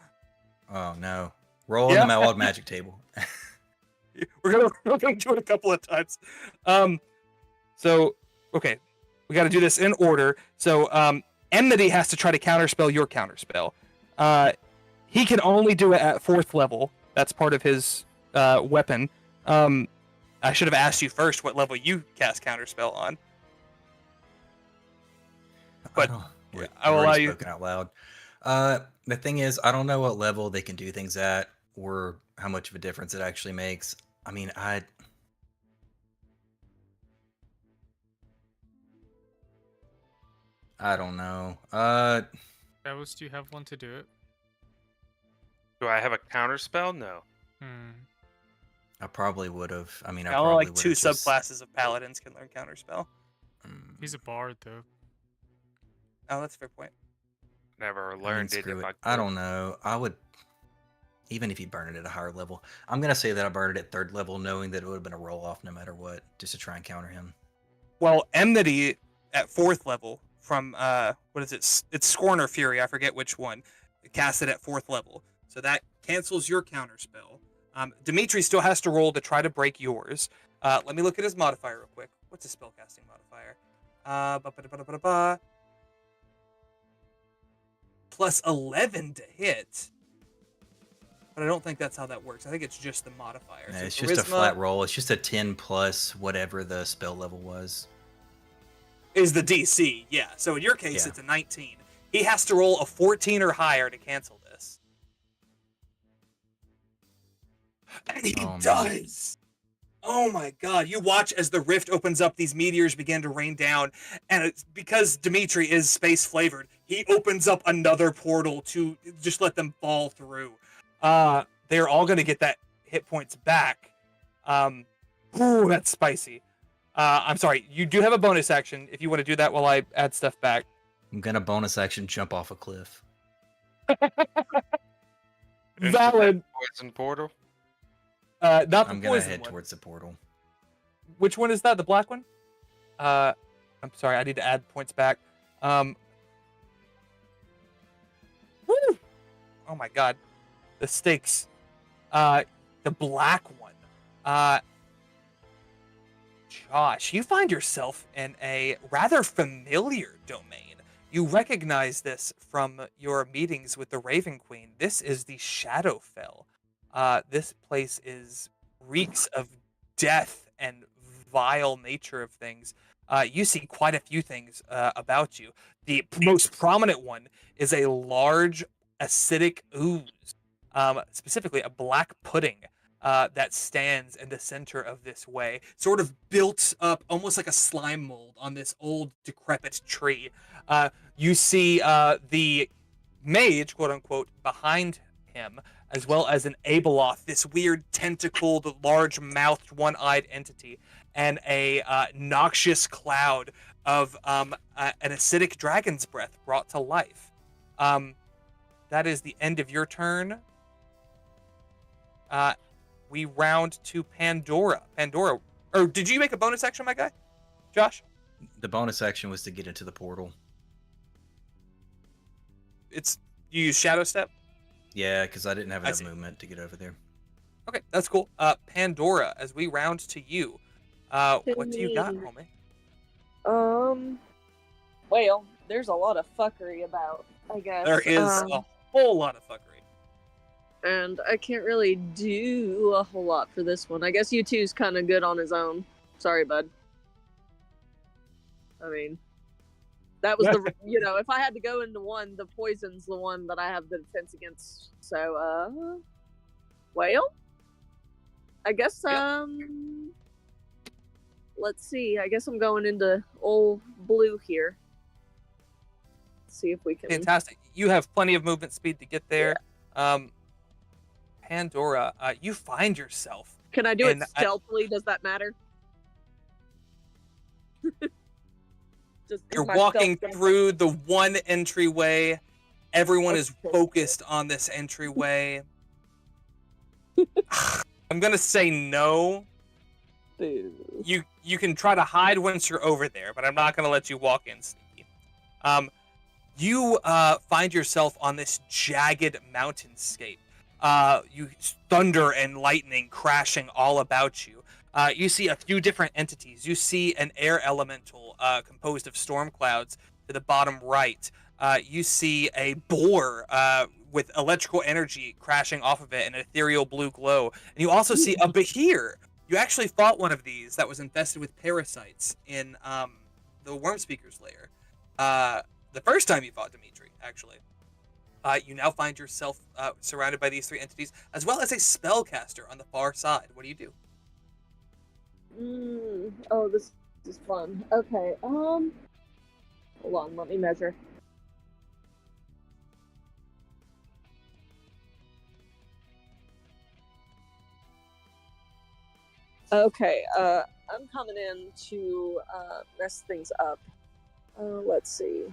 Oh no! Roll on the wild magic table. We're gonna do it a couple of times. So okay, we got to do this in order. So Enmity has to try to counterspell your counterspell. He can only do it at 4th level. That's part of his weapon. I should have asked you first what level you cast counterspell on. But Yeah, I will I've allow already you. spoken out loud. The thing is, I don't know what level they can do things at, or how much of a difference it actually makes. I mean, I don't know. Davos, do you have one to do it? Do I have a counter spell? No. I probably would have. I mean, I Only probably like would 2 have just. subclasses of paladins can learn counterspell. He's a bard, though. Oh, that's a fair point. Never learned it Screw if it. I could. I don't know. I would, even if you burn it at a higher level. I'm gonna say that I burned it at 3rd level, knowing that it would have been a roll off no matter what, just to try and counter him. Well, Enmity at 4th level from what is it? It's Scorn or Fury. I forget which one. Cast it at 4th level, so that cancels your counterspell. Dimitri still has to roll to try to break yours. Let me look at his modifier real quick. What's his spellcasting modifier? Plus 11 to hit. But I don't think that's how that works. I think it's just the modifier. No, So it's charisma, just a flat roll. It's just a 10 plus whatever the spell level was. is the DC, yeah. So in your case, Yeah. it's a 19. He has to roll a 14 or higher to cancel this. And he Oh, man. does! Oh my god, you watch as the rift opens up, these meteors begin to rain down, and it's because Dimitri is space flavored, he opens up another portal to just let them fall through. They're all gonna get that hit points back. Ooh, that's spicy. I'm sorry, you do have a bonus action if you want to do that while I add stuff back. I'm gonna bonus action jump off a cliff. Valid. Poison portal. Not the I'm gonna poison head one. towards the portal. Which one is that? The black one? I'm sorry, I need to add points back. Woo! Oh my god. The stakes. The black one. Josh, you find yourself in a rather familiar domain. You recognize this from your meetings with the Raven Queen. This is the Shadowfell. This place reeks of death and vile nature of things. You see quite a few things about you. The most prominent one is a large acidic ooze, specifically a black pudding that stands in the center of this way, sort of built up almost like a slime mold on this old decrepit tree. You see the mage, quote unquote, behind him, as well as an Abeloth, this weird tentacled, large-mouthed, one-eyed entity, and a noxious cloud of an acidic dragon's breath brought to life. That is the end of your turn. We round to Pandora. Pandora, or did you make a bonus action, my guy? Josh? The bonus action was to get into the portal. You use Shadow Step? Yeah, because I didn't have enough see. movement to get over there. Okay, that's cool. Pandora, as we round to you, what do you got, homie? Well, there's a lot of fuckery about, I guess. There is a whole lot of fuckery. And I can't really do a whole lot for this one. I guess U2's kind of good on his own. Sorry, bud. I mean, that was the, if I had to go into one, the poison's the one that I have the defense against. So, well, I guess, let's see. I guess I'm going into old blue here. Let's see if we can. Fantastic. You have plenty of movement speed to get there. Yeah. Pandora, you find yourself. Can I do it stealthily? Does that matter? You're walking through the one entryway. Everyone is focused on this entryway. I'm gonna say no. You can try to hide once you're over there, but I'm not gonna let you walk in sneaky. You find yourself on this jagged mountainscape. You thunder and lightning crashing all about you. You see a few different entities. You see an air elemental composed of storm clouds to the bottom right. You see a boar with electrical energy crashing off of it, an ethereal blue glow. And you also see a behir. You actually fought one of these that was infested with parasites in the Worm Speaker's lair. the first time you fought Dimitri, actually. You now find yourself surrounded by these 3 entities, as well as a spellcaster on the far side. What do you do? Oh, this is fun. Okay, hold on, let me measure. Okay, I'm coming in to mess things up. Let's see.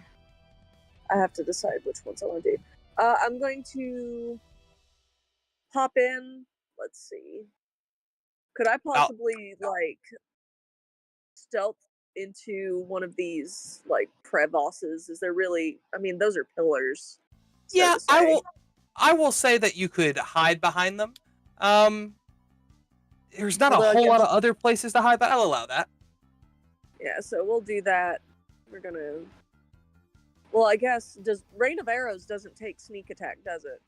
I have to decide which ones I want to do. I'm going to pop in. Let's see. Could I possibly stealth into one of these crevasses? Is there really? I mean, those are pillars. Yeah, I will say that you could hide behind them. There's not a whole lot of other places to hide, but I'll allow that. Yeah, so we'll do that. We're gonna. Well, I guess Rain of Arrows doesn't take sneak attack, does it?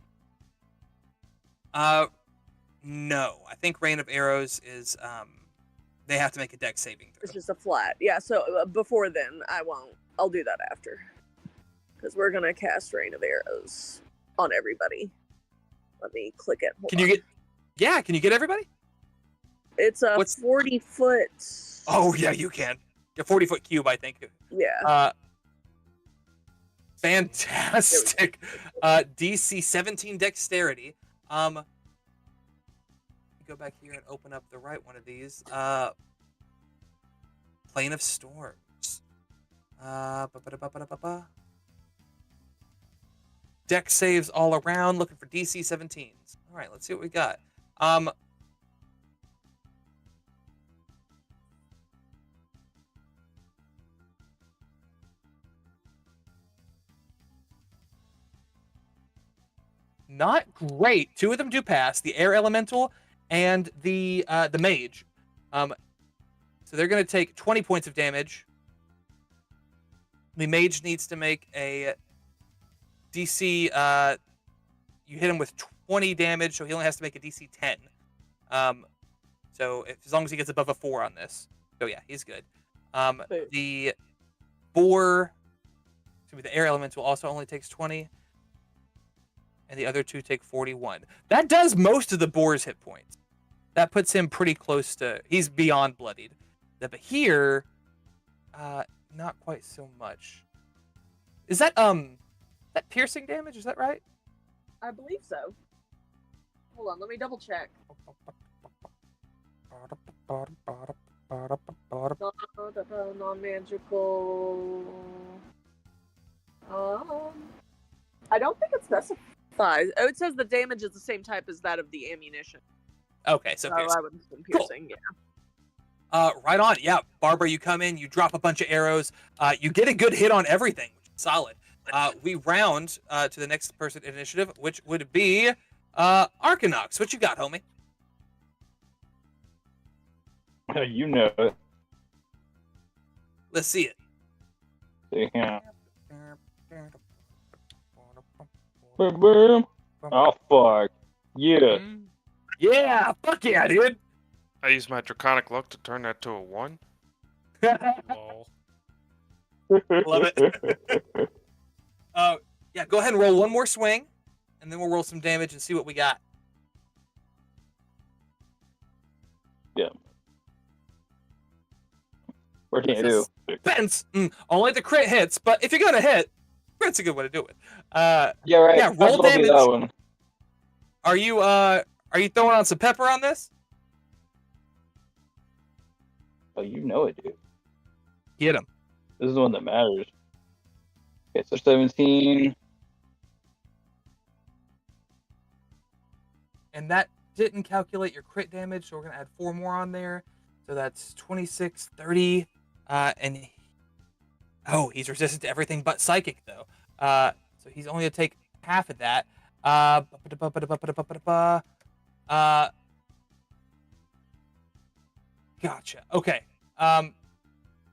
No. I think Rain of Arrows is they have to make a dex saving throw. It's just a flat. Yeah, so before then I won't. I'll do that after. Because we're gonna cast Rain of Arrows on everybody. Let me click it. Can you get everybody? It's a 40-foot. Oh yeah, you can. A 40-foot cube, I think. Yeah. Fantastic. DC 17 dexterity. Go back here and open up the right one of these. Plane of Storms. Dex saves all around, looking for DC 17s. All right, let's see what we got. Not great. 2 of them do pass, the air elemental and the mage. So they're going to take 20 points of damage. The mage needs to make a DC. You hit him with 20 damage, so he only has to make a DC 10. So as long as he gets above a 4 on this. So yeah, he's good. The air elemental also only takes 20. And the other 2 take 41. That does most of the boar's hit points. That puts him pretty close to... He's beyond bloodied. But here, not quite so much. Is that piercing damage? Is that right? I believe so. Hold on, let me double check. Non-magical... I don't think it's specified. Oh, it says the damage is the same type as that of the ammunition. Okay, so piercing. I would assume piercing, cool. Yeah. Right on. Yeah, Barbara, you come in, you drop a bunch of arrows, you get a good hit on everything, which is solid. We round to the next person in initiative, which would be Arcanox. What you got, homie? You know it. Let's see it. Yeah. Boom, boom. Oh, fuck. Yeah. Yeah, fuck yeah, dude. I used my Draconic Luck to turn that to a 1. Lol. Love it. Yeah, go ahead and roll one more swing, and then we'll roll some damage and see what we got. Yeah. What can you do? Suspense. Only the crit hits, but if you're gonna hit, crit's a good way to do it. Yeah, right. Yeah, roll damage. That one. Are you throwing on some pepper on this? Oh, you know it, dude. Get him. This is the one that matters. Okay, so 17. And that didn't calculate your crit damage, so we're going to add 4 more on there. So that's 26, 30, and... Oh, he's resistant to everything but psychic, though. So he's only going to take half of that. Gotcha. Okay.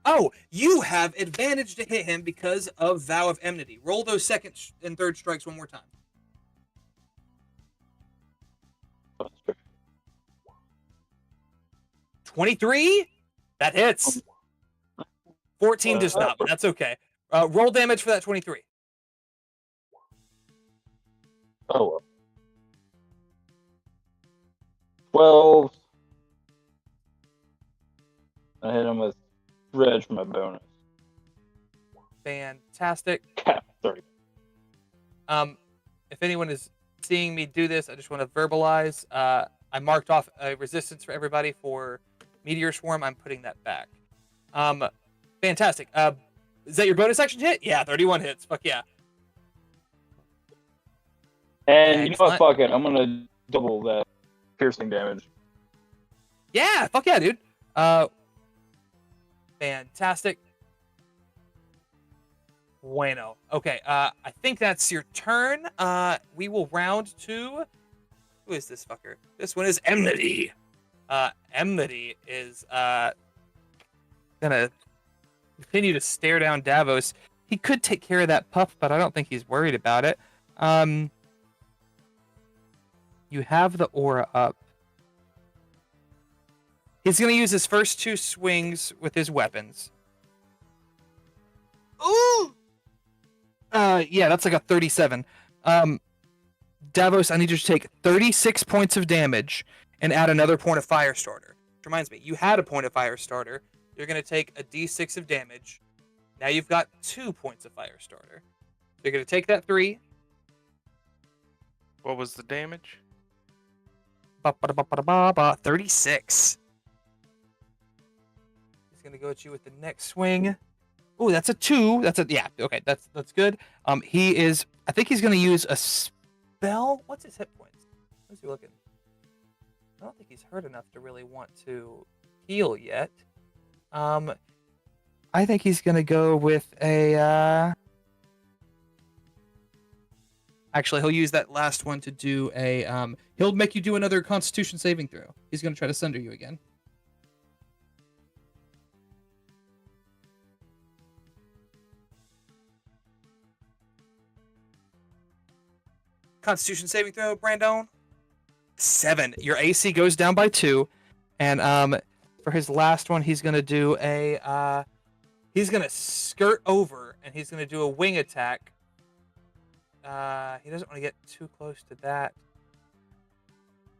Oh, you have advantage to hit him because of Vow of Enmity. Roll those second and third strikes one more time. 23? That hits. 14 does not, but that's okay. Roll damage for that 23. Oh, well. 12. I hit him with Reg for my bonus. Fantastic. Cap 30. If anyone is seeing me do this, I just want to verbalize. I marked off a resistance for everybody for Meteor Swarm. I'm putting that back. Fantastic. Is that your bonus action hit? Yeah, 31 hits. Fuck yeah. And you know what? Excellent. Fuck it. I'm gonna double that piercing damage. Yeah, fuck yeah, dude. Fantastic. Bueno. Okay, I think that's your turn. We will round to... Who is this fucker? This one is Enmity. Enmity is, gonna continue to stare down Davos. He could take care of that puff, but I don't think he's worried about it. You have the aura up. He's gonna use his first 2 swings with his weapons. Ooh! Yeah, that's like a 37. Davos, I need you to take 36 points of damage and add another point of fire starter. Which reminds me, you had a point of fire starter. You're going to take a d6 of damage. Now you've got 2 points of fire starter. You're going to take that 3. What was the damage? 36. He's going to go at you with the next swing. Oh, that's a 2. Yeah, okay, that's good. He is, I think he's going to use a spell. What's his hit points? How's he looking? I don't think he's hurt enough to really want to heal yet. I think he's going to go with a, actually, he'll use that last one to do a, he'll make you do another Constitution saving throw. He's going to try to sunder you again. Constitution saving throw, Brandon. 7. Your AC goes down by 2, and for his last one, he's gonna do a he's gonna skirt over, and he's gonna do a wing attack. He doesn't want to get too close to that.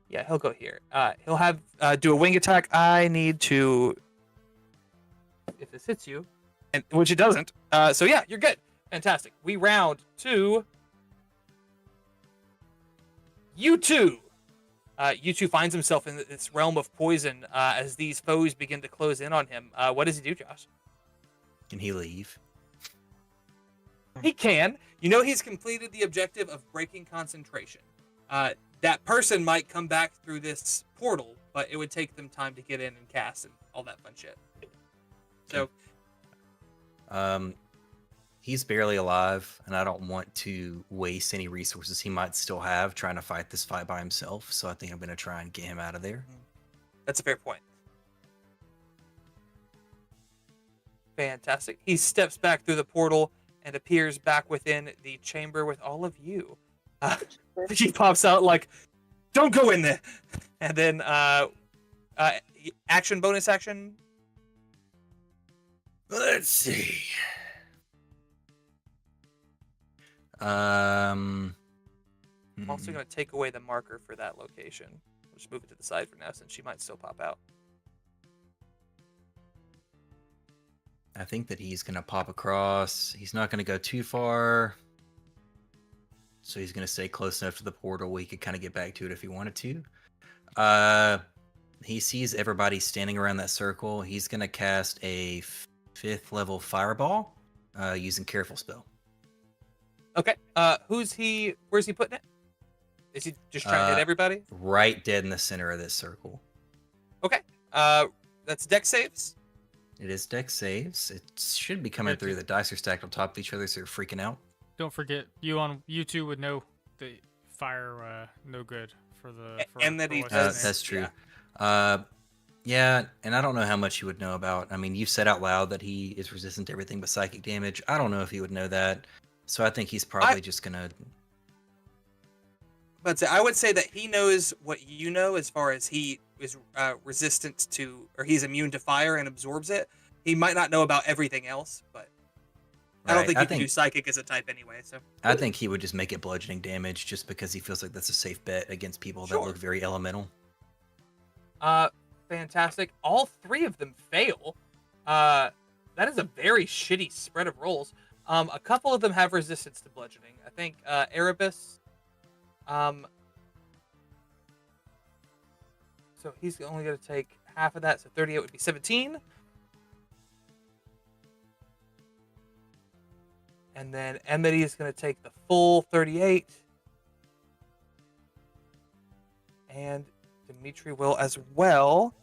Yeah, he'll go here. He'll have do a wing attack. I need to, if this hits you, and which it doesn't. So yeah, you're good. Fantastic. We round to U2. U2 finds himself in this realm of poison as these foes begin to close in on him. What does he do, Josh? Can he leave? He can. You know he's completed the objective of breaking concentration. That person might come back through this portal, but it would take them time to get in and cast and all that fun shit. So, he's barely alive, and I don't want to waste any resources he might still have trying to fight this fight by himself. So I think I'm going to try and get him out of there. That's a fair point. Fantastic. He steps back through the portal and appears back within the chamber with all of you. He pops out like, "Don't go in there!" And then, action, bonus action. Let's see. I'm also going to take away the marker for that location. We'll just move it to the side for now, since she might still pop out. I think that he's going to pop across. He's not going to go too far. So he's going to stay close enough to the portal where he could kind of get back to it if he wanted to. He sees everybody standing around that circle. He's going to cast a 5th level fireball using Careful Spell. Okay. Where's he putting it? Is he just trying to hit everybody? Right dead in the center of this circle. Okay. That's dex saves. It is dex saves. It should be coming through. The dice are stacked on top of each other, so you're freaking out. Don't forget, you two would know the fire no good for the. And that he does. That's true. Yeah. Yeah, and I don't know how much you would know about. I mean, you said out loud that he is resistant to everything but psychic damage. I don't know if he would know that. So I think he's probably just gonna. But I would say that he knows what you know as far as he is resistant to, or he's immune to fire and absorbs it. He might not know about everything else, but I don't Right, think I you can do think- psychic as a type anyway. So I think he would just make it bludgeoning damage just because he feels like that's a safe bet against people that Sure. look very elemental. Fantastic. All 3 of them fail. That is a very shitty spread of rolls. A couple of them have resistance to bludgeoning. I think Erebus. So he's only going to take half of that. So 38 would be 17. And then Emity is going to take the full 38. And Dimitri will as well.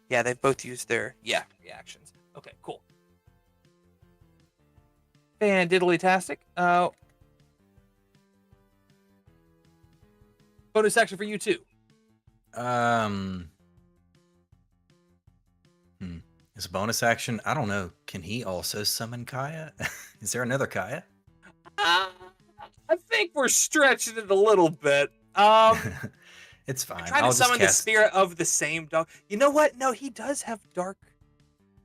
Yeah, they've both used their reactions. Okay, cool. Fan-diddly-tastic. Bonus action for you too. As a bonus action, I don't know. Can he also summon Kaya? Is there another Kaya? I think we're stretching it a little bit. It's fine. Trying I'll to summon just cast... the spirit of the same dog. You know what? No, he does have dark.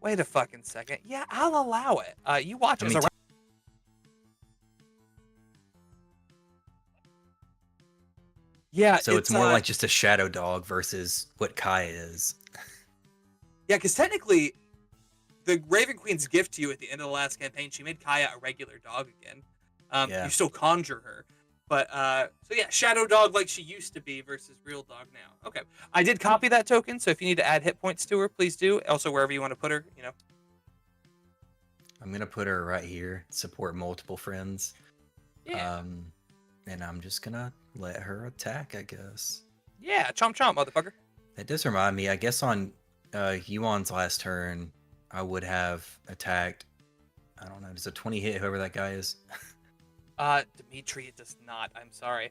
Wait a fucking second. Yeah, I'll allow it. You watch as a. Yeah, So it's more like just a shadow dog versus what Kaya is. Yeah, because technically, the Raven Queen's gift to you at the end of the last campaign, she made Kaya a regular dog again. Yeah. You still conjure her. But, so yeah, shadow dog like she used to be versus real dog now. Okay. I did copy that token, so if you need to add hit points to her, please do. Also, wherever you want to put her, you know. I'm going to put her right here, support multiple friends. Yeah. And I'm just going to let her attack, I guess. Yeah, chomp chomp, motherfucker. That does remind me, I guess on Yuan's last turn, I would have attacked, I don't know, does a 20 hit whoever that guy is? Dimitri, it does not. I'm sorry.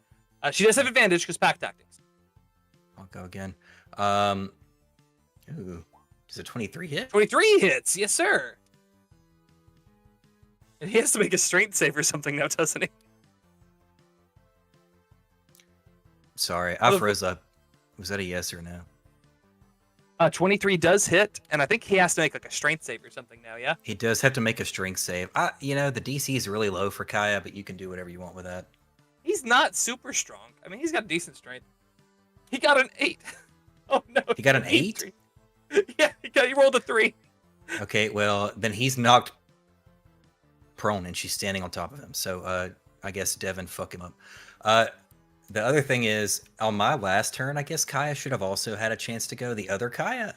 She does have advantage because pack tactics. I'll go again. Ooh, does a 23 hit? 23 hits, yes, sir. And he has to make a strength save or something now, doesn't he? Sorry, I froze up. Was that a yes or no? 23 does hit, and I think he has to make like a strength save or something now, yeah? He does have to make a strength save. You know, the DC is really low for Kaya, but you can do whatever you want with that. He's not super strong. I mean, he's got decent strength. He got an 8. Oh, no. He got an 8? Yeah, he rolled a 3. Okay, well, then he's knocked prone, and she's standing on top of him. So, I guess Devin, fuck him up. The other thing is, on my last turn, I guess Kaya should have also had a chance to go. The other Kaya.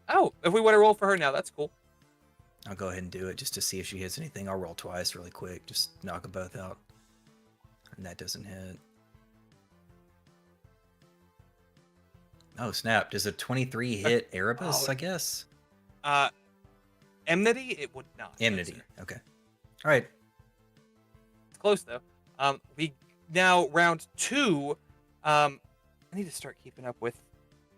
Oh, if we want to roll for her now, that's cool. I'll go ahead and do it just to see if she hits anything. I'll roll twice really quick. Just knock them both out. And that doesn't hit. Oh, snap. Does a 23 hit Erebus, I guess? Enmity, it would not. Enmity. No, Okay. All right. it's close, though. We now, round 2, I need to start keeping up with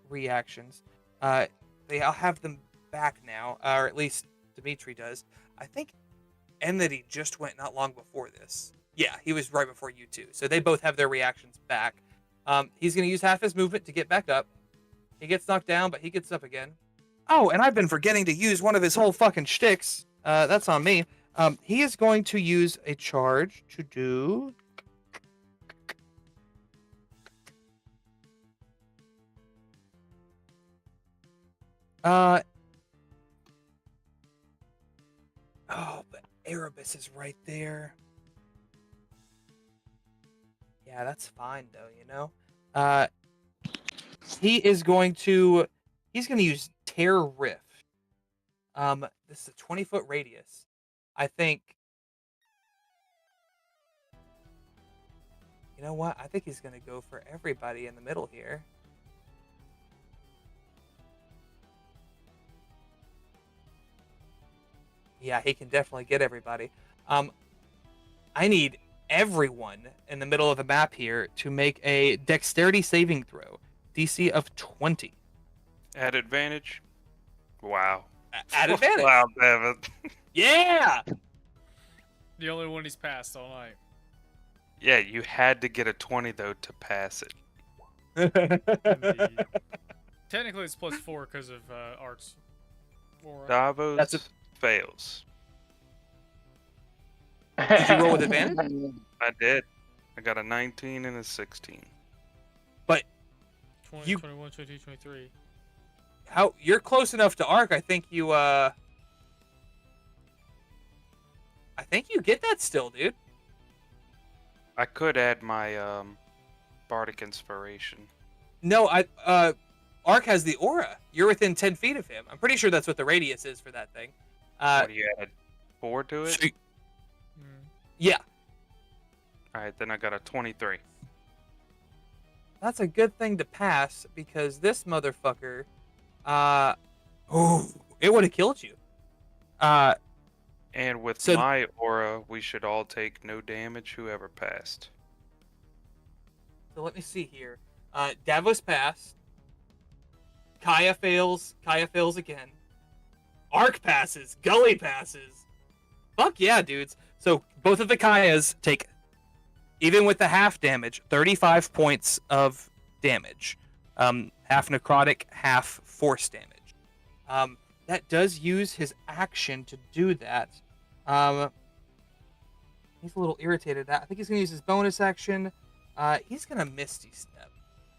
reactions. I'll have them back now, or at least Dimitri does. I think Enmity just went not long before this. Yeah, he was right before you two. So they both have their reactions back. He's going to use half his movement to get back up. He gets knocked down, but he gets up again. Oh, and I've been forgetting to use one of his whole fucking shticks. That's on me. He is going to use a charge to do... Oh, but Erebus is right there. Yeah, that's fine though, you know. He's going to use Tear Rift. This is a 20-foot radius. I think. You know what? I think he's going to go for everybody in the middle here. Yeah, he can definitely get everybody. I need everyone in the middle of the map here to make a dexterity saving throw. DC of 20. At advantage? Wow. At advantage. Wow, Devin. Yeah! The only one he's passed all night. Yeah, you had to get a 20, though, to pass it. Indeed. Technically, it's +4 because of arts. Davos That's fails. Did you roll with advantage? I did. I got a 19 and a 16. But 20, You- 21, 22, 23. you're close enough to Ark. I think you get that still, dude. I could add my bardic inspiration. No, Ark has the aura. You're within 10 feet of him. I'm pretty sure that's what the radius is for that thing. What do you add? 4 to it? Yeah, All right, then I got a 23. that's a good thing to pass because this motherfucker, it would have killed you. And with So- my aura, we should all take no damage. Whoever passed. So let me see here. Davos passed. Kaya fails. Kaya fails again. Ark passes. Gully passes. Fuck yeah, dudes. So both of the Kayas take, even with the half damage, 35 points of damage. Half necrotic, half force damage. That does use his action to do that. He's a little irritated at that. I think he's going to use his bonus action. He's going to Misty Step.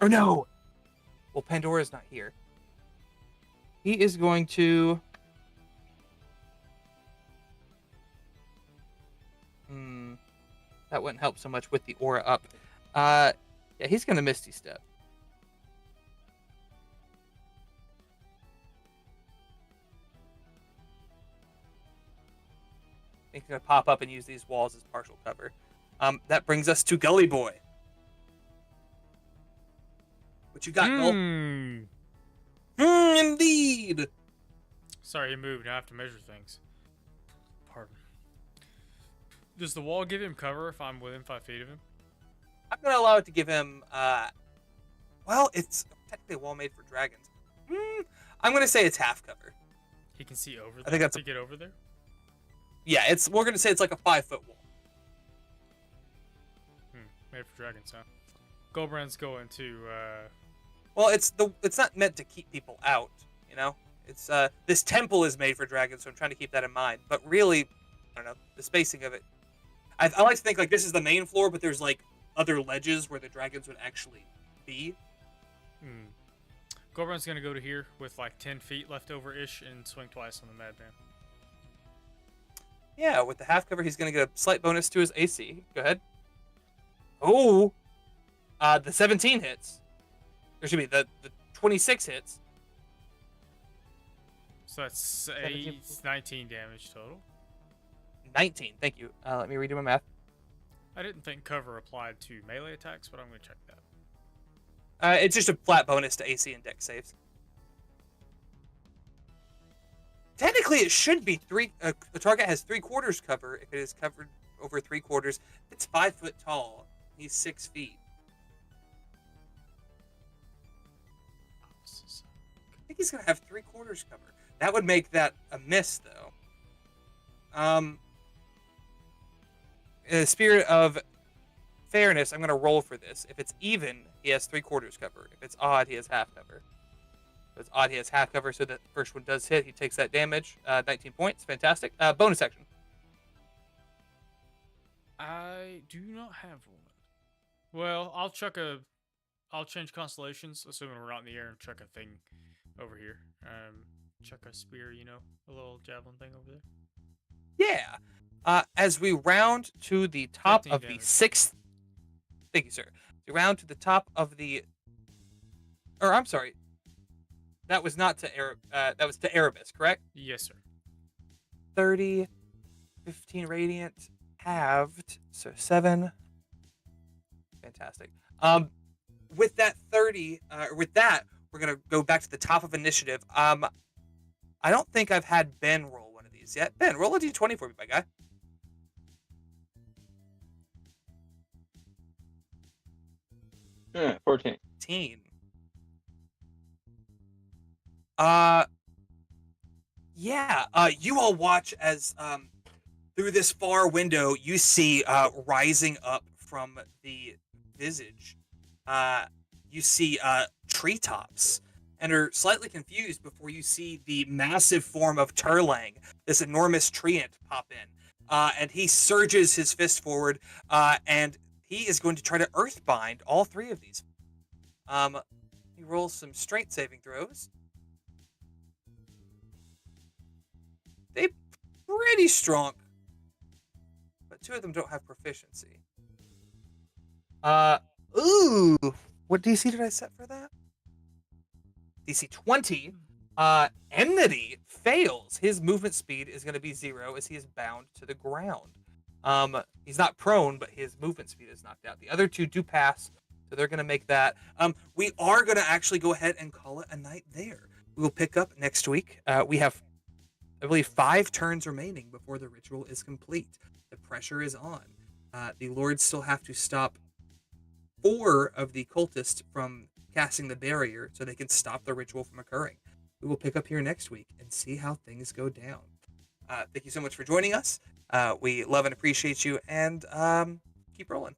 Or no! Well, Pandora's not here. He is going to... That wouldn't help so much with the aura up. Yeah, he's going to Misty Step. He's going to pop up and use these walls as partial cover. That brings us to Gully Boy. What you got, Gull? Indeed. Sorry, he moved. Now I have to measure things. Pardon. Does the wall give him cover if I'm within 5 feet of him? I'm going to allow it to give him, well, it's technically a wall made for dragons. I'm going to say it's half cover. He can see over there? I think that's to get over there? Yeah, we're going to say it's like a 5-foot wall. Made for dragons, huh? Goldbrand's going to, Well, it's not meant to keep people out, you know? It's, this temple is made for dragons, so I'm trying to keep that in mind. But really, I don't know, the spacing of it. I like to think, like, this is the main floor, but there's, like, other ledges where the dragons would actually be. Goldbrand's going to go to here with, like, 10 feet left over-ish and swing twice on the Madman. Yeah, with the half cover, he's going to get a slight bonus to his AC. Go ahead. Oh! The 17 hits. There should be the 26 hits. So that's 19 damage total. 19, thank you. Let me redo my math. I didn't think cover applied to melee attacks, but I'm going to check that. It's just a flat bonus to AC and dex saves. Technically, it should be the target has 3/4 cover if it is covered over 3/4. It's 5 foot tall. He's 6 feet. I think he's gonna have 3/4 cover. That would make that a miss, though. In the spirit of fairness, I'm gonna roll for this. If it's even, he has 3/4 cover. If it's odd, he has half cover. If it's odd, he has half cover, so that first one does hit. He takes that damage. 19 points. Fantastic. Bonus action. I do not have one. Well, I'll change constellations, assuming we're not in the air, and chuck a thing over here. Chuck a spear, you know, a little javelin thing over there. Yeah. As we round to the top 15 of the damage. 6th... Thank you, sir. We round to the top of the... Or, I'm sorry. That was not to that was to Erebus, correct? Yes, sir. 30, 15 radiant, halved, so 7. Fantastic. With that 30, with that, we're gonna go back to the top of initiative. I don't think I've had Ben roll one of these yet. Ben, roll a d20 for me, my guy. Yeah, 14. 14. Yeah, you all watch as through this far window you see rising up from the visage. You see treetops and are slightly confused before you see the massive form of Turlang, this enormous treant, pop in. and he surges his fist forward, and he is going to try to earthbind all three of these. He rolls some strength saving throws. They're pretty strong, but two of them don't have proficiency. Ooh, what DC did I set for that? DC 20. Enmity fails. His movement speed is going to be 0 as he is bound to the ground. He's not prone, but his movement speed is knocked out. The other two do pass, so they're going to make that. We are going to actually go ahead and call it a night there. We will pick up next week. We have, I believe, 5 turns remaining before the ritual is complete. The pressure is on. The lords still have to stop 4 of the cultists from casting the barrier so they can stop the ritual from occurring. We will pick up here next week and see how things go down. Thank you so much for joining us. We love and appreciate you, and keep rolling.